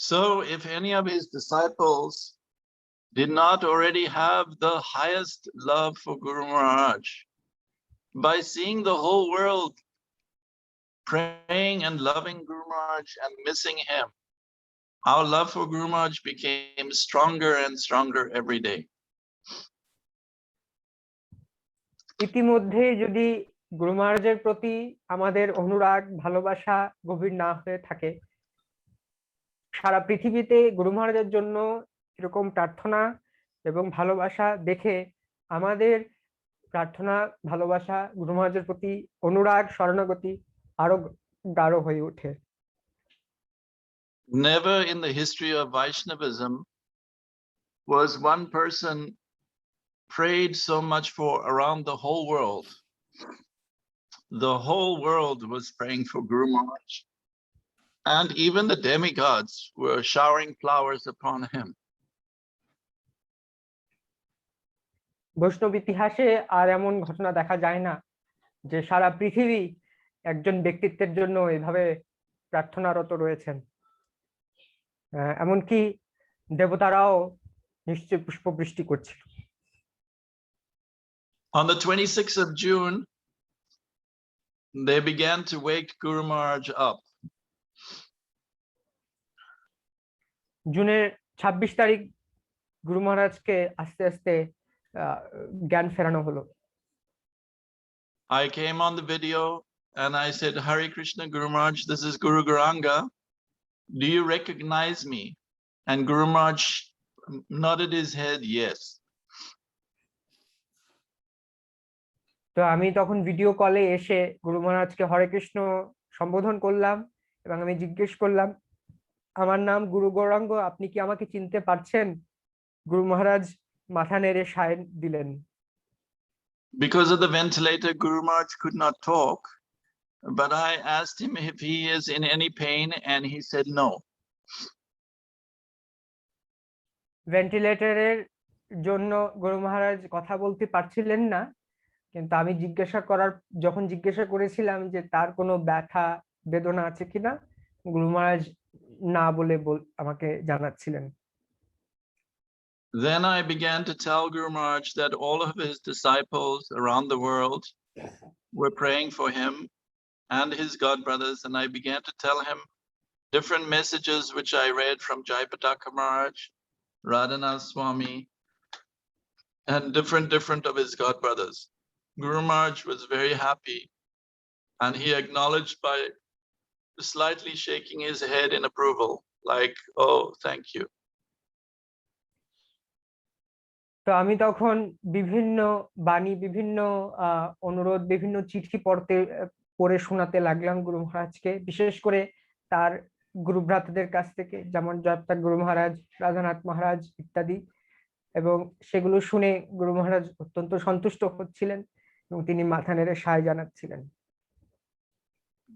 So if any of his disciples did not already have the highest love for Guru Maharaj, by seeing the whole world praying and loving Guru Maharaj and missing him, our love for Guru Maharaj became stronger and stronger every day. ইতিমধ্যে যদি গুরু মহারাজের প্রতি আমাদের অনুরাগ ভালোবাসা গভীর না হয়ে থাকে, সারা পৃথিবীতে গুরু মহারাজের জন্য এরকম প্রার্থনা এবং ভালোবাসা দেখে আমাদের প্রার্থনা ভালোবাসা গুরু মহারাজের প্রতি অনুরাগ শরণাগতি আরো গাঢ় হয়ে ওঠে। Never in the history of Vaishnavism was one person prayed so much for around the whole world. The whole world was praying for Guru Maharaj. And even the demigods were showering flowers upon him. বৈষ্ণব ইতিহাসে আর এমন ঘটনা দেখা যায় না যে সারা পৃথিবী একজন ব্যক্তিত্বের জন্য এভাবে প্রার্থনারত রয়েছেন। এমনকি দেবতারাও নিশ্চয় পুষ্পবৃষ্টি করছিল। On the 26th of June, they began to wake Guru Maharaj up. জুনের 26 তারিখ গুরু মহারাজকে আস্তে আস্তে জ্ঞান ফেরানো হলো। I came on the video and I said, Hare Krishna Guru Maharaj, this is Guru Gauranga. Do you recognize me? And Guru Maharaj nodded his head, yes. তো আমি তখন ভিডিও কলে এসে গুরু মহারাজকে হরে কৃষ্ণ সম্বোধন করলাম এবং আমি জিজ্ঞেস করলাম, আমার নাম গুরু গৌরাঙ্গ, আপনি কি আমাকে চিনতে পারছেন? গুরু মহারাজ মাথা নেড়ে সায় দিলেন। Because of the ventilator, Guru Maharaj could not talk, but I asked him if he is in any pain and he said no. ভেন্টিলেটরের জন্য গুরু মহারাজ কথা বলতে পারছিলেন না, কিন্তু আমি যখন জিজ্ঞাসা করেছিলাম যে তার কোনো ব্যথা বেদনা আছে কিনা, গুরু মহারাজ না বলে আমাকে জানাচ্ছিলেন। Then I began to tell Guru Maharaj that all of his disciples around the world were praying for him and his god brothers, and I began to tell him different messages which I read from Jayapataka Maharaj, Radhanath Swami, and different of his god brothers. Guru Maharaj was very happy, and he acknowledged by slightly shaking his head in approval, like, oh, thank you. তো আমি তখন বিভিন্ন বাণী, বিভিন্ন অনুরোধ, বিভিন্ন চিঠি পড়ে শোনাতে লাগলাম গুরু মহারাজকে, বিশেষ করে তার গুরু ভ্রাতাদের কাছ থেকে, যেমন জয়প্রতাপ গুরু মহারাজ, রাধানাথ মহারাজ ইত্যাদি, এবং সেগুলো শুনে গুরু মহারাজ অত্যন্ত সন্তুষ্ট হচ্ছিলেন এবং তিনি মাথা নেড়ে সায় জানাচ্ছিলেন।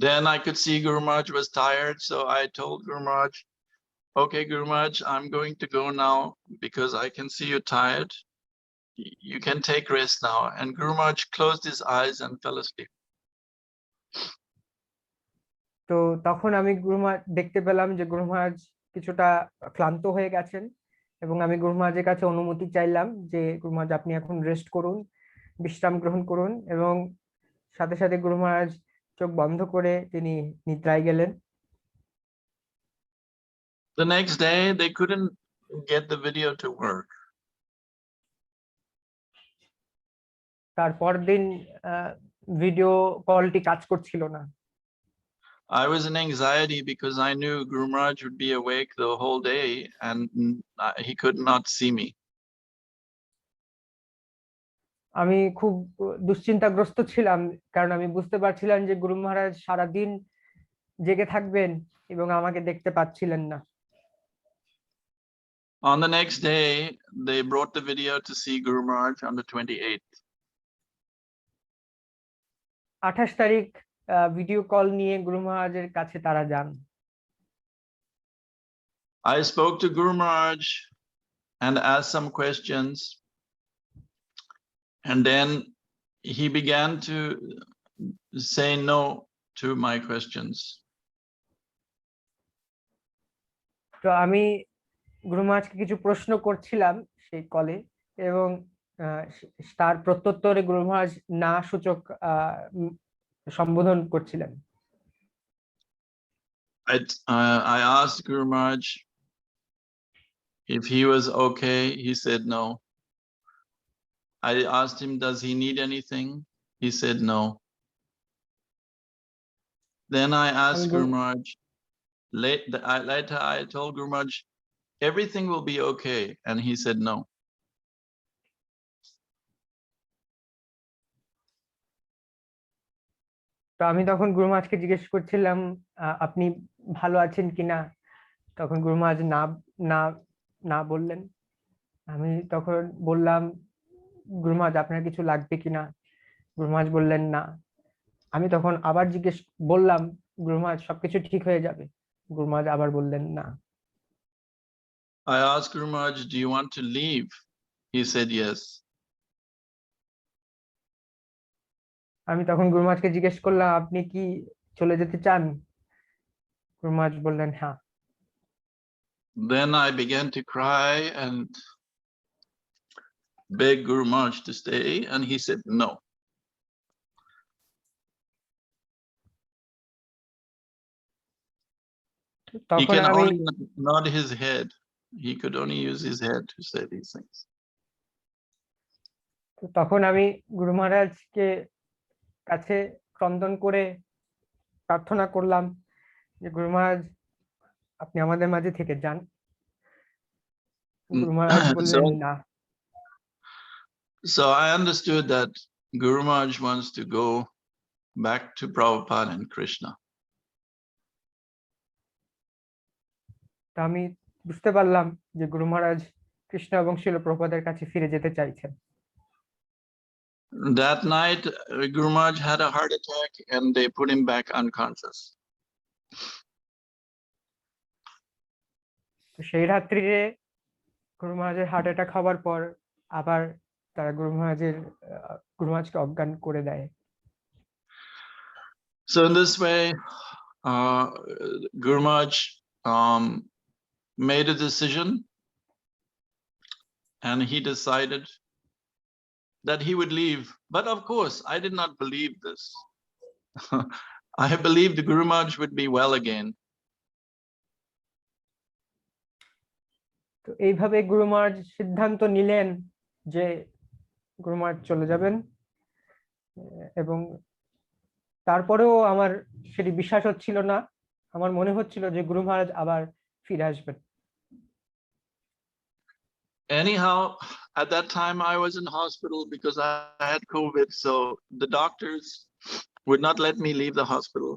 Then I could see Guru Maharaj was tired, so I told Guru Maharaj, okay, Guru Maharaj, I'm going to go now because I can see you're tired. You can take rest now. And Guru Maharaj closed his eyes and fell asleep. তো তখন আমি দেখতে পেলাম যে গুরু মহারাজ কিছুটা ক্লান্ত হয়ে গেছেন এবং আমি গুরু মহারাজের কাছে অনুমতি চাইলাম যে গুরু মহারাজ আপনি এখন রেস্ট করুন, বিশ্রাম গ্রহণ করুন, এবং সাথে সাথে গুরু মহারাজ চোখ বন্ধ করে তিনি নিদ্রায় গেলেন। The next day, they couldn't get the video to work. তারপর দিন ভিডিও কলটি কাজ করছিল না। I was in anxiety because I knew Guru Maharaj would be awake the whole day and he could not see me. আমি খুব দুশ্চিন্তাগ্রস্ত ছিলাম, কারণ আমি বুঝতে পারছিলাম যে গুরু মহারাজ সারাদিন জেগে থাকবেন এবং আমাকে দেখতে পাচ্ছিলেন না। On the next day, they brought the video to see Guru Maharaj on the 28th. 28 তারিখ ভিডিও কল নিয়ে গুরু মহারাজের কাছে তারা যান। I spoke to Guru Maharaj and asked some questions, and then he began to say no to my questions. তো আমি গুরু মহারাজকে কিছু প্রশ্ন করছিলাম সেই কলে, এবং তার প্রত্যুত্তরে গুরু মহারাজ না সূচক সম্বোধন করছিলেন। I asked Guru Maharaj if he was okay. He said no. I asked him, does he need anything? He said no. Then I asked I'm Guru go- Maharaj, later I told Guru Maharaj, everything will be okay. And he said no. তো আমি তখন গুরু মহারাজকে জিজ্ঞেস করছিলাম আপনি ভালো আছেন কিনা, তখন গুরু মহারাজ না না না বললেন। আমি তখন বললাম গুরু মহারাজ আপনার কিছু লাগবে কিনা, গুরু মহারাজ বললেন না। আমি তখন আবার জিজ্ঞেস বললাম গুরু মহারাজ সবকিছু ঠিক হয়ে যাবে, গুরু মহারাজ আবার বললেন না। I asked Guru Maharaj, do you want to leave? He said yes. আমি তখন গুরু মহারাজকে জিজ্ঞেস করলাম আপনি কি চলে যেতে চান, গুরু মহারাজ বললেন হ্যাঁ। Then I began to cry and beg Guru Maharaj to stay, and he said no. He তখন can আমি only nod his head. He could only use his head to say these things. তখন আমি গুরু মহারাজকে কাছে ক্রন্দন করে প্রার্থনা করলাম যে গুরু মহারাজ আপনি আমাদের মাঝে থেকে যান। গুরু মহারাজ বললেন না। So I understood that Guru Maharaj wants to go back to Prabhupada and Krishna. তো আমি বুঝতে পারলাম যে গুরু মহারাজ কৃষ্ণ এবং শিল প্রভুপাদের কাছে ফিরে যেতে চাইছেন। That night, Guru Maharaj had a heart attack and they put him back unconscious. তো সেই রাত্রিরে গুরু মহারাজের হার্ট অ্যাটাক হওয়ার পর আবার তারা গুরু মহারাজকে অজ্ঞান করে দেয়। So in this way, Guru Maharaj made a decision, and he decided that he would leave. But of course, I did not believe this. I believed the Guru Maharaj would be well again. তো এইভাবে গুরু মহারাজ সিদ্ধান্ত নিলেন যে গুরু মহারাজ চলে যাবেন, এবং তারপরেও আমার সেটি বিশ্বাস হচ্ছিল না। আমার মনে হচ্ছিল যে গুরু মহারাজ আবার ফিরে আসবেন। Anyhow, at that time I was in hospital because I had COVID, so the doctors would not let me leave the hospital.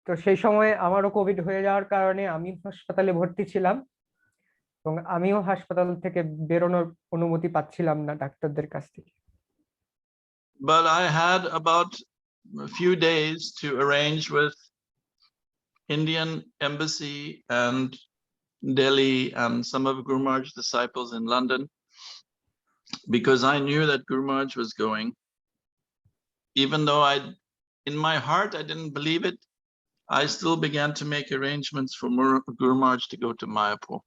তো সেই সময় আমারও কোভিড হয়ে যাওয়ার কারণে আমি হাসপাতালে ভর্তি ছিলাম, এবং আমিও হাসপাতাল থেকে বেরোনোর অনুমতি পাচ্ছিলাম না ডাক্তারদের কাছ থেকে। But I had about a few days to arrange with Indian embassy and Delhi and some of Guru Maharaj's disciples in London, because I knew that Guru Maharaj was going. Even though in my heart, I didn't believe it, I still began to make arrangements for Guru Maharaj to go to Mayapur.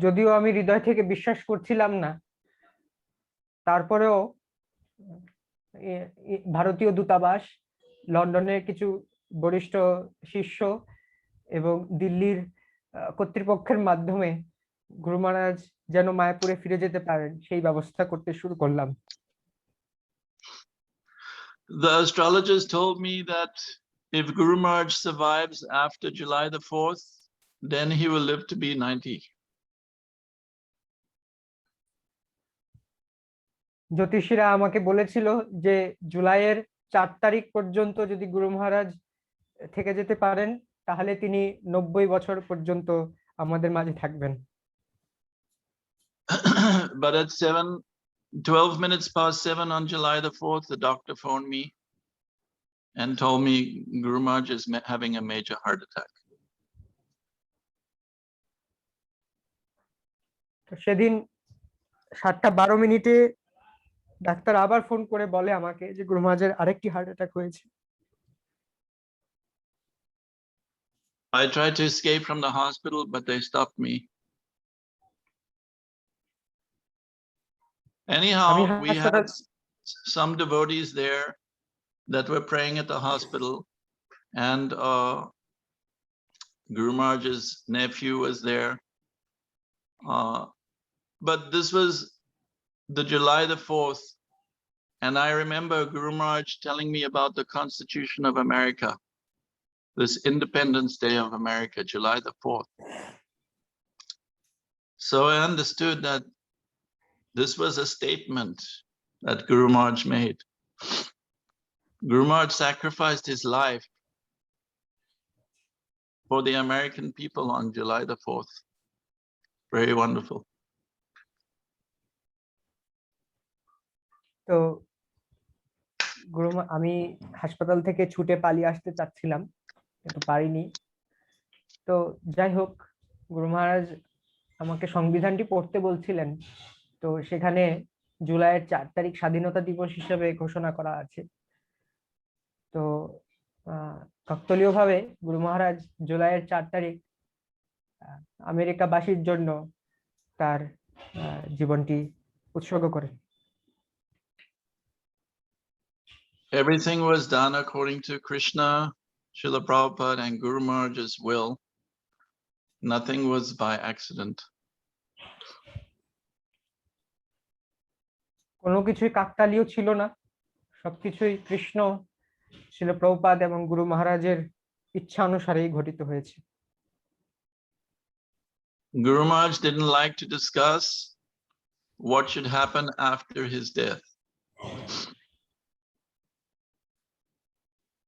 যদিও আমি হৃদয় থেকে বিশ্বাস করছিলাম না, তারপরেও ভারতীয় দূতাবাস, লন্ডনের কিছু বরিষ্ঠ শিষ্য এবং দিল্লির কর্তৃপক্ষের মাধ্যমে গুরু মহারাজ যেন মায়াপুরে ফিরে যেতে পারেন সেই ব্যবস্থা করতে শুরু করলাম। The astrologers told me that if Guru Maharaj survives after July the 4th, then he will live to be 90. জ্যোতিষীরা আমাকে বলেছিল যে জুলাইয়ের 4 তারিখ পর্যন্ত যদি গুরু মহারাজ থেকে যেতে পারেন তাহলে তিনি 90 বছর পর্যন্ত আমাদের মাঝে থাকবেন। But at 12 minutes past 7 on July the 4th, the doctor phoned me and told me Guru Maharaj is having a major heart attack. সেদিন 7:12 ডাক্তার আবার ফোন করে বলে আমাকে যে গুরু মহারাজের আরেকটি হার্ট অ্যাটাক হয়েছে। I tried to escape from the hospital, but they stopped me. Anyhow, we had some devotees there that were praying at the hospital, and Guru Maharaj's nephew was there. But this was the July the 4th, and I remember Guru Maharaj telling me about the Constitution of America, this Independence Day of America, July the 4th. So I understood that this was a statement that Guru Maharaj made. Guru Maharaj sacrificed his life for the American people on July the 4th. Very wonderful. তো আমি হাসপাতাল থেকে ছুটে পালিয়ে আসতে চাচ্ছিলাম, কিন্তু পারিনি। তো যাই হোক, গুরু মহারাজ আমাকে সংবিধানটি পড়তে বলছিলেন। তো সেখানে জুলাইয়ের 4 তারিখ স্বাধীনতা দিবস হিসেবে ঘোষণা করা আছে। তো কাকতালীয়ভাবে গুরু মহারাজ জুলাইয়ের 4 তারিখ আমেরিকাবাসীর জন্য তার জীবনটি উৎসর্গ করেন। Everything was done according to Krishna, Srila Prabhupada, and Guru Maharaj's will. Nothing was by accident. কোনো কিছুই কাকতালীয় ছিল না, সবকিছুই কৃষ্ণ, শ্রীল প্রভুপাদ এবং গুরু মহারাজের ইচ্ছা অনুসারেই ঘটিত হয়েছে। Guru Maharaj didn't like to discuss what should happen after his death.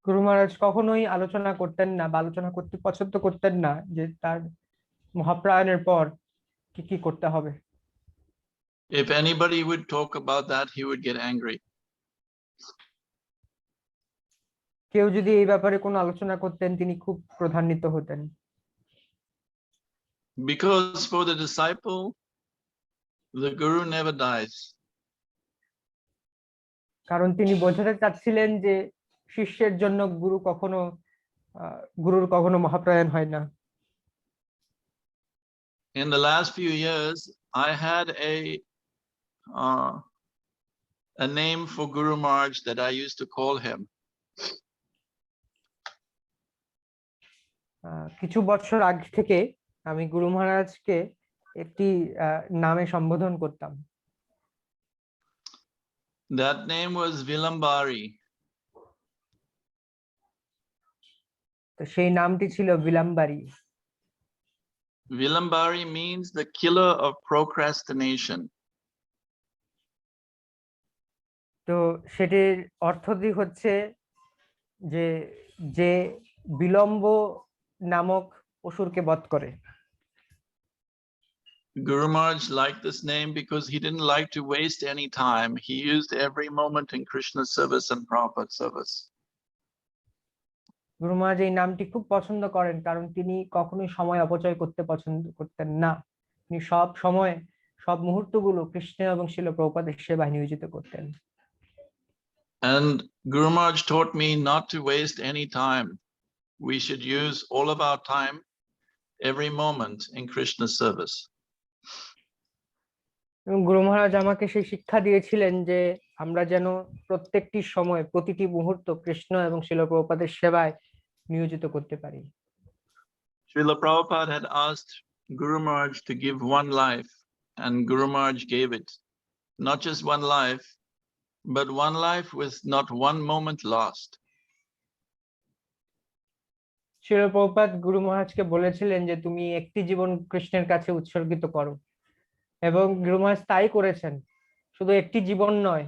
গুরু মহারাজ কখনোই আলোচনা করতেন না বা আলোচনা করতে পছন্দ করতেন না যে তার মহাপ্রয়াণের পর কি কি করতে হবে। If anybody would talk about that, he would get angry. কেউ যদি এই ব্যাপারে কোনো আলোচনা করতেন, তিনি খুব ক্রোধান্বিত হতেন। Because for the disciple, the Guru never dies. কারণ তিনি বোঝাতে চাচ্ছিলেন যে শিষ্যের জন্য গুরুর কখনো মহাপ্রয়াণ হয় না। In the last few years, I had a name for Guru Maharaj that I used to call him. কিছু বছর আগে থেকে আমি গুরু মহারাজকে একটি নামে সম্বোধন করতাম। That name was Vilambari. তো সেই নামটি ছিল বিলম্বারি। Vilambari means the killer of procrastination. তো সেটির অর্থটি হচ্ছে যে যে বিলম্ব নামক অসুরকে বধ করে। Guru Maharaj liked this name because he didn't like to waste any time. He used every moment in Krishna's service and Prabhupada's service. গুরু মহারাজ এই নামটি খুব পছন্দ করেন, কারণ তিনি কখনোই সময় অপচয় করতে পছন্দ করতেন না। তিনি সব সময় সব মুহূর্তগুলো কৃষ্ণ এবং শ্রীল প্রভুপাদের সেবায় নিয়োজিত করতেন। And Guru Maharaj taught me not to waste any time. We should use all of our time, every moment in Krishna's service. এবং গুরু মহারাজ আমাকে সেই শিক্ষা দিয়েছিলেন যে আমরা যেন প্রত্যেকটি সময়, প্রতিটি মুহূর্ত কৃষ্ণ এবং শ্রীল প্রভুপাদের সেবায় নিয়োজিত করতে পারি। Srila Prabhupada had asked Guru Maharaj to give one life, and Guru Maharaj gave it. Not just one life, but one life with not one moment lost. Srila Prabhupada গুরু মহারাজকে বলেছিলেন যে তুমি একটি জীবন কৃষ্ণের কাছে উৎসর্গিত করো, এবং গুরু মহারাজ তাই করেছেন। শুধু একটি জীবন নয়,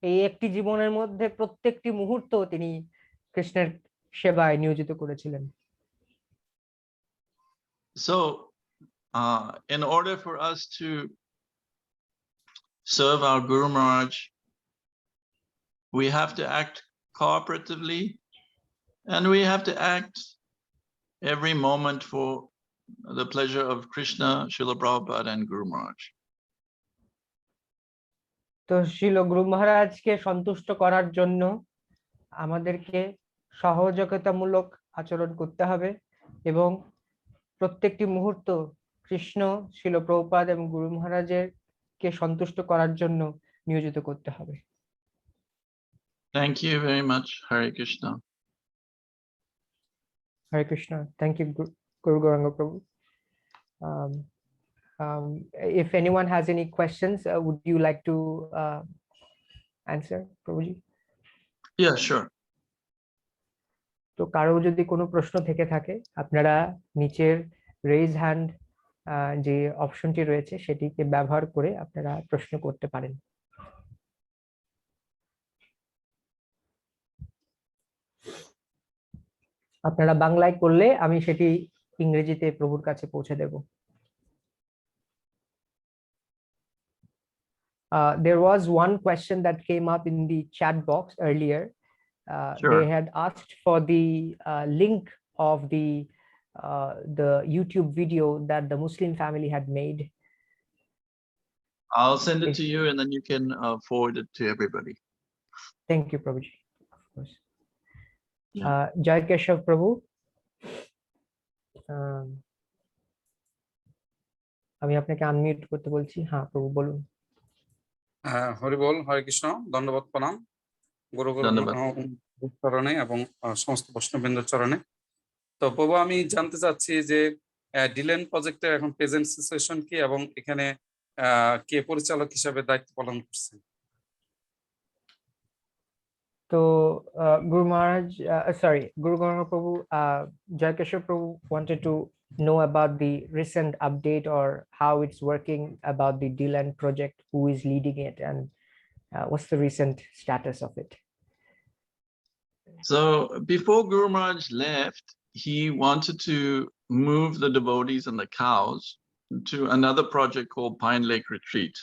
এই একটি জীবনের মধ্যে প্রত্যেকটি মুহূর্ত তিনি কৃষ্ণের সেবায় নিয়োজিত করেছিলেন। So, in order for us to serve our Guru Maharaj, we have to act cooperatively, and we have to act every moment for the pleasure of Krishna, Srila Prabhupada, and Guru Maharaj. তো শ্রীল গুরু মহারাজকে সন্তুষ্ট করার জন্য আমাদেরকে সহযোগিতামূলক আচরণ করতে হবে, এবং প্রত্যেকটি মুহূর্ত কৃষ্ণ, শ্রীল প্রভুপাদ এবং গুরু মহারাজের কে সন্তুষ্ট করার জন্য নিয়োজিত করতে হবে। Thank you very much. Hare Krishna. Hare Krishna. Thank you, Guru Gauranga Prabhu. If anyone has any questions, would you like to answer, Prabhuji? Yeah, sure. তো কারো যদি কোনো প্রশ্ন থেকে থাকে আপনারা নিচের রেজ হ্যান্ড যে অপশনটি রয়েছে সেটিকে ব্যবহার করে আপনারা প্রশ্ন করতে পারেন। আপনারা বাংলায় করলে আমি সেটি ইংরেজিতে প্রভুর কাছে পৌঁছে দেব। There was one question that came up in the chat box earlier. Sure. They had asked for the link of the YouTube video that the Muslim family had made. I'll send it to you and then you can forward it to everybody. Thank you, Prabhuji. Of course. Yeah. Jai Keshav Prabhu. আমি আপনাকে unmute করতে বলছি। হ্যাঁ প্রভু বলুন। হরি বল, হরে কৃষ্ণ, দণ্ডবত প্রণাম গুরু ধন্যবাদ। চরণে এবং সমস্ত বৈষ্ণববৃন্দের চরণে। তো প্রভু, আমি জানতে চাচ্ছি যে ডিলেন প্রজেক্টের এখন প্রেজেন্ট সিচুয়েশন কি এবং এখানে কে পরিচালক হিসেবে দায়িত্ব পালন করছেন? তো Guru Maharaj, sorry, Guru Gauranga Prabhu, Jai Keshav Prabhu wanted to know about the recent update or how it's working about the DLAN project, who is leading it, and what's the recent status of it? So before Guru Maharaj left, he wanted to move the devotees and the cows to another project called Pine Lake Retreat.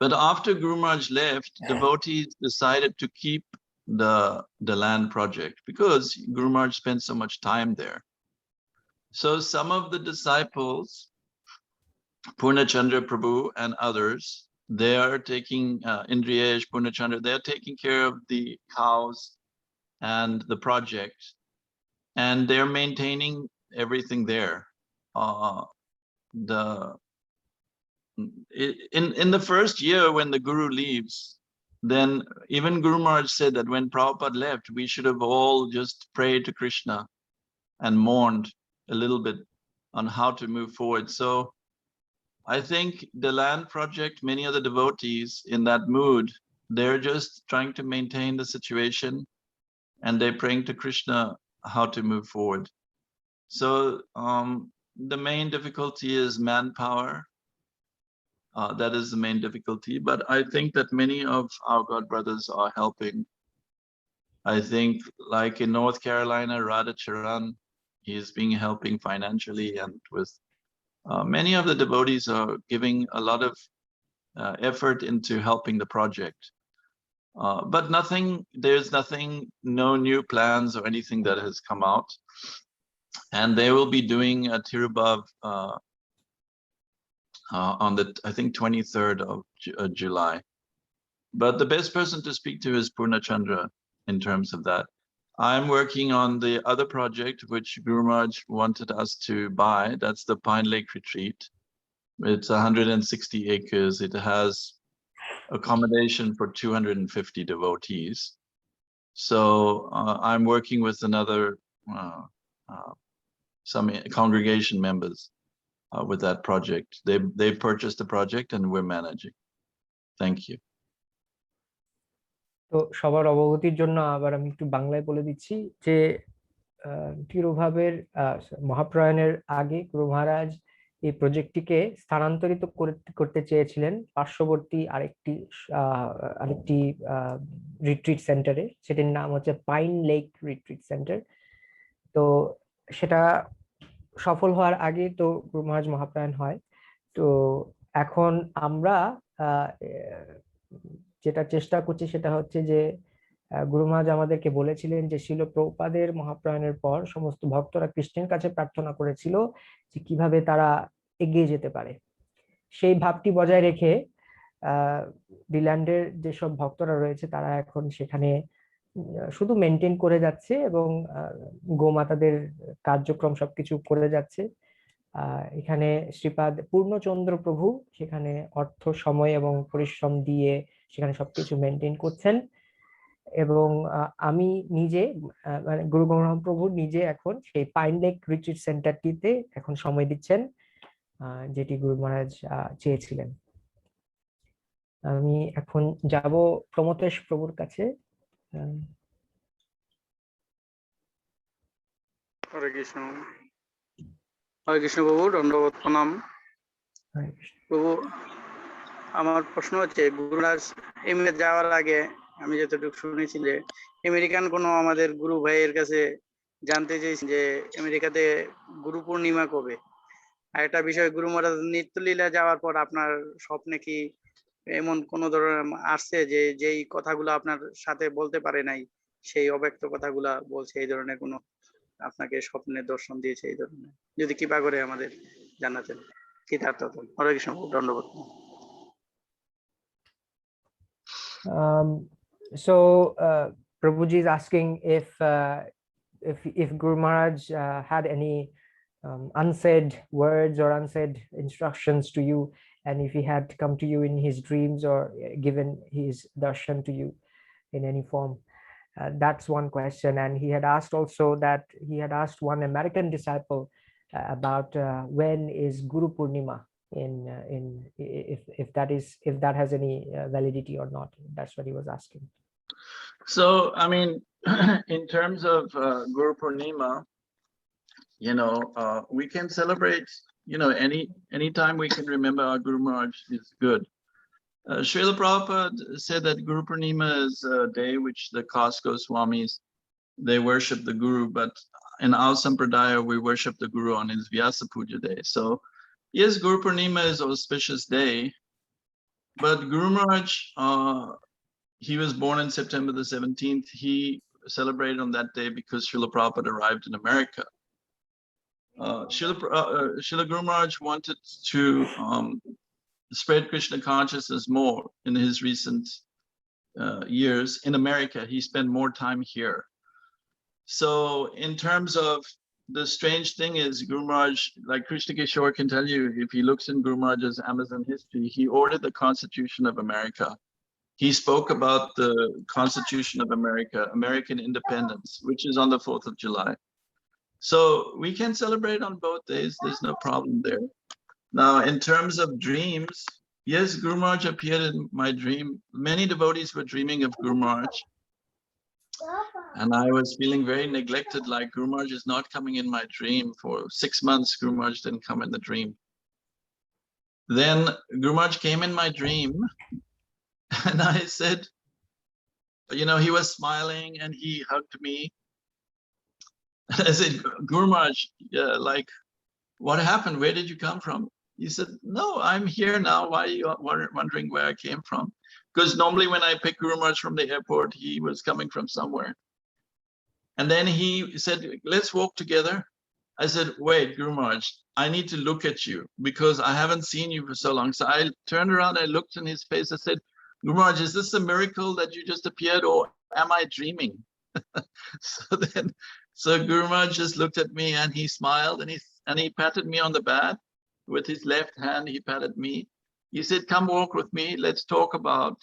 But after Guru Maharaj left, devotees decided to keep the land project because Guru Maharaj spent so much time there. So some of the disciples, Purnachandra Prabhu and others, they are taking Indriyesh, Purnachandra, they're taking care of the cows and the project, and they're maintaining everything there. In the first year when the Guru leaves, then even Guru Maharaj said that when Prabhupada left, we should have all just prayed to Krishna and mourned a little bit on how to move forward. So I think the land project, many of the devotees in that mood, they're just trying to maintain the situation and they're praying to Krishna how to move forward. So the main difficulty is manpower. That is the main difficulty, but I think that many of our God brothers are helping. I think like in North Carolina, Radha Charan, he's been helping financially, and with many of the devotees are giving a lot of effort into helping the project. But there's nothing, no new plans or anything that has come out. And they will be doing a Tirubhav on the, I think, 23rd of July. But the best person to speak to is Purnachandra in terms of that. I'm working on the other project, which Guru Maharaj wanted us to buy. That's the Pine Lake Retreat. It's 160 acres. It has accommodation for 250 devotees. So I'm working with another, some congregation members with that project. They've purchased the project and we're managing. Thank you. তো সবার অবগতির জন্য আবার আমি একটু বাংলায় বলে দিচ্ছি যে তিরুভাবের মহাপ্রয়াণের আগে গুরু মহারাজ এই প্রজেক্টটিকে স্থানান্তরিত করতে চেয়েছিলেন পার্শ্ববর্তী আরেকটি রিট্রিট সেন্টারে, সেটির নাম হচ্ছে পাইন লেক রিট্রিট সেন্টার। তো সেটা সফল হওয়ার আগে তো গুরু মহারাজ মহাপ্রয়াণ হয়। তো এখন আমরা যেটা চেষ্টা করছি সেটা হচ্ছে যে গুরু মহারাজ আমাদেরকে বলেছিলেন যে শিল প্রভুপাদের মহাপ্রয়াণের পর সমস্ত ভক্তরা কৃষ্ণের কাছে প্রার্থনা করেছিল যে কিভাবে তারা এগিয়ে যেতে পারে। সেই ভাবটি বজায় রেখে ডিল্যান্ডের যেসব ভক্তরা রয়েছে তারা এখন সেখানে শুধু মেনটেন করে যাচ্ছে এবং গোমাতাদের কার্যক্রম সবকিছু করে যাচ্ছে। এখানে শ্রীপাদ পূর্ণচন্দ্র প্রভু সেখানে অর্থ, সময় এবং পরিশ্রম দিয়ে সেখানে সবকিছু মেনটেন করছেন। এবং আমি নিজে মানে গুরু গৌরাঙ্গ প্রভু নিজে এখন সেই পাইন লেক রিট্রিট সেন্টারটিতে এখন সময় দিচ্ছেন। যেটি গুরু মহারাজ চেয়েছিলেন। আমি এখন যাব প্রমতেশ প্রভুর কাছে। হরে কৃষ্ণ। হরে কৃষ্ণ প্রভু, দণ্ডবত প্রণাম। হরে কৃষ্ণ। প্রভু, আমার প্রশ্ন হচ্ছে, গুরুরাজ আমেরিকা যাওয়ার আগে আমি যতটুকু শুনেছি যে আমেরিকান কোনো আমাদের গুরু ভাইয়ের কাছে জানতে চেয়েছি যে আমেরিকাতে গুরু পূর্ণিমা কবে। আর একটা বিষয়, গুরু মহারাজ নিত্যলীলা যাওয়ার পর আপনার স্বপ্নে কি এমন কোন ধরনের আসছে যে যেই কথাগুলো আপনার সাথে বলতে পারে নাই, সেই অব্যক্ত কথাগুলা বলছে, এই ধরনের কোনো আপনাকে স্বপ্নে দর্শন দিয়েছে, এই ধরনের যদি কৃপা করে আমাদের জানাতেন কৃতার্থ হতাম। হরে কৃষ্ণ, ধন্যবাদ। So Prabhuji is asking if Guru Maharaj had any unsaid words or unsaid instructions to you, and if he had come to you in his dreams or given his darshan to you in any form. That's one question. And he had asked also that he had asked one American disciple about when is Guru Purnima, if that has any validity or not. That's what he was asking. So, I mean, in terms of Guru Purnima, you know, we can celebrate, you know, anytime we can remember our Guru Maharaj is good. Srila Prabhupada said that Guru Purnima is a day which the caste Goswamis, they worship the Guru, but in our Sampradaya, we worship the Guru on his Vyasa Puja day. So yes, Guru Purnima is an auspicious day, but Guru Maharaj, he was born on September the 17th. He celebrated on that day because Srila Prabhupada arrived in America. Srila Guru Maharaj wanted to spread Krishna consciousness more in his recent years in America. He spent more time here. So in terms of the strange thing is, Guru Maharaj, like Krishna Kishore can tell you, if he looks in Guru Maharaj's Amazon history, he ordered the Constitution of America. He spoke about the Constitution of America, American independence, which is on the 4th of July. So we can celebrate on both days. There's no problem there. Now, in terms of dreams, yes, Guru Maharaj appeared in my dream. Many devotees were dreaming of Guru Maharaj. And I was feeling very neglected, like Guru Maharaj is not coming in my dream. For 6 months, Guru Maharaj didn't come in the dream. Then Guru Maharaj came in my dream, and I said, you know, he was smiling and he hugged me. And I said, Guru Maharaj, yeah, like, what happened? Where did you come from? He said, no, I'm here now. Why are you wondering where I came from? Because normally when I pick Guru Maharaj from the airport, he was coming from somewhere. And then he said, let's walk together. I said, wait, Guru Maharaj, I need to look at you because I haven't seen you for so long. So I turned around, I looked in his face. I said, Guru Maharaj, is this a miracle that you just appeared, or am I dreaming? So Guru Maharaj just looked at me and he smiled and he patted me on the back. With his left hand, he patted me. He said, come walk with me. Let's talk about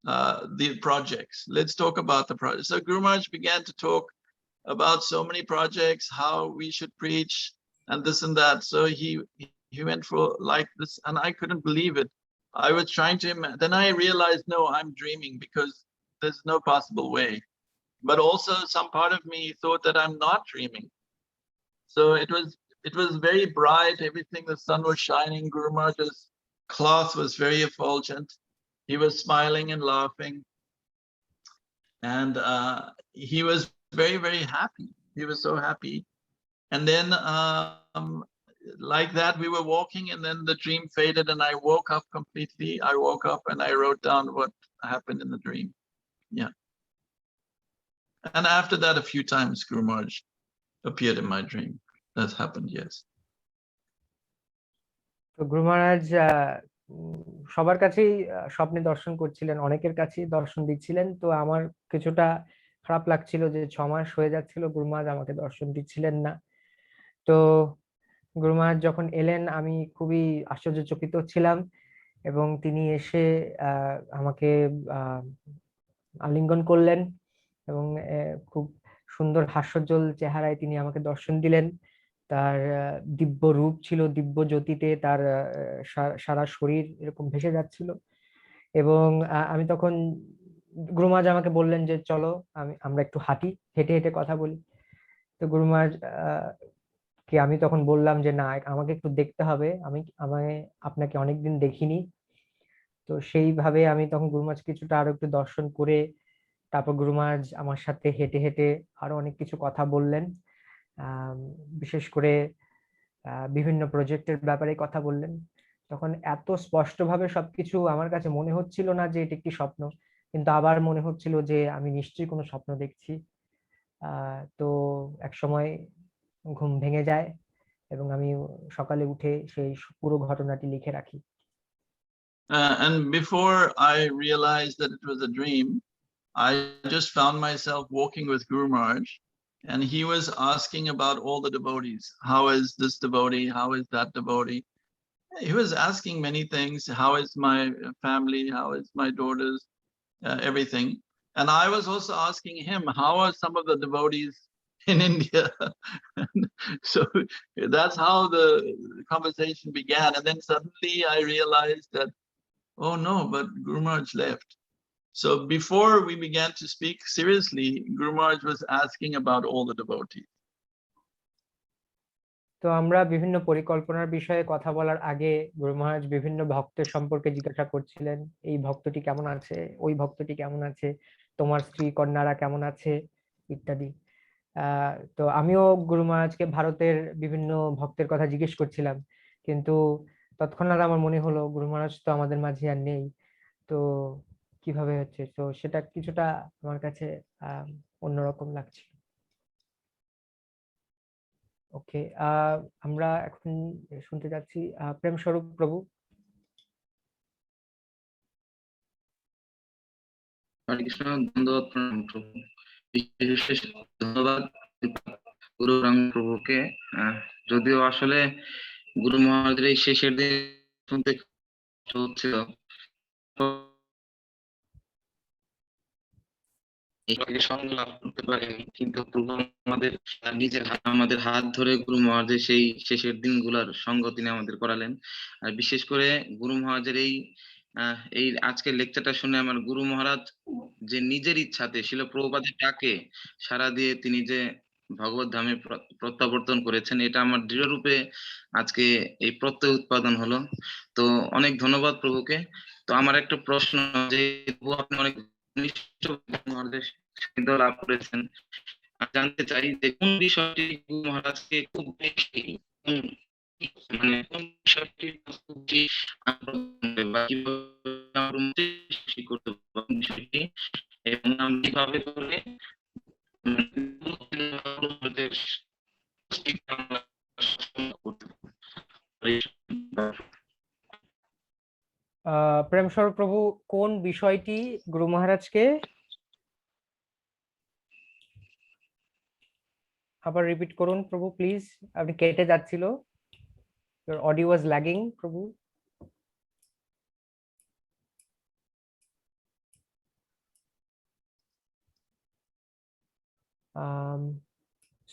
the projects. Let's talk about the projects. So Guru Maharaj began to talk about so many projects, how we should preach and this and that. So he went for like this, and I couldn't believe it. I was trying to imagine. Then I realized, no, I'm dreaming because there's no possible way. But also some part of me thought that I'm not dreaming. So it was very bright, everything, the sun was shining, Guru Maharaj's cloth was very effulgent. He was smiling and laughing. And he was very, very happy. He was so happy. And then like that, we were walking and then the dream faded and I woke up completely. I woke up and I wrote down what happened in the dream. Yeah. And after that, a few times Guru Maharaj appeared in my dream. That happened, yes. তো গুরু মহারাজ সবার কাছেই স্বপ্নে দর্শন করছিলেন, অনেকের কাছেই দর্শন দিচ্ছিলেন। তো আমার কিছুটা খারাপ লাগছিল যে 6 মাস হয়ে যাচ্ছিল গুরু মহারাজ আমাকে দর্শন দিচ্ছিলেন না। তো গুরু মহারাজ যখন এলেন আমি খুবই আশ্চর্যচকিত ছিলাম এবং তিনি এসে আমাকে আলিঙ্গন করলেন এবং খুব সুন্দর হাস্যোজ্জ্বল চেহারায় তিনি আমাকে দর্শন দিলেন তার দিব্য রূপ ছিল, দিব্য জ্যোতিতে তার সারা শরীর এরকম ভেসে যাচ্ছিল। এবং আমি তখন গুরু মহারাজ আমাকে বললেন যে চলো আমরা একটু হাঁটি, হেঁটে হেঁটে কথা বলি। তো গুরু মহারাজ কে আমি তখন বললাম যে না, আমাকে একটু দেখতে হবে, আপনাকে অনেকদিন দেখিনি। তো সেইভাবে আমি তখন গুরু মহারাজ কিছুটা আরো একটু দর্শন করে তারপর গুরু মহারাজ আমার সাথে হেঁটে হেঁটে আরো অনেক কিছু কথা বললেন। বিশেষ করে বিভিন্ন প্রজেক্টের ব্যাপারে কথা বললেন। তখন এত স্পষ্টভাবে সবকিছু আমার কাছে মনে হচ্ছিল না যে এটি একটি স্বপ্ন, কিন্তু আবার মনে হচ্ছিল যে আমি নিশ্চয়ই কোনো স্বপ্ন দেখছি। তো এক সময় ঘুম ভেঙে যায় এবং আমি সকালে উঠে সেই পুরো ঘটনাটি লিখে রাখি। And before I realized that it was a dream, I just found myself walking with Guru Maharaj, and he was asking about all the devotees. How is this devotee? How is that devotee? He was asking many things. How is my family? How is my daughters? Everything. And I was also asking him, how are some of the devotees in India? So that's how the conversation began. And then suddenly I realized that, oh no, but Guru Maharaj left. So before we began to speak seriously, Guru Maharaj was asking about all the devotees. তো আমরা বিভিন্ন পরিকল্পনার বিষয়ে কথা বলার আগে গুরু মহারাজ বিভিন্ন ভক্তের সম্পর্কে জিজ্ঞাসা করছিলেন, এই ভক্তটি কেমন আছে, ওই ভক্তটি কেমন আছে, তোমার স্ত্রী কন্যারা কেমন আছে, ইত্যাদি। তো আমিও গুরু মহারাজকে ভারতের বিভিন্ন ভক্তের কথা জিজ্ঞেস করছিলাম, কিন্তু তৎক্ষণাৎ আমার মনে হলো গুরু মহারাজ তো আমাদের মাঝে আর নেই, তো কিভাবে হচ্ছে। তো সেটা কিছুটা আমার কাছে অন্যরকম লাগছে। ওকে, আমরা এখন শুনতে যাচ্ছি প্রেম স্বরূপ প্রভু। হরে কৃষ্ণ, ধন্যবাদ প্রণাম প্রভু। বিশেষ ধন্যবাদ গুরু গৌরাঙ্গ প্রভুকে। যদিও আসলে গুরু মহারাজের এই শেষের দিন শুনতে হচ্ছিল, সঙ্গ লাভ করতে পারেনি, কিন্তু প্রভু আমাদের আমাদের হাত ধরে গুরু মহারাজের সেই শেষের দিনগুলোর সঙ্গ তিনি আমাদের করালেন। আর বিশেষ করে গুরু মহারাজের এই আজকের লেকচারটা শুনে আমার গুরু মহারাজ যে নিজের ইচ্ছাতে শিল প্রভুপাদের ডাকে সাড়া দিয়ে তিনি যে ভগবত ধামে প্রত্যাবর্তন করেছেন, এটা আমার দৃঢ়রূপে আজকে এই প্রত্যয় উৎপাদন হলো। তো অনেক ধন্যবাদ প্রভুকে। তো আমার একটা প্রশ্ন, যে আপনি অনেক লাভ করেছেন, জানতে চাই যে কোন বিষয়টি গুরু মহারাজকে খুব বেশি মানে কোন বিষয়টি বা কিভাবে করতে বিষয়টি, এবং আমি কিভাবে করে প্রেম স্বরূপ প্রভু কোন বিষয়টি গুরু মহারাজকে, আবার রিপিট করুন প্রভু প্লিজ, আপনি কেটে যাচ্ছিল, your audio was lagging প্রভু।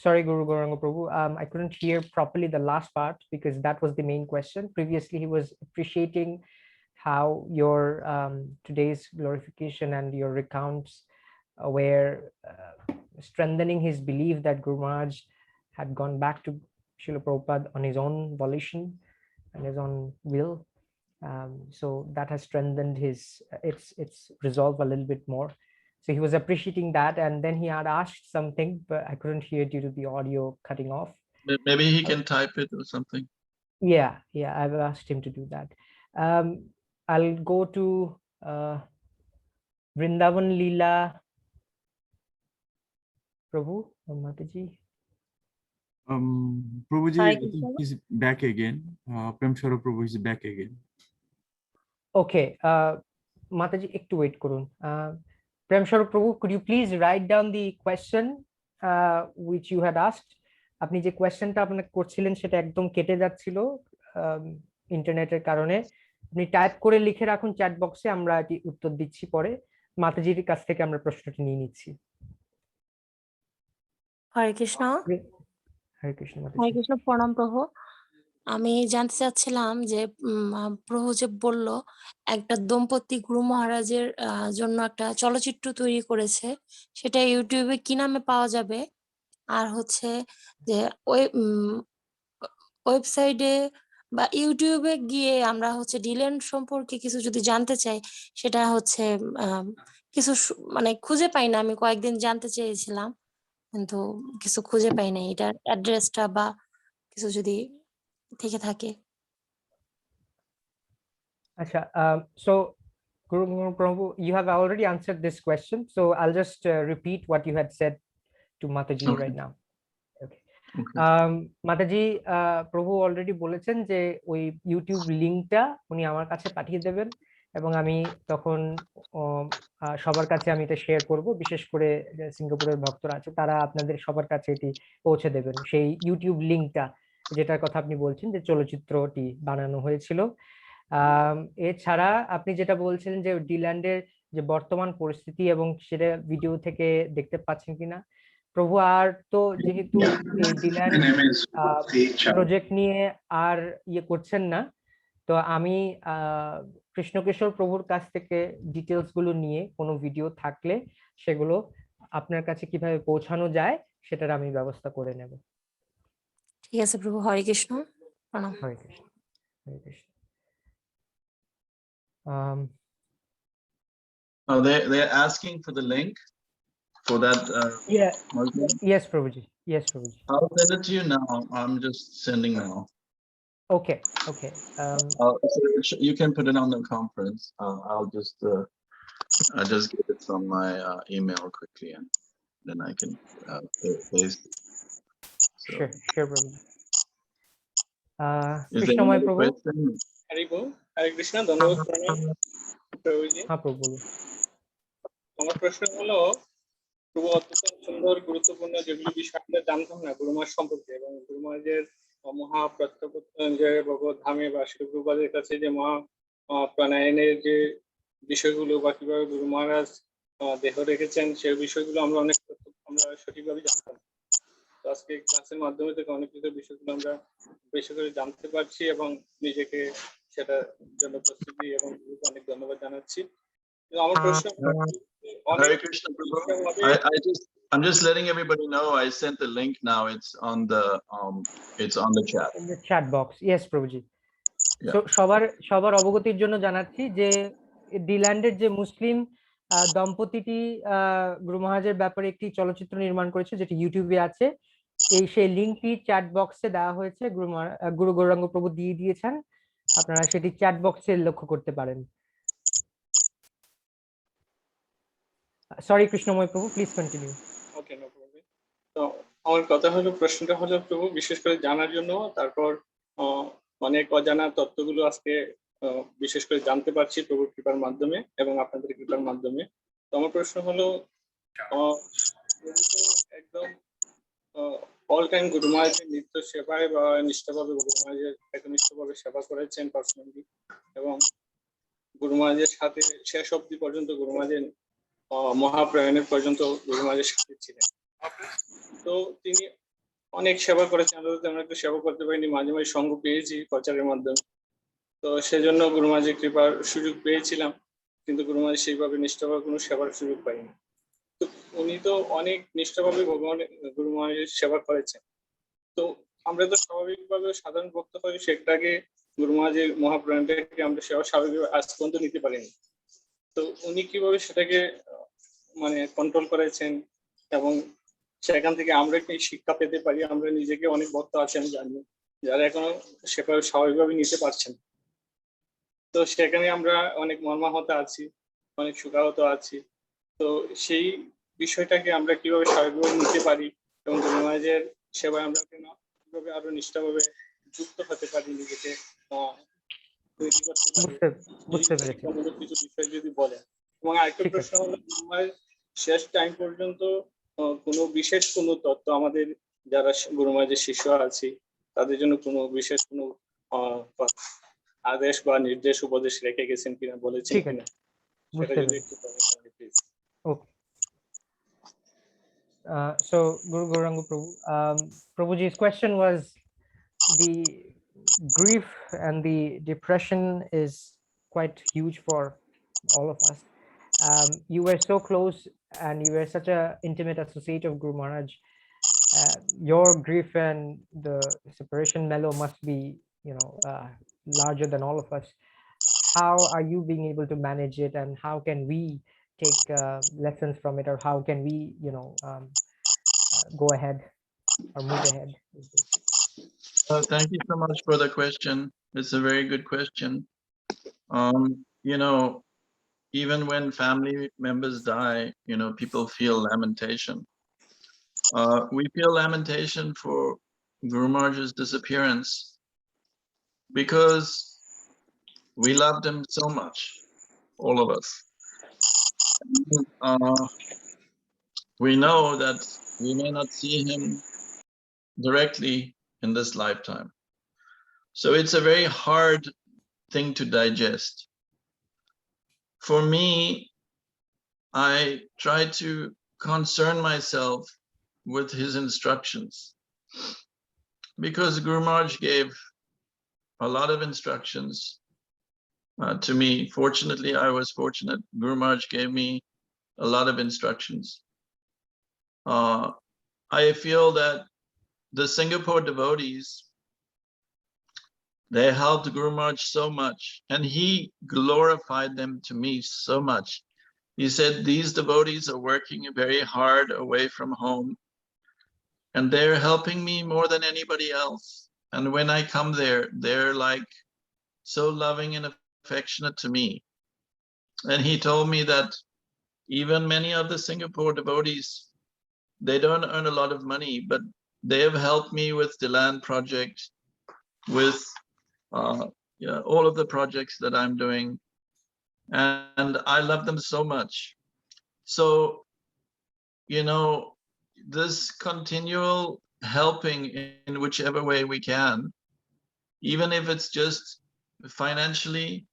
Sorry, Guru Gauranga Prabhu, I couldn't hear properly the last part because that was the main question. Previously, he was appreciating how your today's glorification and your recounts were strengthening his belief that Guru Maharaj had gone back to Srila Prabhupada on his own volition and his own will. So that has strengthened his its resolve a little bit more. So he was appreciating that, and then he had asked something, but I couldn't hear due to the audio cutting off. Maybe he can type it or something. Yeah, I've asked him to do that. I'll go to Vrindavan Leela Prabhu or Mataji. Prabhuji, Hi, I think he's back again. Prem Shara Prabhu is back again. Okay, Mataji, ekটু wait করুন। Prem Shara Prabhu, could you please write down the question which you had asked? আপনি যে কোয়েশ্চেনটা আপনি করছিলেন সেটা একদম কেটে যাচ্ছিল ইন্টারনেটের কারণে, আপনি টাইপ করে লিখে রাখুন চ্যাট বক্সে, আমরা এটি উত্তর দিচ্ছি পরে। মাতাজির কাছ থেকে আমরা প্রশ্নটি নিয়ে নিচ্ছি। হরে কৃষ্ণ। হরে কৃষ্ণ হরে মাতাজি। কৃষ্ণ, প্রণাম প্রভু। আমি জানতে চাচ্ছিলাম যে প্রভু যে বলল একটা দম্পতি গুরু মহারাজের জন্য একটা চলচ্চিত্র তৈরি করেছে, সেটা ইউটিউবে কি নামে পাওয়া যাবে? আর হচ্ছে যে ওই ওয়েবসাইটে বা ইউটিউবে গিয়ে আমরা হচ্ছে ডিলেন সম্পর্কে কিছু যদি জানতে চাই, সেটা হচ্ছে কিছু মানে খুঁজে পাই না। আমি কয়েকদিন জানতে চেয়েছিলাম কিন্তু কিছু খুঁজে পাই না, এটার অ্যাড্রেসটা বা কিছু যদি থেকে থাকে। Acha, so Guru Prabhu, you have already answered this question, so I'll just repeat what you had said to Mataji Okay. right now. Okay. Okay. মাতাজি, প্রভু অলরেডি বলেছেন যে ওই ইউটিউব লিংকটা উনি আমার কাছে পাঠিয়ে দেবেন এবং আমি তখন সবার কাছে আমি এটা শেয়ার করব, বিশেষ করে সিঙ্গাপুরের ভক্তরা আছে তারা আপনাদের সবার কাছে এটি পৌঁছে দেবেন, সেই ইউটিউব লিংকটা যেটার কথা আপনি বলছেন যে চলচ্চিত্রটি বানানো হয়েছিল। এছাড়া আপনি যেটা বলছেন যে ডিল্যান্ডের যে বর্তমান পরিস্থিতি এবং সেটা ভিডিও থেকে দেখতে পাচ্ছেন কিনা, প্রভু আর তো যেহেতু এই ডিল্যান্ড প্রজেক্ট নিয়ে আর ইয়ে করছেন না, তো আমি কৃষ্ণকিশোর প্রভুর কাছ থেকে ডিটেলস গুলো নিয়ে কোনো ভিডিও থাকলে সেগুলো আপনার কাছে কিভাবে পৌঁছানো যায় সেটার আমি ব্যবস্থা করে নেব। ঠিক আছে প্রভু, হরে কৃষ্ণ, প্রণাম। হরে Krishna, Hare Krishna. They're asking for the link for that. Yeah. Muslim. Yes, Prabhuji. Yes, Prabhuji. I'll send it to you now. I'm just sending now. Okay. Okay. You can put it on the conference. I'll just get it from my email quickly, and then I can paste it. So, Sure, Prabhuji. is there Krishnamay any Prabhu. question? হরে কৃষ্ণ, ধন্যবাদ প্রণাম প্রভুজি। হ্যাঁ প্রভু বলুন। আমার প্রশ্ন হলো, প্রভু অত্যন্ত সুন্দর গুরুত্বপূর্ণ যেগুলো বিষয় আমরা জানতাম না গুরুমার সম্পর্কে, এবং গুরুমাজের মহাপ্রত্যয় ভগবত ধামে বা শ্রী গুরুপাদের কাছে যে মহা প্রাণায়নের যে বিষয়গুলো বা কিভাবে গুরু মহারাজ দেহ রেখেছেন সেই বিষয়গুলো আমরা সঠিকভাবে জানতাম। তো আজকে ক্লাসের মাধ্যমে থেকে অনেক কিছু বিষয়গুলো আমরা বেশি করে জানতে পারছি এবং নিজেকে সেটার জন্য প্রস্তুতি এবং অনেক ধন্যবাদ জানাচ্ছি। আমার প্রশ্ন, Hare Krishna, Prabhu. I'm just letting everybody know I sent the link now. It's on the chat. In the chat box. Yes, Prabhuji. Yeah. So সবার অবগতির জন্য জানাচ্ছি যে ডিল্যান্ডের যে মুসলিম দম্পতিটি গুরু মহারাজের ব্যাপারে একটি চলচ্চিত্র নির্মাণ করেছে যেটি ইউটিউবে আছে। সেই লিংকটি চ্যাট বক্সে দেওয়া হয়েছে, গুরু গৌরাঙ্গ প্রভু দিয়ে দিয়েছেন, আপনারা সেটি চ্যাট বক্সে লক্ষ্য করতে পারেন। সরি কৃষ্ণময় প্রভু, please continue. Okay, no problem. তো আমার কথা হলো, প্রশ্নটা হলো প্রভু বিশেষ করে জানার জন্য, তারপর অনেক অজানা তত্ত্বগুলো আজকে বিশেষ করে জানতে পারছি প্রভুর কৃপার মাধ্যমে এবং আপনাদের কৃপার মাধ্যমে। তো আমার প্রশ্ন হলো, একদম অল টাইম গুরু মহারাজের নিত্য সেবায় বা নিষ্ঠাভাবে গুরু মহারাজের একনিষ্ঠভাবে সেবা করেছেন পার্সোনালি, এবং গুরু মহারাজের সাথে শেষ অবধি পর্যন্ত গুরু মহারাজের মহাপ্রয়াণের পর্যন্ত গুরু মহারাজের সাথে ছিলেন। তো তিনি অনেক সেবা করেছেন, আমরা একটু সেবা করতে পারিনি, মাঝে মাঝে সঙ্গ পেয়েছি প্রচারের মাধ্যমে। তো সেজন্য গুরু মহারাজের কৃপার সুযোগ পেয়েছিলাম, কিন্তু গুরু মহারাজ সেইভাবে নিষ্ঠাভাবে কোনো সেবার সুযোগ পাইনি। তো উনি তো অনেক নিষ্ঠাভাবে ভগবানের গুরু মহারাজের সেবা করেছেন। তো আমরা তো স্বাভাবিকভাবে সাধারণ ভক্ত হয়ে সেটাকে গুরু মহারাজের মহাপ্রাণটাকে আমরা সেবা স্বাভাবিকভাবে আজ পর্যন্ত নিতে পারিনি। তো উনি কিভাবে সেটাকে মানে কন্ট্রোল করেছেন এবং সেখান থেকে আমরা কি শিক্ষা পেতে পারি? আমরা নিজেকে অনেক ভক্ত আছে আমি জানি যারা এখনো সেভাবে স্বাভাবিকভাবে নিতে পারছেন। তো সেখানে আমরা অনেক মর্মাহত আছি, অনেক সুখাহত আছি। তো সেই বিষয়টাকে আমরা কিভাবে স্বাভাবিকভাবে নিতে পারি এবং গুরু মহারাজের সেবায় আমরা কিভাবে আরো নিষ্ঠাভাবে যুক্ত হতে পারি, নিজেকে তৈরি করতে পারি, বুঝতে পেরেছি। কিছু বিষয় যদি বলেন। এবং আরেকটা প্রশ্ন হলো, শেষ টাইম পর্যন্ত কোনো বিশেষ কোনো তত্ত্ব আমাদের যারা গুরু মহারাজের শিষ্য আছি তাদের জন্য কোনো বিশেষ কোনো আদেশ বা নির্দেশ উপদেশ রেখে গেছেন কিনা, বলেছেন কিনা, সেটা যদি একটু বলেন please. Okay. So Guru Gauranga Prabhu, Prabhuji's question was the grief and the depression is quite huge for all of us. You were so close and you were such a intimate associate of Guru Maharaj. Your grief and the separation mellow must be, larger than all of us. How are you being able to manage it, and how can we take lessons from it, or how can we, go ahead or move ahead with this? Thank you so much for the question. It's a very good question. Even when family members die, people feel lamentation. We feel lamentation for Guru Maharaj's disappearance because we loved him so much, all of us. We know that we may not see him directly in this lifetime. So it's a very hard thing to digest. For me, I try to concern myself with his instructions, because Guru Maharaj gave a lot of instructions to me. Fortunately, I was fortunate. Guru Maharaj gave me a lot of instructions. I feel that the Singapore devotees, they helped Guru Maharaj so much, and he glorified them to me so much. He said, these devotees are working very hard away from home, and they're helping me more than anybody else. And when I come there, they're like so loving and affectionate to me. And he told me that even many of the Singapore devotees, they don't earn a lot of money, but they have helped me with the land project, with all of the projects that I'm doing. And I love them so much. So, this continual helping in whichever way we can, even if it's just financially,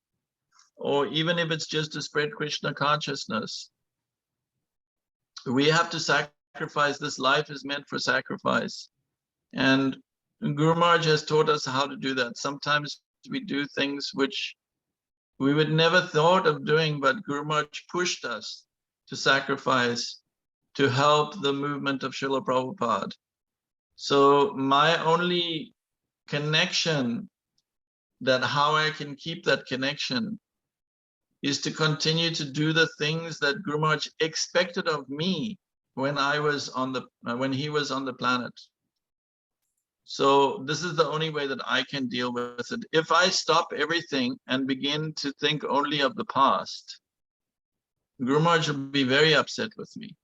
or even if it's just to spread Krishna consciousness, we have to sacrifice. This life is meant for sacrifice. And Guru Maharaj has taught us how to do that. Sometimes we do things which we would never thought of doing, but Guru Maharaj pushed us to sacrifice to help the movement of Srila Prabhupada. So my only connection, that how I can keep that connection, is to continue to do the things that Guru Maharaj expected of me when he was on the planet. So this is the only way that I can deal with it. If I stop everything and begin to think only of the past, Guru Maharaj will be very upset with me.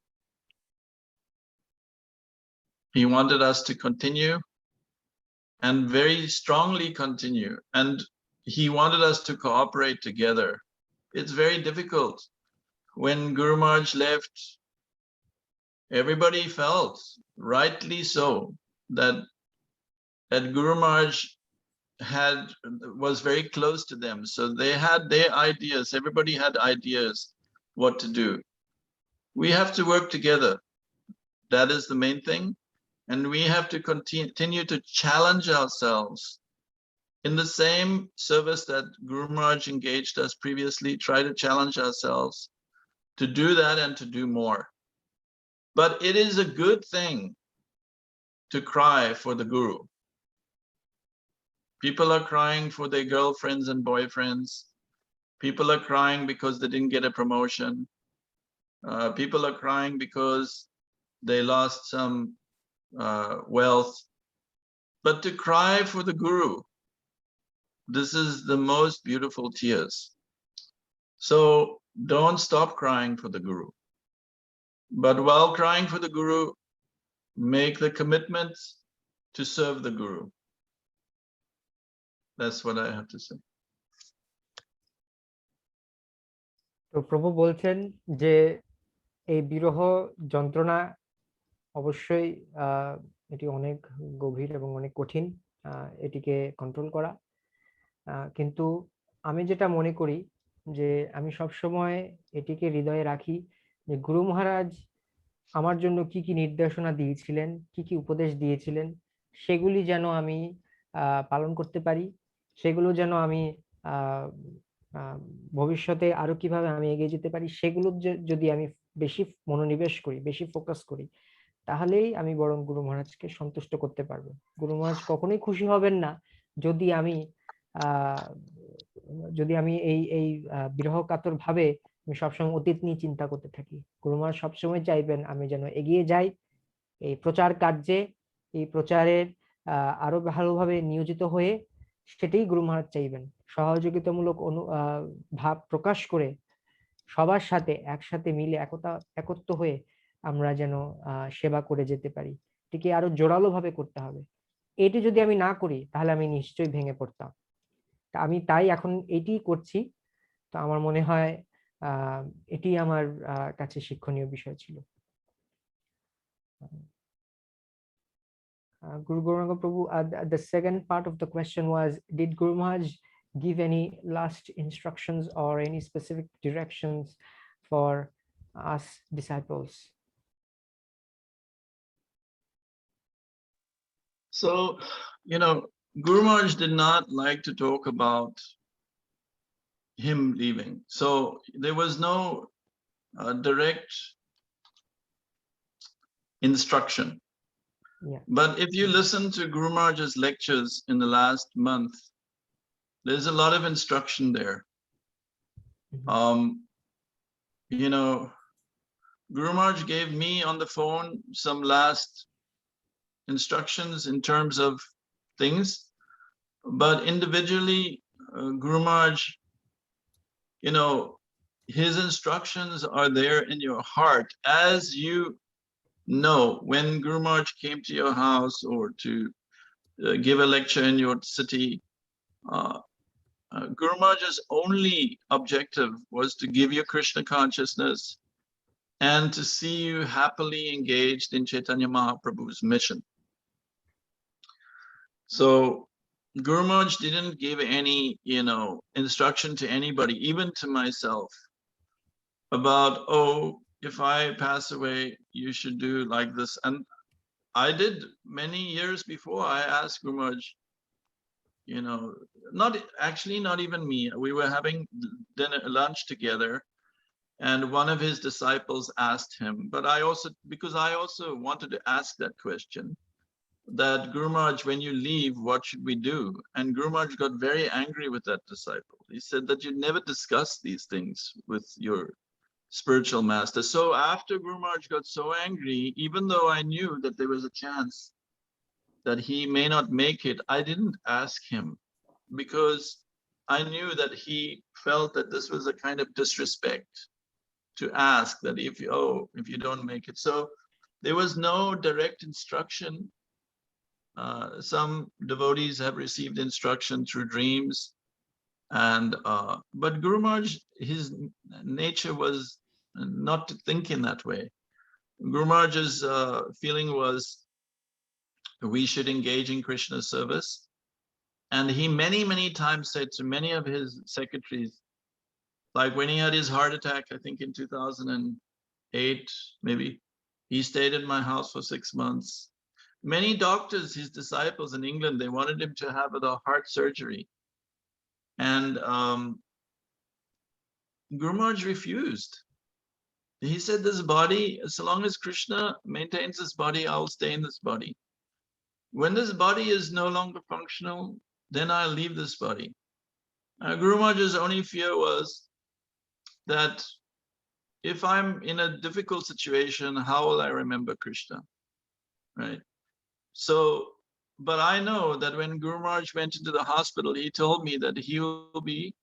He wanted us to continue, and very strongly continue, and he wanted us to cooperate together. It's very difficult. When Guru Maharaj left, everybody felt, rightly so, that Guru Maharaj was very close to them. So they had their ideas. Everybody had ideas what to do. We have to work together. That is the main thing. And we have to continue to challenge ourselves in the same service that Guru Maharaj engaged us previously. Try to challenge ourselves to do that and to do more. But it is a good thing to cry for the Guru. People are crying for their girlfriends and boyfriends. People are crying because they didn't get a promotion. People are crying because they lost some wealth. But to cry for the Guru, this is the most beautiful tears. So don't stop crying for the Guru. But while crying for the Guru, make the commitment to serve the Guru. That's what I have to say. তো প্রভু বলছেন যে এই বিরহ যন্ত্রণা অবশ্যই এটি অনেক গভীর এবং অনেক কঠিন এটিকে কন্ট্রোল করা। কিন্তু আমি যেটা মনে করি যে আমি সব সময় এটিকে হৃদয়ে রাখি যে গুরু মহারাজ আমার জন্য কি কি নির্দেশনা দিয়েছিলেন, কি কি উপদেশ দিয়েছিলেন, সেগুলি যেন আমি পালন করতে পারি, সেগুলো যেন আমি আহ আহ, ভবিষ্যতে আরো কিভাবে আমি এগিয়ে যেতে পারি, সেগুলো যদি আমি বেশি মনোনিবেশ করি, বেশি ফোকাস করি, তাহলেই আমি বরং গুরু মহারাজকে সন্তুষ্ট করতে পারবো। গুরু মহারাজ কখনোই খুশি হবেন না যদি আমি আহ এই এই বিরহ কাতর ভাবে আমি সবসময় অতীত নিয়ে চিন্তা করতে থাকি। গুরু মহারাজ সবসময় চাইবেন আমি যেন এগিয়ে যাই এই প্রচার কার্যে, এই প্রচারের আরো ভালোভাবে নিয়োজিত হয়ে, সেটাই গুরু মহারাজ চাইবেন। সহযোগিতামূলক ভাব প্রকাশ করে সবার সাথে একসাথে মিলে একত্র হয়ে আমরা যেন সেবা করে যেতে পারি। এটিকে আরো জোরালো ভাবে করতে হবে। এটি যদি আমি না করি তাহলে আমি নিশ্চয়ই ভেঙে পড়তাম। আমি তাই এখন এটি করছি। তো আমার মনে হয় এটি আমার কাছে শিক্ষণীয় বিষয় ছিল। Guru Gauranga Prabhu, the second part of the question was, did Guru Maharaj give any last instructions or any specific directions for us disciples? So, Guru Maharaj did not like to talk about him leaving. So there was no direct instruction. Yeah. But if you listen to Guru Maharaj's lectures in the last month, there's a lot of instruction there. Guru Maharaj gave me on the phone some last instructions in terms of things, but individually, Guru Maharaj, his instructions are there in your heart. As you know, when Guru Maharaj came to your house or to give a lecture in your city, Guru Maharaj's only objective was to give you Krishna consciousness and to see you happily engaged in Chaitanya Mahaprabhu's mission. So Guru Maharaj didn't give any, instruction to anybody, even to myself, about, oh, if I pass away, you should do like this. And I did many years before. I asked Guru Maharaj, not even me. We were having lunch together, and one of his disciples asked him, but because I also wanted to ask that question, that Guru Maharaj, when you leave, what should we do? And Guru Maharaj got very angry with that disciple. He said that you never discuss these things with your spiritual master. So after Guru Maharaj got so angry, even though I knew that there was a chance that he may not make it, I didn't ask him, because I knew that he felt that this was a kind of disrespect to ask that if you don't make it. So there was no direct instruction. Some devotees have received instruction through dreams, but Guru Maharaj, his nature was not to think in that way. Guru Maharaj's feeling was we should engage in Krishna service, and he many times said to many of his secretaries, like when he had his heart attack, I think in 2008 maybe, he stayed in my house for 6 months. Many doctors, his disciples in England, they wanted him to have the heart surgery, and Guru Maharaj refused. He said, this body, so long as Krishna maintains this body, I will stay in this body. When this body is no longer functional, then I'll leave this body. Guru Maharaj's only fear was that if I'm in a difficult situation, how will I remember Krishna, right? So, but I know that when Guru Maharaj went into the hospital, he told me that he will be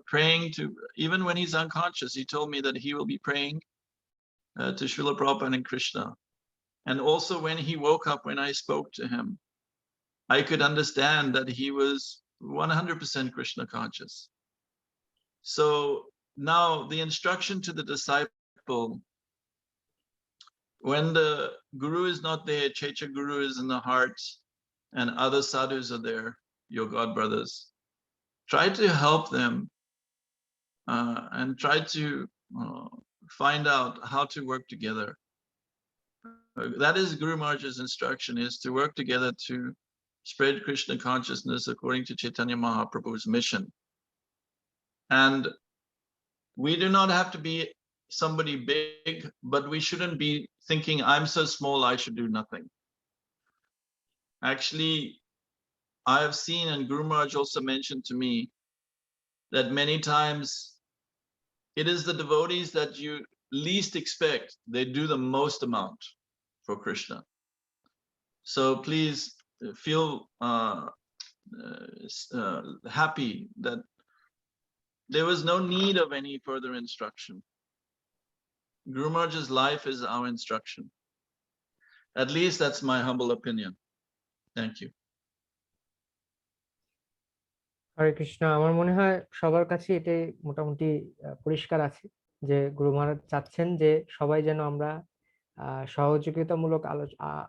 praying to, even when he's unconscious, he told me that he will be praying to Srila Prabhupada and Krishna. And also when he woke up, when I spoke to him, I could understand that he was 100% Krishna conscious. So now the instruction to the disciple, when the Guru is not there, Checha Guru is in the heart, and other sadhus are there, your god brothers, try to help them and try to find out how to work together. That is Guru Maharaj's instruction, is to work together to spread Krishna consciousness according to Chaitanya Mahaprabhu's mission. And we do not have to be somebody big, but we shouldn't be thinking, I'm so small, I should do nothing. Actually, I have seen, and Guru Maharaj also mentioned to me, that many times it is the devotees that you least expect, they do the most amount for Krishna. So please feel happy that there was no need of any further instruction. Guru Maharaj's life is our instruction. At least that's my humble opinion. Thank you. হরে কৃষ্ণ। আমার মনে হয় সবার কাছে এটাই মোটামুটি পরিষ্কার আছে যে গুরু মহারাজ চাচ্ছেন যে সবাই যেন আমরা সহযোগিতামূলক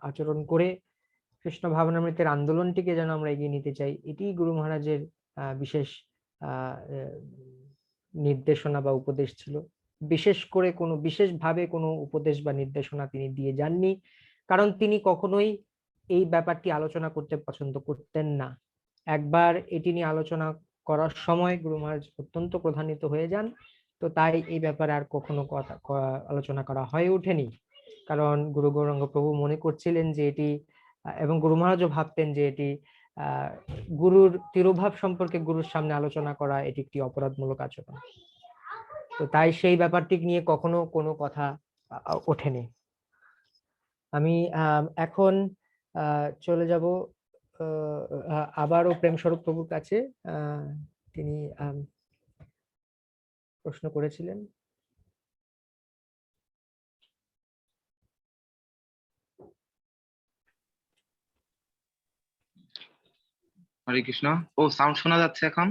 আচরণ করে কৃষ্ণ ভাবনামৃতের আন্দোলনটিকে যেন আমরা এগিয়ে নিতে চাই। এটি গুরু মহারাজের বিশেষ নির্দেশনা বা উপদেশ ছিল। বিশেষ করে কোনো বিশেষভাবে কোনো উপদেশ বা নির্দেশনা তিনি দিয়ে যাননি, কারণ তিনি কখনোই এই ব্যাপারটি আলোচনা করতে পছন্দ করতেন না। একবার এটি নিয়ে আলোচনা করার সময় গুরু মহারাজ অত্যন্ত ক্রোধান্বিত হয়ে যান, তো তাই এই ব্যাপারে আর কখনো আলোচনা করা হয়ে ওঠেনি। কারণ গুরু গৌরাঙ্গ প্রভু মনে করছিলেন যে এটি, এবং গুরু মহারাজও ভাবতেন যে এটি গুরুর তিরোভাব সম্পর্কে গুরুর সামনে আলোচনা করা এটি একটি অপরাধমূলক আচরণ। তো তাই সেই ব্যাপারটি নিয়ে কখনো কোনো কথা ওঠেনি। আমি এখন চলে যাব আবারও প্রেম স্বরূপ প্রভুর কাছে। তিনি প্রশ্ন করেছিলেন। হরে কৃষ্ণ। ও সাউন্ড শোনা যাচ্ছে এখন?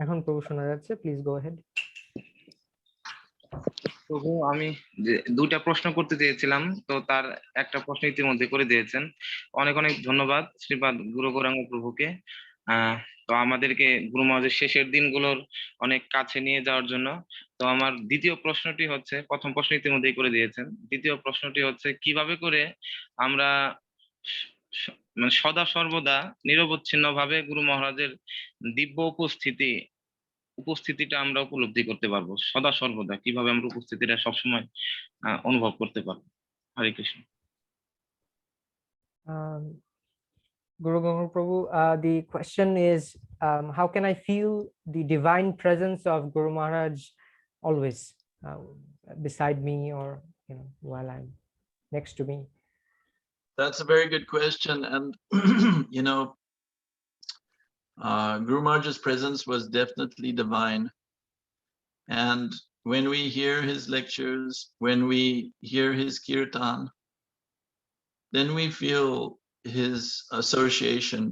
এখন প্রভু শোনা যাচ্ছে, প্লিজ গো হেড। প্রভু, আমি দুইটা প্রশ্ন করতে চেয়েছিলাম, তো তার একটা প্রশ্ন ইতিমধ্যে করে দিয়েছেন। অনেক অনেক ধন্যবাদ শ্রীপাদ গুরু গৌরাঙ্গ প্রভুকে। তো আমাদেরকে গুরু মহারাজের শেষের দিনগুলোর অনেক কাছে নিয়ে যাওয়ার জন্য। তো আমার দ্বিতীয় প্রশ্নটি হচ্ছে, প্রথম প্রশ্ন ইতিমধ্যেই করে দিয়েছেন, দ্বিতীয় প্রশ্নটি হচ্ছে কিভাবে করে আমরা মানে সদা সর্বদা নিরবচ্ছিন্ন ভাবে গুরু মহারাজের দিব্য উপস্থিতিটা আমরা উপলব্ধি করতে পারবো। সদা সর্বদা কিভাবে আমরা উপস্থিতিটা সবসময় অনুভব করতে পারবো। হরে Krishna. Guru Gauranga Prabhu, the question is, how can I feel the divine presence of Guru Maharaj always beside me, or while I'm next to me? That's a very good question, and Guru Maharaj's presence was definitely divine. And when we hear his lectures, when we hear his kirtan, then we feel his association.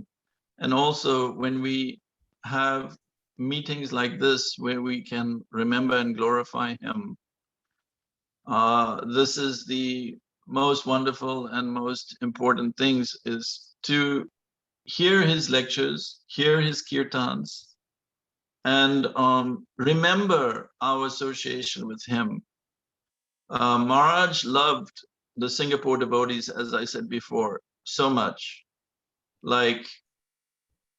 And also when we have meetings like this where we can remember and glorify him, this is the most wonderful and most important things, is to hear his lectures, hear his kirtans, and remember our association with him. Maharaj loved the Singapore devotees, as I said before, so much. Like,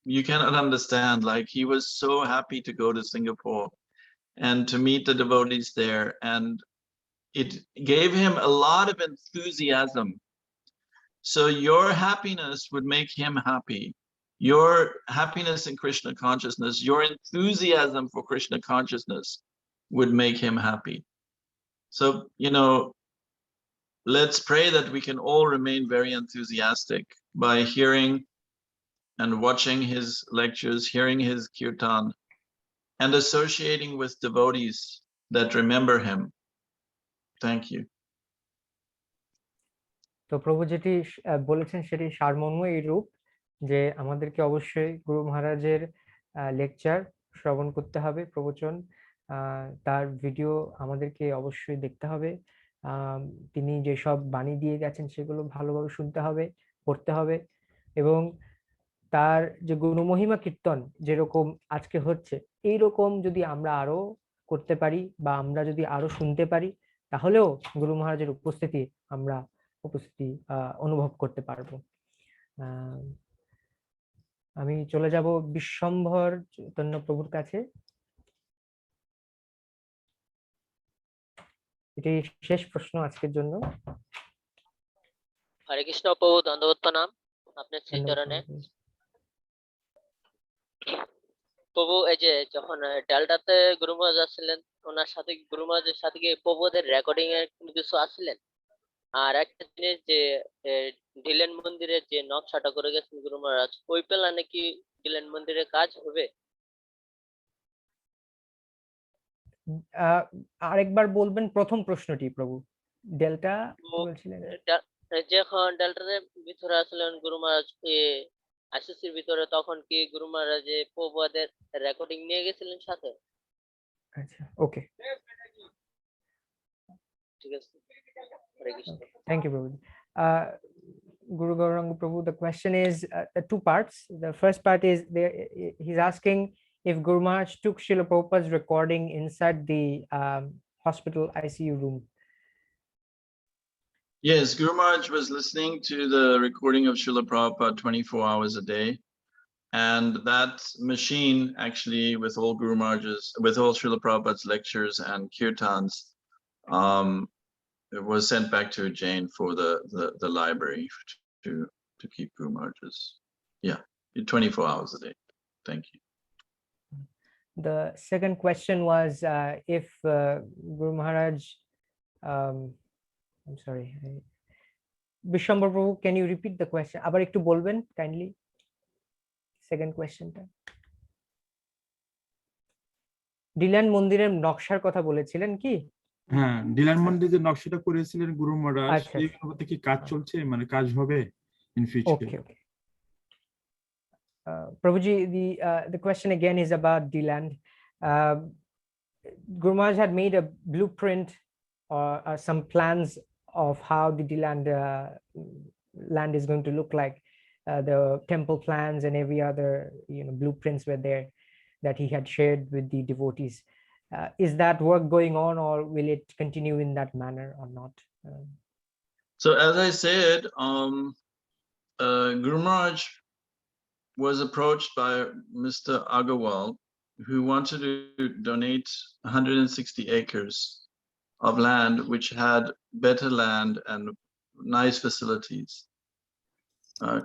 you cannot understand, like he was so happy to go to Singapore and to meet the devotees there, and it gave him a lot of enthusiasm. So your happiness would make him happy. Your happiness in Krishna consciousness, your enthusiasm for Krishna consciousness would make him happy. So, let's pray that we can all remain very enthusiastic by hearing and watching his lectures, hearing his kirtan, and associating with devotees that remember him. Thank you. তো প্রভু যেটি বলেছেন সেটি সারমর্ম এই রূপ যে আমাদেরকে অবশ্যই গুরু মহারাজের লেকচার শ্রবণ করতে হবে, প্রবচন, তার ভিডিও আমাদেরকে অবশ্যই দেখতে হবে। তিনি যেসব বাণী দিয়ে গেছেন সেগুলো ভালোভাবে শুনতে হবে, পড়তে হবে, এবং তার যে গুণমহিমা কীর্তন যেরকম আজকে হচ্ছে এইরকম যদি আমরা আরো করতে পারি বা আমরা যদি আরো শুনতে পারি, তাহলেও গুরু মহারাজের উপস্থিতি আমরা উপস্থিতি অনুভব করতে পারবো। আমি চলে যাব বিশ্বম্ভর চৈতন্য প্রভুর কাছে। এটি শেষ প্রশ্ন আজকের জন্য। হরে কৃষ্ণ প্রভু, দণ্ডবত প্রণাম আপনার শ্রীচরণে। প্রভু, এই যে যখন ডেল্টাতে গুরু মহারাজ আসছিলেন, ওনার সাথে গুরু মহারাজের সাথে কি প্রভুদের রেকর্ডিং এর কোনো কিছু আসছিলেন? আর একটা জিনিস যে ডিলেন মন্দিরের যে নকশাটা করে গেছেন গুরু মহারাজ, ওই প্ল্যানে কি ডিলেন মন্দিরের কাজ হবে? আরেকবার বলবেন প্রথম প্রশ্নটি প্রভু। ডেল্টা বলছিলেন যখন ডেল্টার ভিতরে আসলেন গুরু মহারাজ আইসিসির ভিতরে, তখন কি গুরু মহারাজ প্রভুদের রেকর্ডিং নিয়ে গেছিলেন সাথে? আচ্ছা, ওকে, ঠিক আছে। হরে Krishna. Thank you, Prabhu. Guru Gauranga Prabhu, the question is two parts. The first part is he's asking if Guru Maharaj took Srila Prabhupada's recording inside the hospital ICU room. Yes, Guru Maharaj was listening to the recording of Srila Prabhupada 24 hours a day. And that machine actually, with all Guru Maharaj's, with all Srila Prabhupada's lectures and kirtans, it was sent back to Jain for the library to keep Guru Maharaj's, 24 hours a day. Thank you. The second question was if Guru Maharaj, I'm sorry, Vishwambhar Prabhu, can you repeat the question? Abar ekটু bolben kindly. Second question টা Dylan মন্দিরের নকশার কথা বলেছিলেন কি? হ্যাঁ, Dylan মন্দির যে নকশাটা করেছিলেন গুরু মহারাজ, আচ্ছা, এই বাবদে কি কাজ চলছে, মানে কাজ হবে in future? Okay, okay. Prabhuji, the question again is about Deland. Guru Maharaj had made a blueprint or some plans of how the Deland land is going to look like. The temple plans and every other blueprints were there that he had shared with the devotees. Is that work going on, or will it continue in that manner or not? So as I said, Guru Maharaj was approached by Mr. Agarwal, who wanted to donate 160 acres of land, which had better land and nice facilities.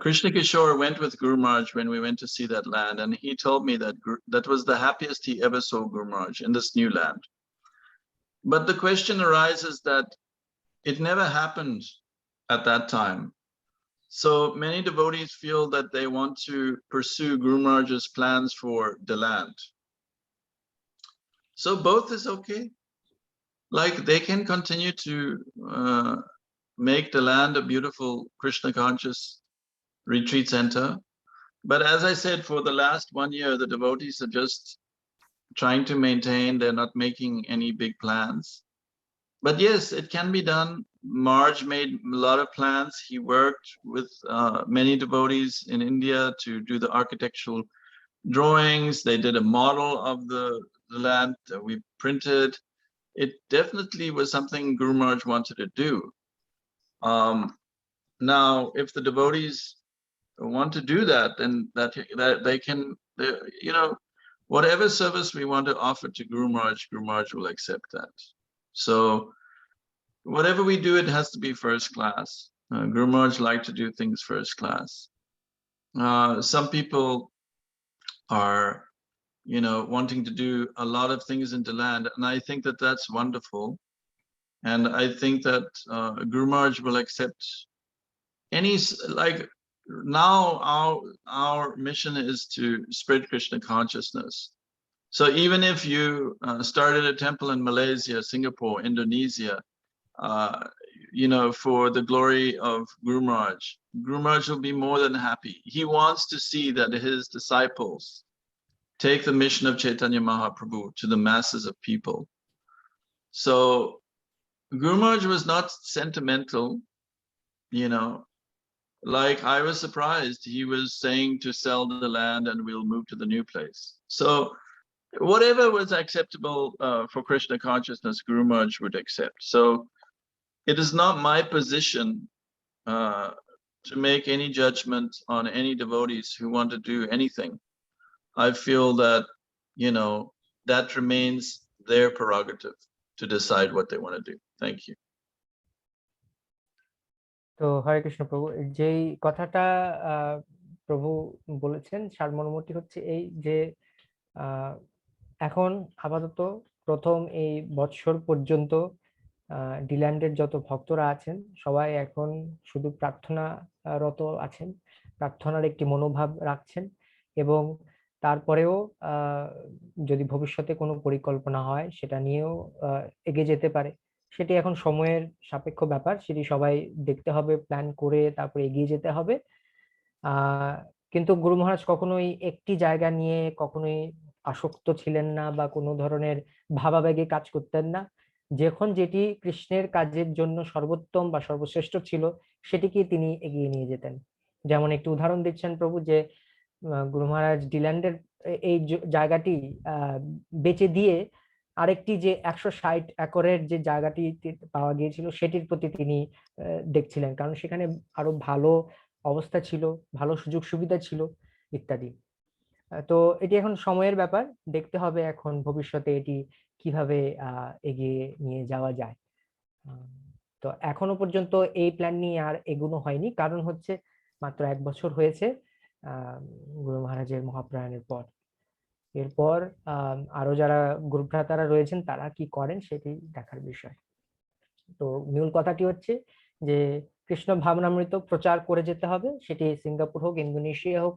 Krishna Kishore went with Guru Maharaj when we went to see that land, and he told me that that was the happiest he ever saw Guru Maharaj in this new land. But the question arises that it never happened at that time. So many devotees feel that they want to pursue Guru Maharaj's plans for the land. So both is okay. Like they can continue to make the land a beautiful Krishna conscious retreat center. But as I said, for the last 1 year, the devotees are just trying to maintain, they're not making any big plans. But yes, it can be done. Maharaj made a lot of plans. He worked with many devotees in India to do the architectural drawings. They did a model of the land that we printed. It definitely was something Guru Maharaj wanted to do. Now, if the devotees want to do that, then that they can, whatever service we want to offer to Guru Maharaj will accept that. So whatever we do, it has to be first class. Guru Maharaj like to do things first class. Some people are, wanting to do a lot of things in the land, and I think that that's wonderful. And I think that Guru Maharaj will accept any, like now our mission is to spread Krishna consciousness. So even if you started a temple in Malaysia, Singapore, Indonesia, for the glory of Guru Maharaj will be more than happy. He wants to see that his disciples take the mission of Chaitanya Mahaprabhu to the masses of people. So Guru Maharaj was not sentimental, like I was surprised. He was saying to sell the land and we'll move to the new place. So whatever was acceptable for Krishna consciousness, Guru Maharaj would accept. So it is not my position to make any judgment on any devotees who want to do anything. I feel that, you know, that remains their prerogative to decide what they want to do. Thank you. তো হরে কৃষ্ণ প্রভু, যেই কথাটা প্রভু বলেছেন সারমর্মটি হচ্ছে এই যে এখন আপাতত প্রথম এই বৎসর পর্যন্ত ডিল্যান্ডের যত ভক্তরা আছেন সবাই এখন শুধু প্রার্থনারত আছেন, প্রার্থনার একটি মনোভাব রাখছেন, এবং তারপরেও যদি ভবিষ্যতে কোনো পরিকল্পনা হয় সেটা নিয়েও এগিয়ে যেতে পারে। সেটি এখন সময়ের সাপেক্ষ ব্যাপার, সেটি সবাই দেখতে হবে, প্ল্যান করে তারপরে এগিয়ে যেতে হবে। কিন্তু গুরু মহারাজ কখনোই একটি জায়গা নিয়ে কখনোই আসক্ত ছিলেন না বা কোনো ধরনের ভাবাবেগে কাজ করতেন না। যখন যেটি কৃষ্ণের কাজের জন্য সর্বোত্তম বা সর্বশ্রেষ্ঠ ছিল সেটিকে তিনি এগিয়ে নিয়ে যেতেন। যেমন একটি উদাহরণ দিচ্ছেন প্রভু যে গুরু মহারাজ ডিল্যান্ডের এই জায়গাটি বেচে দিয়ে আরেকটি যে 160 একরের যে জায়গাটি পাওয়া গিয়েছিল সেটির প্রতি তিনি দেখছিলেন, কারণ সেখানে আরো ভালো অবস্থা ছিল, ভালো সুযোগ সুবিধা ছিল ইত্যাদি। তো এটি এখন সময়ের ব্যাপার, দেখতে হবে এখন ভবিষ্যতে এটি কিভাবে এগিয়ে নিয়ে যাওয়া যায়। তো এখনো পর্যন্ত এই প্ল্যান নিয়ে আর এগোনো হয়নি, কারণ হচ্ছে মাত্র 1 বছর হয়েছে গুরু মহারাজের মহাপ্রয়াণের পর। এরপর আরো যারা গুরু ভ্রাতারা রয়েছেন তারা কি করেন সেটি দেখার বিষয়। তো মূল কথাটি হচ্ছে যে কৃষ্ণ ভাবনামৃত প্রচার করে যেতে হবে, সেটি সিঙ্গাপুর হোক, ইন্দোনেশিয়া হোক,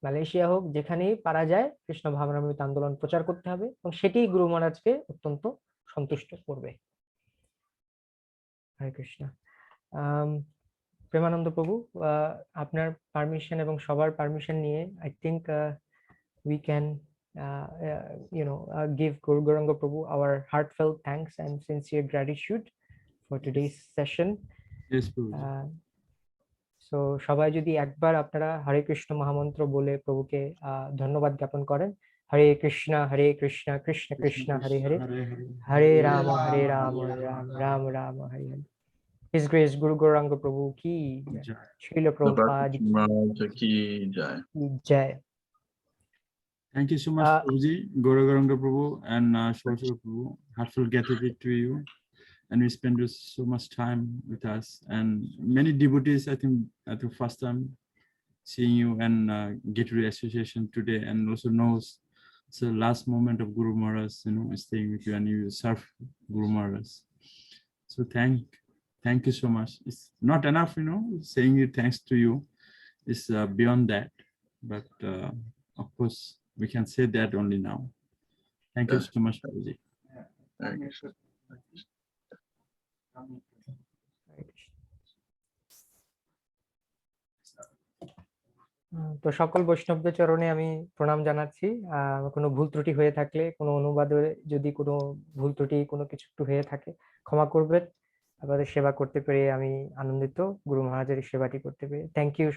মালয়েশিয়া হোক, যেখানেই পারা যায় কৃষ্ণ ভাবনামৃত আন্দোলন প্রচার করতে হবে, এবং সেটি গুরু মহারাজকে অত্যন্ত সন্তুষ্ট করবে। হরে কৃষ্ণ। প্রেমানন্দ প্রভু, আপনার পারমিশন এবং সবার পারমিশন নিয়ে I think we can give Guru Gauranga Prabhu our heartfelt thanks and sincere gratitude for today's session. Yes, Prabhu. So সবাই যদি একবার আপনারা হরে কৃষ্ণ মহামন্ত্র বলে প্রভুকে ধন্যবাদ জ্ঞাপন করেন। হরে কৃষ্ণ কৃষ্ণ কৃষ্ণ হরে হরে, হরে Ram Ram Ram Hare Hare. His Grace Guru Gauranga Prabhu ki jai. Srila Prabhupada ki jai. Jai. Thank you so much, Prabhuji, Gauranga Prabhu, and Shwachara Prabhu. Heartfelt gratitude to you, and we spend so much time with us. And many devotees, I think, at the first time seeing you and Gateway Association today, and also knows it's the last moment of Guru Maharaj, staying with you, and you serve Guru Maharaj. So thank you so much. It's not enough, saying you thanks to you is beyond that, but of course we can say that only now. Thank you so much, Prabhuji. Thank you. তো সকল বৈষ্ণবদের চরণে আমি প্রণাম জানাচ্ছি। কোনো ভুল ত্রুটি হয়ে থাকলে, কোনো অনুবাদে যদি কোনো ভুল ত্রুটি কোনো কিছু একটু হয়ে থাকে ক্ষমা করবেন। আপনাদের সেবা করতে পেরে আমি আনন্দিত, গুরু মহারাজের সেবাটি করতে পেরে। থ্যাংক ইউ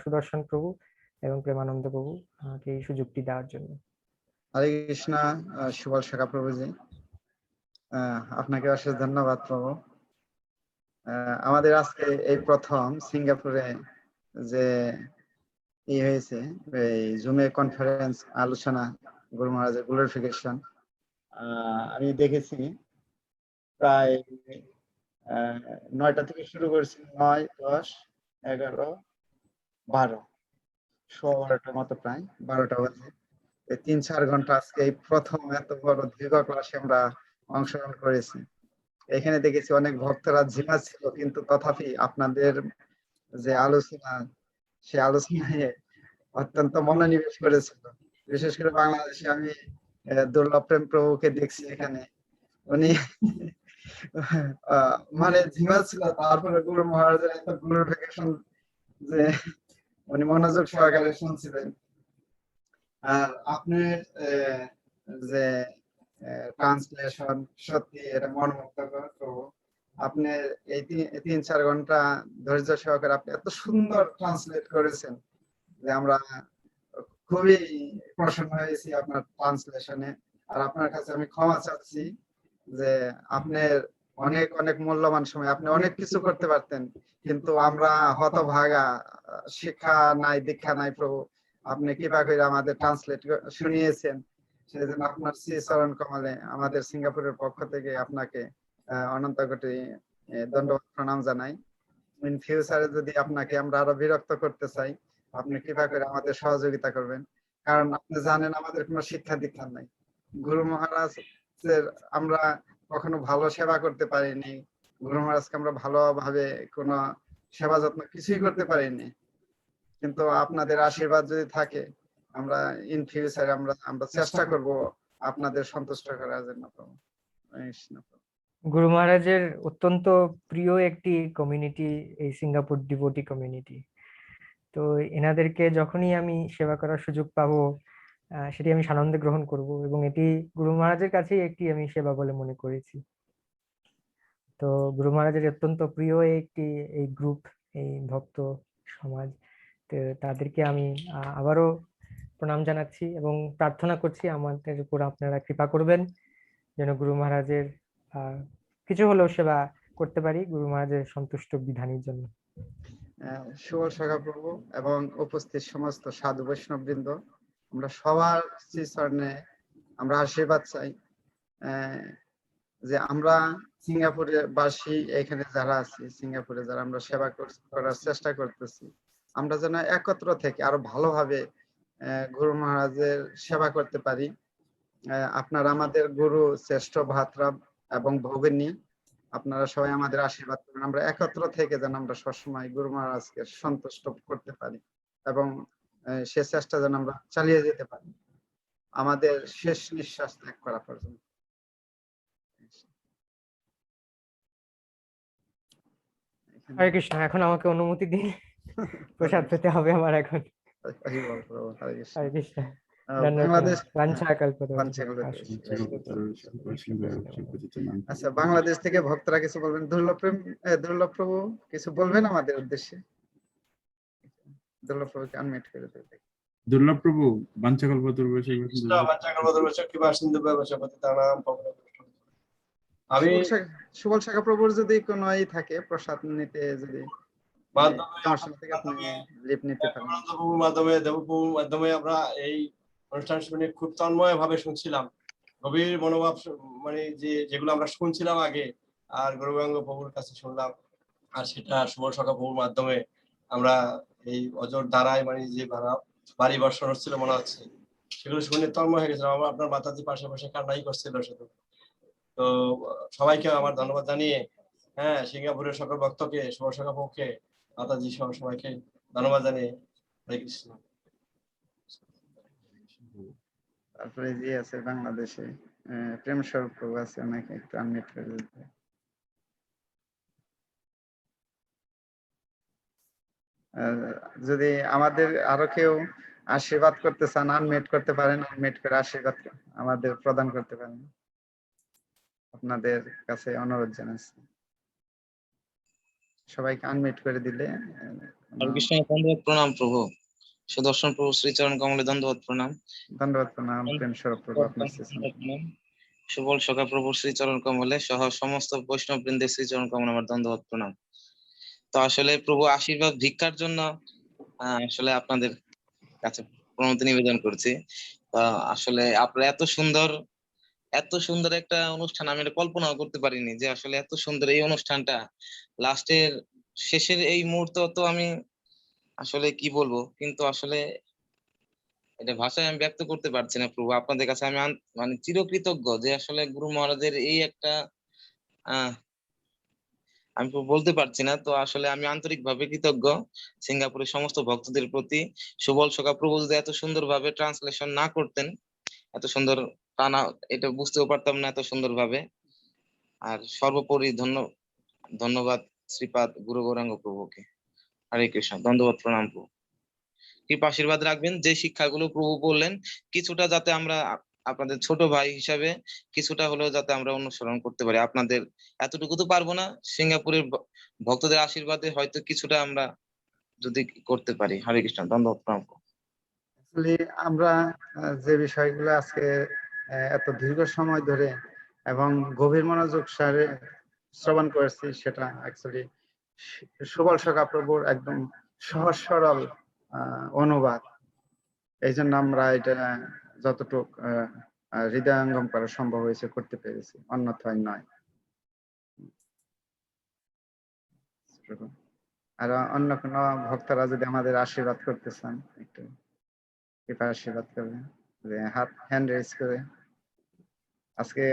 সুদর্শন প্রভু এবং প্রেমানন্দ প্রভু আমাকে এই সুযোগটি দেওয়ার জন্য। হরে কৃষ্ণ, সুবল শাখা প্রভুজি, আপনাকে অশেষ ধন্যবাদ প্রভু। আমাদের আজকে এই প্রথম সিঙ্গাপুরে যে হয়েছে এই জুমে কনফারেন্স আলোচনা গুরু মহারাজের গ্লোরিফিকেশন, আমি দেখেছি প্রায় 9টা থেকে শুরু করেছি, 9, 10, 11, 12, 12টার মতো, প্রায় 12টা বাজে। 3-4 ঘন্টা আজকে এই প্রথম এত বড় দীর্ঘ ক্লাসে আমরা অংশগ্রহণ করেছি। এখানে দেখেছি অনেক ভক্তরা ঝিমাচ্ছিল, কিন্তু তথাপি আপনাদের যে আলোচনা, সে আলোচনায় অত্যন্ত মনোনিবেশ করেছিল। বিশেষ করে বাংলাদেশে আমি দুর্লভ প্রেম প্রভুকে দেখছি এখানে, উনি মানে ঝিমাচ্ছিল, তারপরে গুরু মহারাজের এত গ্লোরিফিকেশন যে উনি মনোযোগ সহকারে শুনছিলেন। আর আপনার যে ট্রান্সলেশন সত্যি এটা মনোমুগ্ধকর। তো আপনি এই 3-4 ঘন্টা ধৈর্য সহকারে আপনি এত সুন্দর ট্রান্সলেট করেছেন যে আমরা খুবই প্রসন্ন হয়েছি আপনার ট্রান্সলেশনে। আর আপনার কাছে আমি ক্ষমা চাচ্ছি যে আপনার অনেক অনেক মূল্যবান সময়, আপনি অনেক কিছু করতে পারতেন, কিন্তু আমরা হতভাগা, শিক্ষা নাই দীক্ষা নাই প্রভু, আপনি কৃপা করে আমাদের ট্রান্সলেট শুনিয়েছেন, সেই জন্য আপনার শ্রী চরণ কমলে আমাদের সিঙ্গাপুরের পক্ষ থেকে আপনাকে অনন্ত কোটি দণ্ডবত প্রণাম জানাই। ইন ফিউচারে যদি আপনাকে আমরা আরো বিরক্ত করতে চাই, আপনি কৃপা করে আমাদের সহযোগিতা করবেন, কারণ আপনি জানেন আমাদের কোনো শিক্ষা দীক্ষা নাই। গুরু মহারাজের আমরা কখনো ভালো সেবা করতে পারিনি, গুরু মহারাজকে আমরা ভালোভাবে কোনো সেবা যত্ন কিছুই করতে পারিনি, কিন্তু আপনাদের আশীর্বাদ যদি থাকে আমরা ইন ফিউচারে আমরা চেষ্টা করব আপনাদের সন্তুষ্ট করার জন্য। গুরু মহারাজের অত্যন্ত প্রিয় একটি কমিউনিটি এই সিঙ্গাপুর ডিভোটি কমিউনিটি। তো এনাদেরকে যখনই আমি সেবা করার সুযোগ পাবো সেটি আমি সানন্দে গ্রহণ করব, এবং এটি গুরু মহারাজের কাছেই একটি আমি সেবা বলে মনে করেছি। তো গুরু মহারাজের অত্যন্ত প্রিয় একটি এই গ্রুপ, এই ভক্ত সমাজ, তো তাদেরকে আমি আবারও প্রণাম জানাচ্ছি এবং প্রার্থনা করছি আমাদের উপর আপনারা কৃপা করবেন যেন গুরু মহারাজের কিছু হলেও সেবা করতে পারি গুরু মহারাজের সন্তুষ্ট বিধানের জন্য। শুভ সখা প্রভু এবং উপস্থিত সমস্ত সাধু বৈষ্ণব বৃন্দ, আমরা সবার শ্রীচরণে আমরা আশীর্বাদ চাই যে আমরা সিঙ্গাপুরের বাসী এখানে যারা আছি, সিঙ্গাপুরে যারা আমরা সেবা করার চেষ্টা করতেছি, আমরা যেন একত্র থেকে আরো ভালোভাবে গুরু মহারাজের সেবা করতে পারি। আপনারা আমাদের গুরু, শ্রেষ্ঠ ভ্রাতরা এবং ভগিনী, আপনারা সবাই আমাদের আশীর্বাদ করবেন, আমরা একত্র থেকে যেন আমরা সবসময় গুরু মহারাজকে সন্তুষ্ট করতে পারি এবং সে চেষ্টা যেন আমরা চালিয়ে যেতে পারি আমাদের শেষ নিঃশ্বাস ত্যাগ করা পর্যন্ত। হরে কৃষ্ণ, এখন আমাকে অনুমতি দিন, প্রসাদ পেতে হবে আমার এখন। হরে কৃষ্ণ। আচ্ছা, বাংলাদেশ থেকে ভক্তরা কিছু বলবেন। দুর্লভ প্রভু কিছু বলবেন আমাদের উদ্দেশ্যে? দুর্লভ প্রভুকে আনমিউট করে দেবে। দুর্লভ প্রভু বাঞ্ছাকল্পতরুবশ কৃপা সিন্ধু তারাম আমি সুবল শাখা প্রভুর যদি কোনো থাকে প্রসাদ নিতে, যদি মাধ্যমে দেবপ্রভুর মাধ্যমে আমরা এই অনুষ্ঠান শুনে খুব তন্ময় ভাবে শুনছিলাম, গভীর মনোভাব, মানে যেগুলো আমরা শুনছিলাম আগে আর গৌরাঙ্গ প্রভুর কাছে শুনলাম, আর সেটা সুবল শাখা প্রভুর মাধ্যমে আমরা এই অজর দ্বারায় মানে যে বাড়ি বর্ষণ হচ্ছিল মনে হচ্ছে, সেগুলো শুনে তন্ময় হয়ে গেছিলাম। আমার আপনার মাতাজি পাশে বসে কান্নাই করছিল শুধু। তো সবাইকে আমার ধন্যবাদ জানিয়ে, হ্যাঁ, সিঙ্গাপুরের সকল ভক্তকে, সুবল শাখা প্রভুকে, মাতাজি সহ সবাইকে ধন্যবাদ জানিয়ে হরে কৃষ্ণ। তারপরে যে আছে বাংলাদেশে প্রেম স্বরূপ প্রভু আছে, ওনাকে একটু আনমিউট করে দিতে। যদি আমাদের আরো কেউ আশীর্বাদ করতে চান, আনমিউট করতে পারেন, আনমিউট করে আশীর্বাদ আমাদের প্রদান করতে পারেন, আপনাদের কাছে অনুরোধ জানাচ্ছি। সবাইকে আনমিউট করে দিলে। হরে কৃষ্ণ, দণ্ডবত প্রণাম প্রভু। সুদর্শন প্রভু শ্রীচরণ কমলে দণ্ডবত প্রণাম। দণ্ডবত প্রণাম। প্রেম স্বরূপ প্রভু আপনার সুবল শাখা প্রভু শ্রীচরণ কমলে সহ সমস্ত বৈষ্ণব বৃন্দের শ্রীচরণ কমলে আমার দণ্ডবত প্রণাম। তো আসলে প্রভু আশীর্বাদ ভিক্ষার জন্য আসলে আপনাদের কাছে প্রণতি নিবেদন করছি। আসলে আপনারা এত সুন্দর একটা অনুষ্ঠান, আমি এটা কল্পনাও করতে পারিনি যে আসলে এত সুন্দর এই অনুষ্ঠানটা লাস্টের শেষের এই মুহূর্ত, তো আমি আসলে কি বলবো, কিন্তু আসলে এটা ভাষায় আমি ব্যক্ত করতে পারছি না প্রভু। আপনাদের কাছে আমি মানে চিরকৃতজ্ঞ যে আসলে গুরু মহারাজের এই একটা আমি বলতে পারছি না। তো আসলে আমি আন্তরিকভাবে কৃতজ্ঞ সিঙ্গাপুরের সমস্ত ভক্তদের প্রতি। সুবল শাখা প্রভু যদি এত সুন্দরভাবে ট্রান্সলেশন না করতেন, এত সুন্দর টানা, এটা বুঝতেও পারতাম না এত সুন্দরভাবে। আর সর্বোপরি ধন্যবাদ শ্রীপাদ গুরু গৌরাঙ্গ প্রভুকে। হরে কৃষ্ণ, দণ্ডবত প্রণাম প্রভু। কৃপা আশীর্বাদ রাখবেন, যে শিক্ষাগুলো প্রভু বললেন কিছুটা যাতে আমরা আপনাদের ছোট ভাই হিসাবে কিছুটা হলেও যাতে আমরা অনুসরণ করতে পারি। আপনাদের এতটুকু তো পারবো না, সিঙ্গাপুরের ভক্তদের আশীর্বাদে হয়তো কিছুটা আমরা যদি করতে পারি। হরে কৃষ্ণ, দণ্ডবত প্রণাম। আমরা যে বিষয়গুলো আজকে এত দীর্ঘ সময় ধরে এবং গভীর মনোযোগ শ্রবণ করেছি সেটা অ্যাকচুয়ালি সুবল সখা প্রভুর একদম সহজ সরল অনুবাদ। এই জন্য আমরা এটা যতটুক হৃদয়ঙ্গম করা সম্ভব হয়েছে করতে পেরেছি, অন্যথায় নয়। আর অন্য কোনো ভক্তরা যদি আমাদের আশীর্বাদ করতে চান, একটু কৃপা আশীর্বাদ করবেন, যে হাত হ্যান্ড রেজ করে। আজকে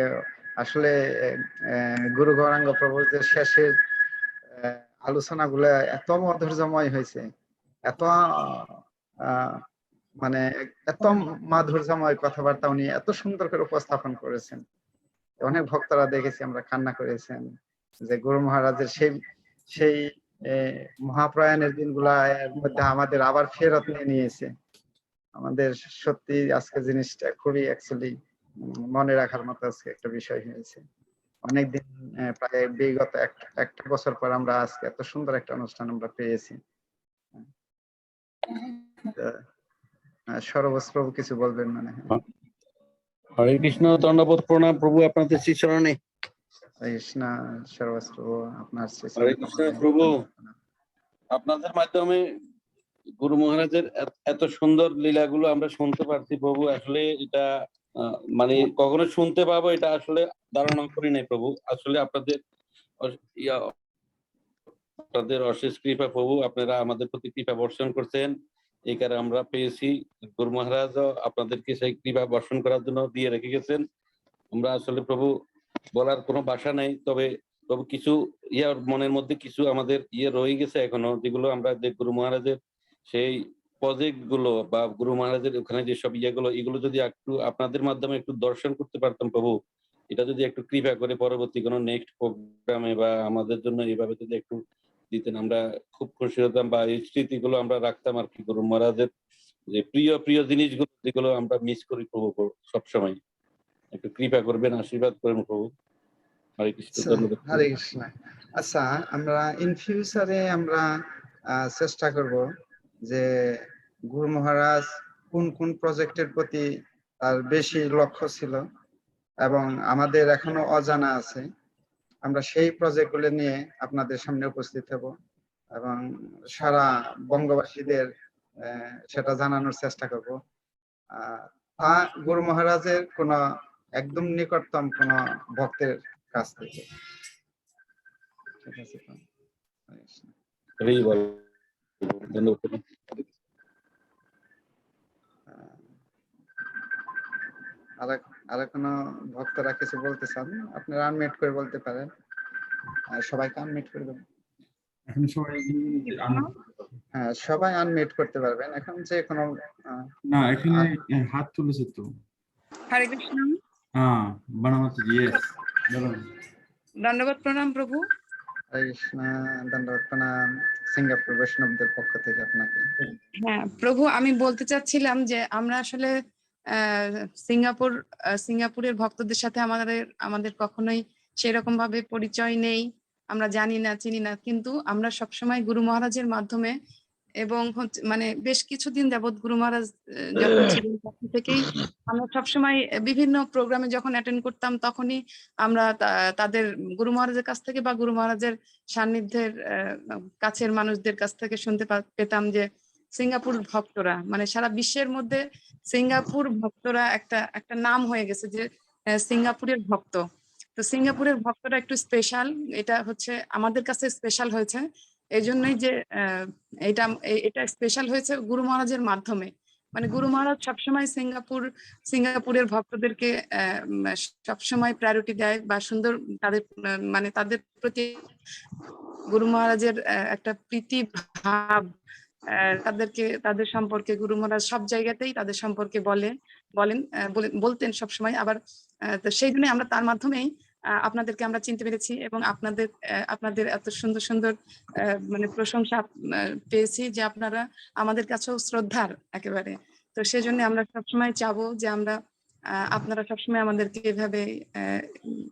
আসলে গুরু গৌরাঙ্গ প্রভুর যে শেষের আলোচনাগুলো এত মাধুর্যময় হয়েছে, এত মানে এত মাধুর্যময় কথাবার্তা উনি এত সুন্দর করে উপস্থাপন করেছেন। অনেক ভক্তরা দেখেছি আমরা কান্না করেছেন যে গুরু মহারাজের সেই মহাপ্রয়াণের দিনগুলা এর মধ্যে আমাদের আবার ফেরত নিয়েছে। আমাদের সত্যি আজকে জিনিসটা খুবই অ্যাকচুয়ালি মনে রাখার মতো আজকে একটা বিষয় হয়েছে। অনেকদিন প্রায় বিগত একটা বছর পর আমরা আজকে এত সুন্দর একটা অনুষ্ঠান আমরা পেয়েছি। সর্বস প্রভু কিছু বলবেন মানে? হরে কৃষ্ণ, দণ্ডবোধ প্রণাম প্রভু আপনাদের শ্রী চরণে। হরে কৃষ্ণ, সর্বস প্রভু আপনার শ্রী হরে কৃষ্ণ প্রভু, আপনাদের মাধ্যমে গুরু মহারাজের এত সুন্দর লীলাগুলো আমরা শুনতে পারছি প্রভু। আসলে এটা মানে কখনো শুনতে পাবো এটা আসলে ধারণা করি নাই প্রভু। আসলে আপনাদের অশেষ কৃপা প্রভু, আপনারা আমাদের প্রতি কৃপা বর্ষণ করছেন, এই কারণে আমরা পেয়েছি। গুরু মহারাজও আপনাদেরকে সেই কৃপা বর্ষণ করার জন্য দিয়ে রেখে গেছেন। আমরা আসলে প্রভু বলার কোনো ভাষা নাই, তবে প্রভু কিছু মনের মধ্যে কিছু আমাদের রয়ে গেছে এখনো, যেগুলো আমরা যে গুরু মহারাজের সেই প্রজেক্ট গুলো বা গুরু মহারাজের ওখানে যেসব এগুলো যদি একটু আপনাদের মাধ্যমে একটু দর্শন করতে পারতাম প্রভু, এটা যদি একটু কৃপা করে পরবর্তী কোনো নেক্সট প্রোগ্রামে বা আমাদের জন্য এইভাবে যদি একটু দিতেন, আমরা খুব খুশি হতাম, বা এই স্মৃতিগুলো আমরা রাখতাম আর কি। গুরু মহারাজের যে প্রিয় প্রিয় জিনিসগুলো যেগুলো আমরা মিস করি প্রভু সবসময়, একটু কৃপা করবেন, আশীর্বাদ করবেন প্রভু। হরে কৃষ্ণ, ধন্যবাদ। হরে কৃষ্ণ। আচ্ছা, আমরা ইন ফিউচারে আমরা চেষ্টা করব যে গুরু মহারাজ কোন কোন প্রজেক্টের প্রতি তার বেশি লক্ষ্য ছিল এবং আমাদের এখনো অজানা আছে, আমরা সেই প্রজেক্টগুলো নিয়ে আপনাদের সামনে উপস্থিত হব এবং সারা বঙ্গবাসীদের সেটা জানানোর চেষ্টা করব। তা গুরু মহারাজের কোন একদম নিকটতম কোন ভক্তের কাছ থেকে। ঠিক আছে, ধন্যবাদ। আর কোনো ভক্তরা কিছু বলতে চান, আপনারা আনমিউট করে বলতে পারেন। সবাইকে আনমিউট করে দেবেন। এখন সবাই হ্যাঁ, সবাই আনমিউট করতে পারবেন এখন, যে কোনো না এখানে হাত তুলেছে তো। হরে কৃষ্ণ। হ্যাঁ, বানামাতি ইয়েস, দণ্ডবোধ প্রণাম প্রভু। হরে কৃষ্ণ, দণ্ডবোধ প্রণাম সিঙ্গাপুর বৈষ্ণবদের পক্ষ থেকে আপনাকে। হ্যাঁ প্রভু, আমি বলতে চাচ্ছিলাম যে আমরা আসলে সিঙ্গাপুরের ভক্তদের সাথে আমাদের কখনোই সেরকম ভাবে পরিচয় নেই, আমরা জানি না, চিনি না, কিন্তু আমরা সবসময় গুরু মহারাজের মাধ্যমে এবং মানে বেশ কিছুদিন যাবৎ গুরু মহারাজ যখন ছিলেন তখন থেকেই আমরা সবসময় বিভিন্ন প্রোগ্রামে যখন অ্যাটেন্ড করতাম তখনই আমরা তাদের গুরু মহারাজের কাছ থেকে বা গুরু মহারাজের সান্নিধ্যের কাছের মানুষদের কাছ থেকে শুনতে পেতাম যে সিঙ্গাপুর ভক্তরা, মানে সারা বিশ্বের মধ্যে সিঙ্গাপুর ভক্তরা একটা নাম হয়ে গেছে যে সিঙ্গাপুরের ভক্ত। তো সিঙ্গাপুরের ভক্তরা একটু স্পেশাল, এটা হচ্ছে আমাদের কাছে স্পেশাল হয়েছে এই জন্যই যে এটা স্পেশাল হয়েছে গুরু মহারাজের মাধ্যমে। মানে গুরু মহারাজ সবসময় সিঙ্গাপুরের ভক্তদেরকে সবসময় প্রায়োরিটি দেয় বা সুন্দর তাদের প্রতি গুরু মহারাজের একটা প্রীতি ভাব, তাদের সম্পর্কে গুরু মহারাজ সব জায়গাতেই তাদের সম্পর্কে বলতেন সবসময়। আবার তো সেই জন্য আমরা তার মাধ্যমেই আপনাদেরকে আমরা চিনতে পেরেছি এবং আপনাদের এত সুন্দর সুন্দর মানে প্রশংসা পেয়েছি যে আপনারা আমাদের কাছেও শ্রদ্ধার একেবারে। তো সেজন্য আমরা সবসময় চাবো যে আপনারা সবসময় আমাদেরকে এভাবে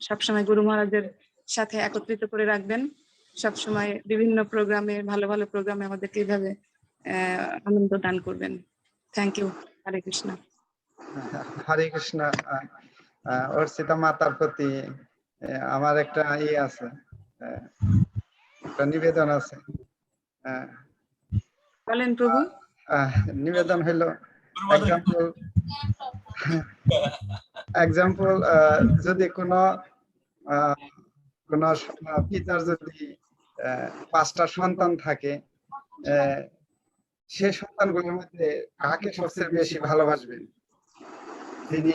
সবসময় গুরু মহারাজের সাথে একত্রিত করে রাখবেন, সবসময় বিভিন্ন প্রোগ্রামে, ভালো ভালো প্রোগ্রামে আমাদেরকে এইভাবে আনন্দ দান করবেন। Thank you. হরে কৃষ্ণ। হরে কৃষ্ণ। অর্চিতা মাতার প্রতি আমার একটা আছে, একটা নিবেদন আছে। বলেন প্রভু। নিবেদন হলো এক্সাম্পল, যদি কোনো পিতার যদি 5টা সন্তান থাকে, সে সন্তানগুলোর মধ্যে কাকে সবচেয়ে বেশি ভালোবাসবেন? তিনি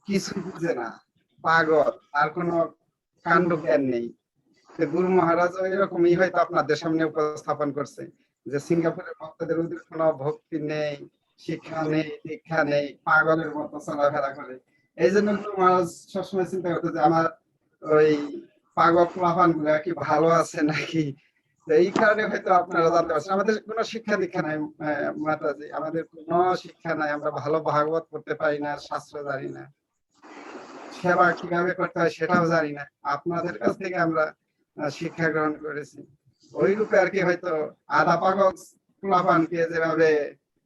কিছু বুঝে না, পাগল, আর কোনো কাণ্ড জ্ঞান নেই। গুরু মহারাজ এরকমই হয়তো আপনাদের সামনে উপস্থাপন করছে যে সিঙ্গাপুরের ভক্তদের ওদের কোনো ভক্তি নেই, শিক্ষা নেই, দীক্ষা নেই, পাগলের মতো চলাফেরা করে। এই জন্য গুরু মহারাজ সবসময় চিন্তা করতো যে আমার ওই পাগল প্লাবান গুলা কি ভালো আছে নাকি। এই কারণে হয়তো আপনারা জানতে পারছেন আমাদের কোনো শিক্ষা দীক্ষা নাই মাতাজি, আমাদের কোনো শিক্ষা নাই, আমরা ভালো ভাগবত পড়তে পারি না, শাস্ত্র জানি না, সেবা কিভাবে করতে হয় সেটাও জানি না। আপনাদের কাছ থেকে আমরা শিক্ষা গ্রহণ করেছি। ওই রূপে আর কি হয়তো আধা পাগল প্লাবানকে যেভাবে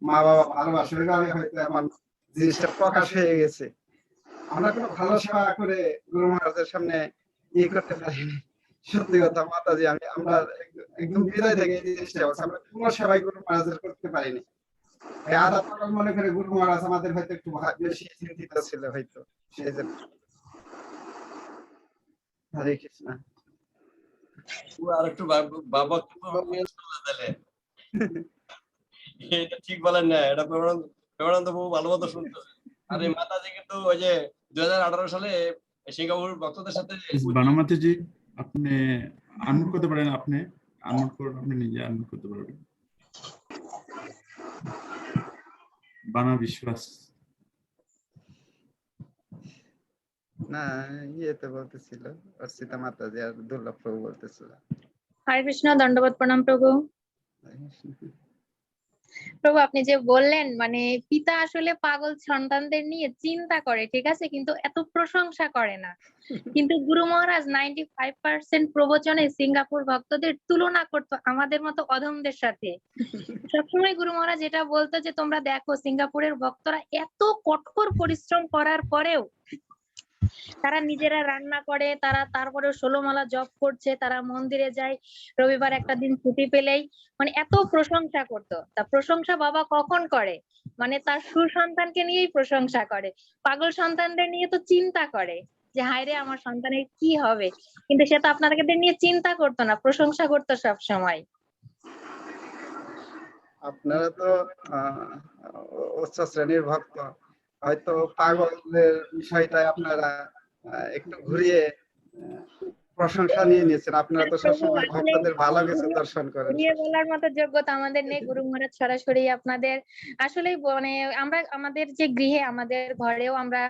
মা বাবা ভালোবাসে ওইভাবে হয়তো আমার জিনিসটা প্রকাশ হয়ে গেছে। আমরা কোনো ভালো সেবা করে গুরু মহারাজের সামনে করতে পারিনি। সত্যি কথা মাতাজি, আমরা একদম হৃদয় থেকে এই জিনিসটা বলছি, আমরা কোনো সেবাই গুরু মহারাজের করতে পারিনি। আধা পাগল মনে করে গুরু মহারাজ আমাদের হয়তো একটু বেশি চিন্তিত ছিল হয়তো, সেই জন্য। হরে কৃষ্ণ। আর একটু এটা ঠিক বলেন না, এটা প্রেমানন্দ বহু ভালো মতো শুনতেছে। আর এই মাতাজি কিন্তু ওই যে 2018 সালে সিঙ্গাপুর ভক্তদের সাথে বানামাতিজি আপনি আনমিউট করতে পারেন, আপনি আনমিউট করুন, আপনি নিজে আনমিউট করতে পারবেন। বানা বিশ্বাস না, ইয়েতে বলতেছিল অর্চিতা মাতাজি আর দুর্লভ প্রভু বলতেছিল। হরে কৃষ্ণ, দণ্ডবত প্রণাম প্রভু। প্রভু আপনি যে বললেন মানে পিতা আসলে পাগল সন্তানদের নিয়ে চিন্তা করে, ঠিক আছে, কিন্তু এত প্রশংসা করে না। কিন্তু গুরু মহারাজ 95% প্রবচনে সিঙ্গাপুর ভক্তদের তুলনা করতো আমাদের মতো অধমদের সাথে। সবসময় গুরু মহারাজ এটা বলতো যে তোমরা দেখো সিঙ্গাপুরের ভক্তরা এত কঠোর পরিশ্রম করার পরেও তারা নিজেরা রান্না করে, তারা তারপরে 16 মালা জপ করছে, তারা মন্দিরে যায়, রবিবার একটা দিন ছুটি পেলেই মানে এত প্রশংসা করতো। তা প্রশংসা বাবা কখন করে? মানে তার সুসন্তানকে নিয়েই প্রশংসা করে, পাগল সন্তানদের নিয়ে তো চিন্তা করে যে হায় রে আমার সন্তানের কি হবে, কিন্তু সে তো আপনাদের নিয়ে চিন্তা করতো না, প্রশংসা করতো সব সময়। আপনারা তো উচ্চ শ্রেণীর ভক্ত, হয়তো পাগলের বিষয়টা আপনারা একটু ঘুরিয়ে প্রশংসা নিয়ে নিয়েছেন। আপনারা তো সবসময় ভক্তদের ভালো কিছু দর্শন করেন। ঘুরিয়ে বলার মতো যোগ্যতা আমাদের নেই। গুরু মহারাজ সরাসরি আপনাদের আসলে মানে আমরা আমাদের যে গৃহে আমাদের ঘরেও আমরা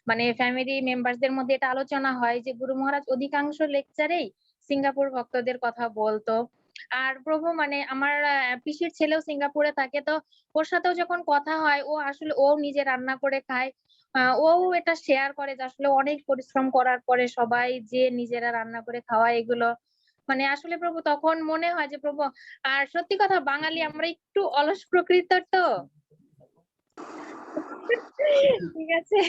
মানে ফ্যামিলি মেম্বারদের মধ্যে এটা আলোচনা হয় যে গুরু মহারাজ অধিকাংশ লেকচারেই সিঙ্গাপুর ভক্তদের কথা বলতো। আর প্রভু মানে আমার পিসির ছেলেও সিঙ্গাপুরে থাকে, তো ওর সাথেও যখন কথা হয় ও আসলে ও নিজে রান্না করে খায়, ও এটা শেয়ার করে যে আসলে অনেক পরিশ্রম করার পরে সবাই যে নিজেরা রান্না করে খাওয়া এগুলো মানে আসলে প্রভু তখন মনে হয় যে প্রভু, আর সত্যি কথা বাঙালি আমরা একটু অলস প্রকৃতির তো ঠিক আছে।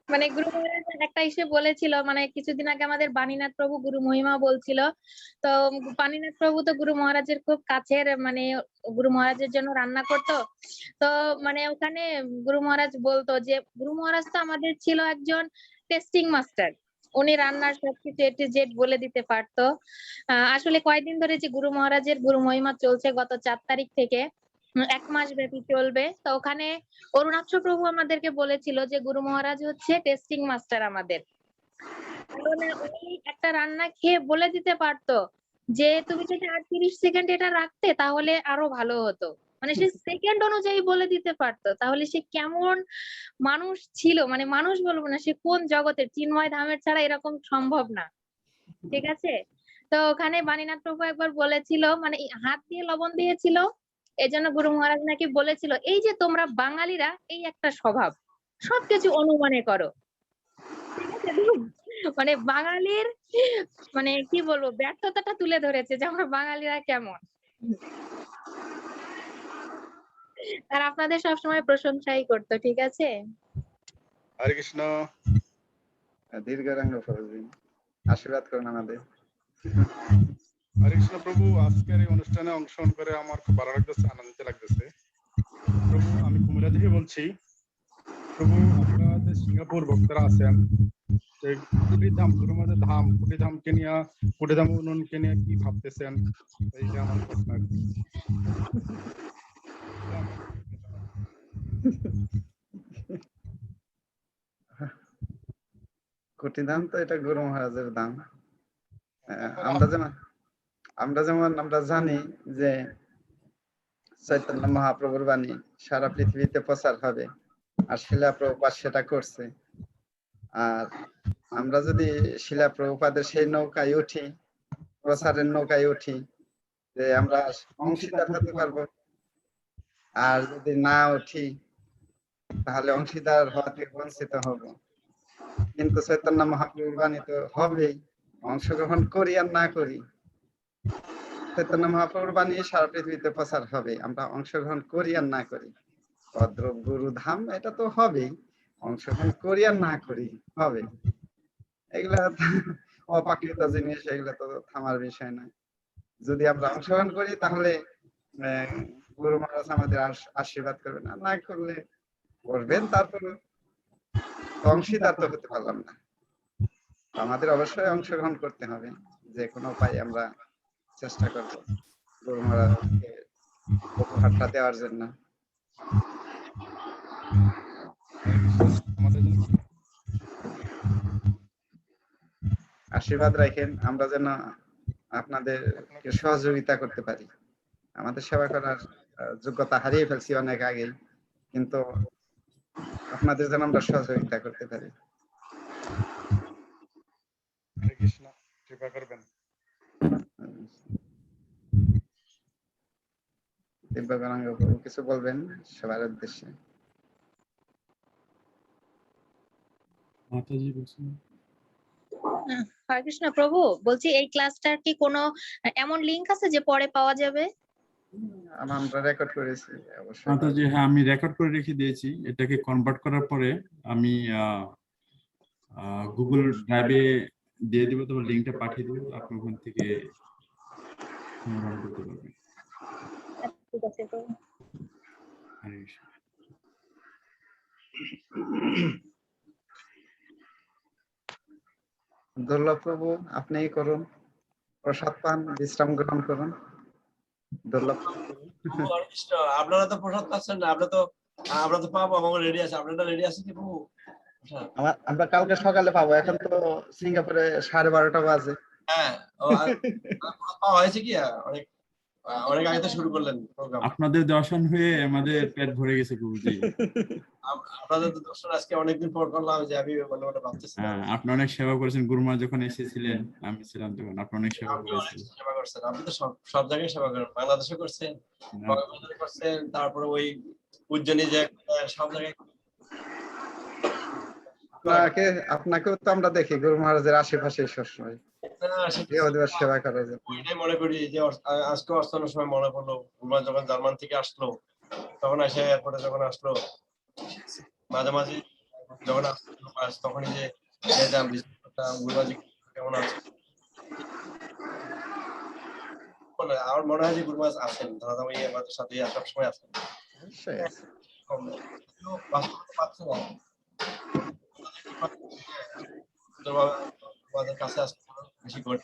মানে গুরু মহারাজ একটা এসে বলেছিল মানে কিছুদিন আগে আমাদের বাণীনাথ প্রভু গুরু মহিমা বলছিল, তো বাণীনাথ প্রভু তো গুরু মহারাজের খুব কাছের, মানে গুরু মহারাজের জন্য রান্না করতো। তো মানে ওখানে গুরু মহারাজ বলতো যে গুরু মহারাজ তো আমাদের ছিল একজন টেস্টিং মাস্টার, উনি রান্নার সবকিছু A to Z বলে দিতে পারতো। আসলে কয়েকদিন ধরে যে গুরু মহারাজের গুরু মহিমা চলছে গত 4 তারিখ থেকে 1 মাস ব্যাপী চলবে, তো ওখানে অরুণাক্ষ প্রভু আমাদেরকে বলেছিল যে গুরু মহারাজ হচ্ছে টেস্টিং মাস্টার আমাদের। উনি একটা রান্না খেয়ে বলে দিতে পারতো যে তুমি যদি আর 30 সেকেন্ড এটা রাখতে তাহলে আরো ভালো হতো, মানে সে সেকেন্ড অনুযায়ী বলে দিতে পারতো। তাহলে সে কেমন মানুষ ছিল, মানে মানুষ বলবো না, সে কোন জগতের, চিন্ময় ধামের ছাড়া এরকম সম্ভব না, ঠিক আছে। তো ওখানে বাণীনাথ প্রভু একবার বলেছিল মানে হাত দিয়ে লবণ দিয়েছিল, এজন্য গুরু মহারাজ নাকি বলেছিল এই যে তোমরা বাঙালিরা এই একটা স্বভাব, সবকিছু অনুমানে করো, ঠিক আছে। মানে বাঙালির মানে কি বলবো ব্যর্থতাটা তুলে ধরেছে যে আমরা বাঙালিরা কেমন। আর আপনাদের সবসময় প্রশংসাই করতো, ঠিক আছে। হরে কৃষ্ণ। দীর্ঘাঙ্গ প্রভু। আশীর্বাদ করুন আমাদের। হরে কৃষ্ণ প্রভু, আজকের এই অনুষ্ঠানে অংশগ্রহণ করে আমার খুব ভালো লাগতেছে, আনন্দিত লাগতেছে। প্রভু, আমি কুমিল্লা থেকে বলছি। প্রভু, আপনারা যে সিঙ্গাপুর ভক্তরা আছেন, যে কুটিধাম গুরুমাদের ধাম কুটিধামকে নিয়ে, কুটিধাম উন্নয়নকে নিয়ে কি ভাবতেছেন, এই যে আমার প্রশ্ন আর কি। কুটিধাম তো এটা গুরু মহারাজের ধাম। আমরা যেমন আমরা জানি যে চৈতন্য মহাপ্রভুর বাণী সারা পৃথিবীতে প্রচার হবে, আর শিলা প্রভুপাদ সেটা করছে। আর আমরা যদি শিলা প্রভুপাদের সেই নৌকায় উঠি, প্রচারের নৌকায় উঠি, যে আমরা অংশীদার হতে পারবো। আর যদি না উঠি তাহলে অংশীদার হওয়া থেকে বঞ্চিত হব। কিন্তু চৈতন্য মহাপ্রভুর বাণী তো হবেই, অংশগ্রহণ করি আর না করি। চৈতন্য মহাপ্রভুর বাণী সারা পৃথিবীতে প্রচার হবে, আমরা অংশগ্রহণ করি আর না করি। ভদ্র গুরু ধাম এটা তো হবেই, অংশগ্রহণ করি আর না করি হবে। এগুলা অপাকৃত জিনিস, এগুলা তো থামার বিষয় না। যদি আমরা অংশগ্রহণ করি তাহলে গুরু মহারাজ আমাদের আশীর্বাদ করবেন, আর না করলে করবেন, তারপরে অংশীদার তো হতে পারলাম না। আমাদের অবশ্যই অংশগ্রহণ করতে হবে, যে কোনো উপায়ে আমরা চেষ্টা করব গুরু মহারাজকে উপহারটা দেওয়ার জন্য। আশীর্বাদ রাখেন, আমরা যেন আপনাদেরকে সহযোগিতা করতে পারি। আমাদের সেবা করার যোগ্যতা হারিয়ে ফেলছি অনেক আগেই, কিন্তু আপনাদের যেন আমরা সহযোগিতা করতে পারি। হরে কৃষ্ণ, কৃপা করবেন। দিব্য গৌরাঙ্গ প্রভু কিছু বলবেন সবার উদ্দেশ্যে? মাতাজি বলছেন। হরে কৃষ্ণ প্রভু, বলছি এই ক্লাসটার কি কোনো এমন লিংক আছে যে পরে পাওয়া যাবে? আমরা রেকর্ড করেছি অবশ্যই। মাতাজি, হ্যাঁ, আমি রেকর্ড করে রেখে দিয়েছি। এটাকে কনভার্ট করার পরে আমি গুগল ড্রাইভে দিয়ে দিব, তোমার লিংকটা পাঠিয়ে দেবো, আপনি ওখান থেকে সংগ্রহ করতে পারবেন। ঠিক আছে প্রভু। হরে কৃষ্ণ। দুর্লভ প্রভু, আপনি করুন, প্রসাদ পান, বিশ্রাম গ্রহণ করুন। দুর্লভ আপনারা তো প্রসাদ পাচ্ছেন না, আমরা তো পাবো, আমার রেডি আছে। আপনারা রেডি আছেন কি প্রভু? আমরা কালকে সকালে পাবো, এখন তো সিঙ্গাপুরে 12:30 বাজে। হ্যাঁ, পাওয়া হয়েছে কি? অনেক আগে তো শুরু করলেন প্রোগ্রাম। আপনাদের দর্শন হয়ে আমাদের পেট ভরে গেছে প্রভুজি। আপনাদের তো দর্শন আজকে অনেকদিন পর করলাম, যে আমি মনে মনে ভাবতেছি। আপনি অনেক সেবা করেছেন, গুরুমা যখন এসেছিলেন, আমি ছিলাম তখন, আপনি অনেক সেবা করেছেন। সেবা করছেন, আপনি তো সব জায়গায় সেবা করেন, বাংলাদেশে করছেন, কক্সবাজারে করছেন, তারপরে ওই উজ্জয়নী, যে সব জায়গায়। আপনাকেও তো আমরা দেখি গুরু মহারাজের আশেপাশে সবসময় সেবা করার জন্য। এটাই মনে করি যে আজকে অস্থানের সময় মনে পড়লো, গুরুমা যখন জার্মান থেকে আসলো, তখন এসে এয়ারপোর্টে যখন আসলো, মাঝে মাঝে যখন আসলো তখনই যে গুরুমাজি কেমন আছে, আমার মনে হয় যে গুরুমা আছেন, দাদা ভাই আমাদের সাথে সবসময় আছেন। পাচ্ছে না আমাদের কাছে আসতে বেশি করে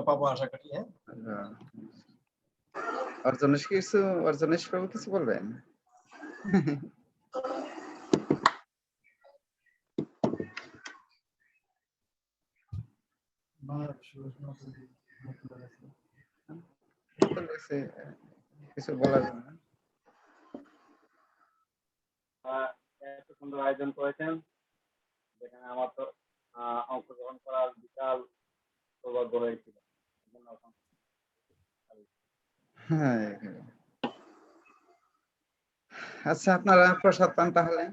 পাবো আশা করি। হ্যাঁ, অর্জনেশ প্রভু কিছু বলবেন? কিছু বলার জন্য এত সুন্দর আয়োজন করেছেন, যেখানে আমার তো অংশগ্রহণ করার বিশাল সৌভাগ্য হয়েছিল। হ্যাঁ, আচ্ছা, আপনারা প্রসাদ পান তাহলে,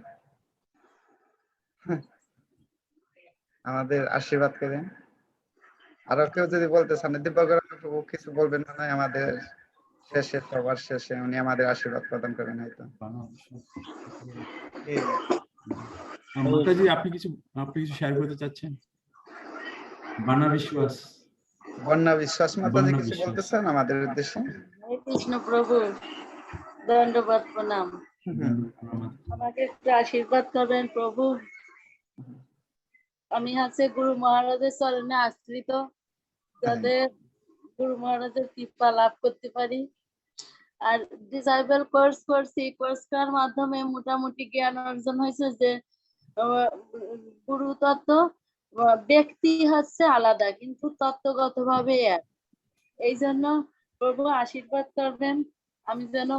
আমাদের আশীর্বাদ করেন। আরো কেউ যদি বলতে চান, দিব্য গৌরাঙ্গ প্রভু কিছু বলবেন না? আমাদের শেষে সবার শেষে উনি আমাদের আশীর্বাদ প্রদান করেন হয়তো। মাতাজি আপনি কিছু শেয়ার করতে চাচ্ছেন? বানা বিশ্বাস, বন্যা বিশ্বাস মাতাজি বন্যা কিছু বিশ্বাস। বলতে চান আমাদের উদ্দেশ্যে? হরে কৃষ্ণ প্রভু, দণ্ডবাদ প্রণাম। আমাকে একটু আশীর্বাদ করবেন প্রভু। আমি হচ্ছে গুরু মহারাজের চরণে আশ্রিত, যাতে গুরু মহারাজের কৃপা লাভ করতে পারি। আর ডিসাইবল কোর্স করছি, কোর্স করার মাধ্যমে মোটামুটি জ্ঞান অর্জন হয়েছে যে গুরু তত্ত্ব ব্যক্তি হচ্ছে আলাদা কিন্তু তত্ত্বগত ভাবে এক। এই জন্য প্রভু আশীর্বাদ করবেন আমি যেন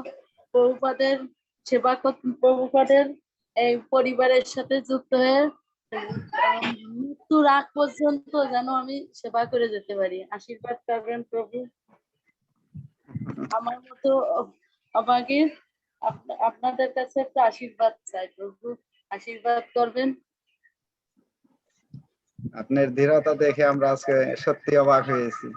প্রভুপাদের সেবা প্রভুপাদের এই পরিবারের সাথে যুক্ত হয়ে মৃত্যুর আগ পর্যন্ত যেন আমি সেবা করে যেতে পারি। আশীর্বাদ করবেন প্রভু। আমার মতো আমাকে আপনাদের কাছে একটা আশীর্বাদ চাই প্রভু, আশীর্বাদ করবেন। আপনার দৃঢ়তা দেখে আমরা আজকে সত্যি অবাক হয়েছি।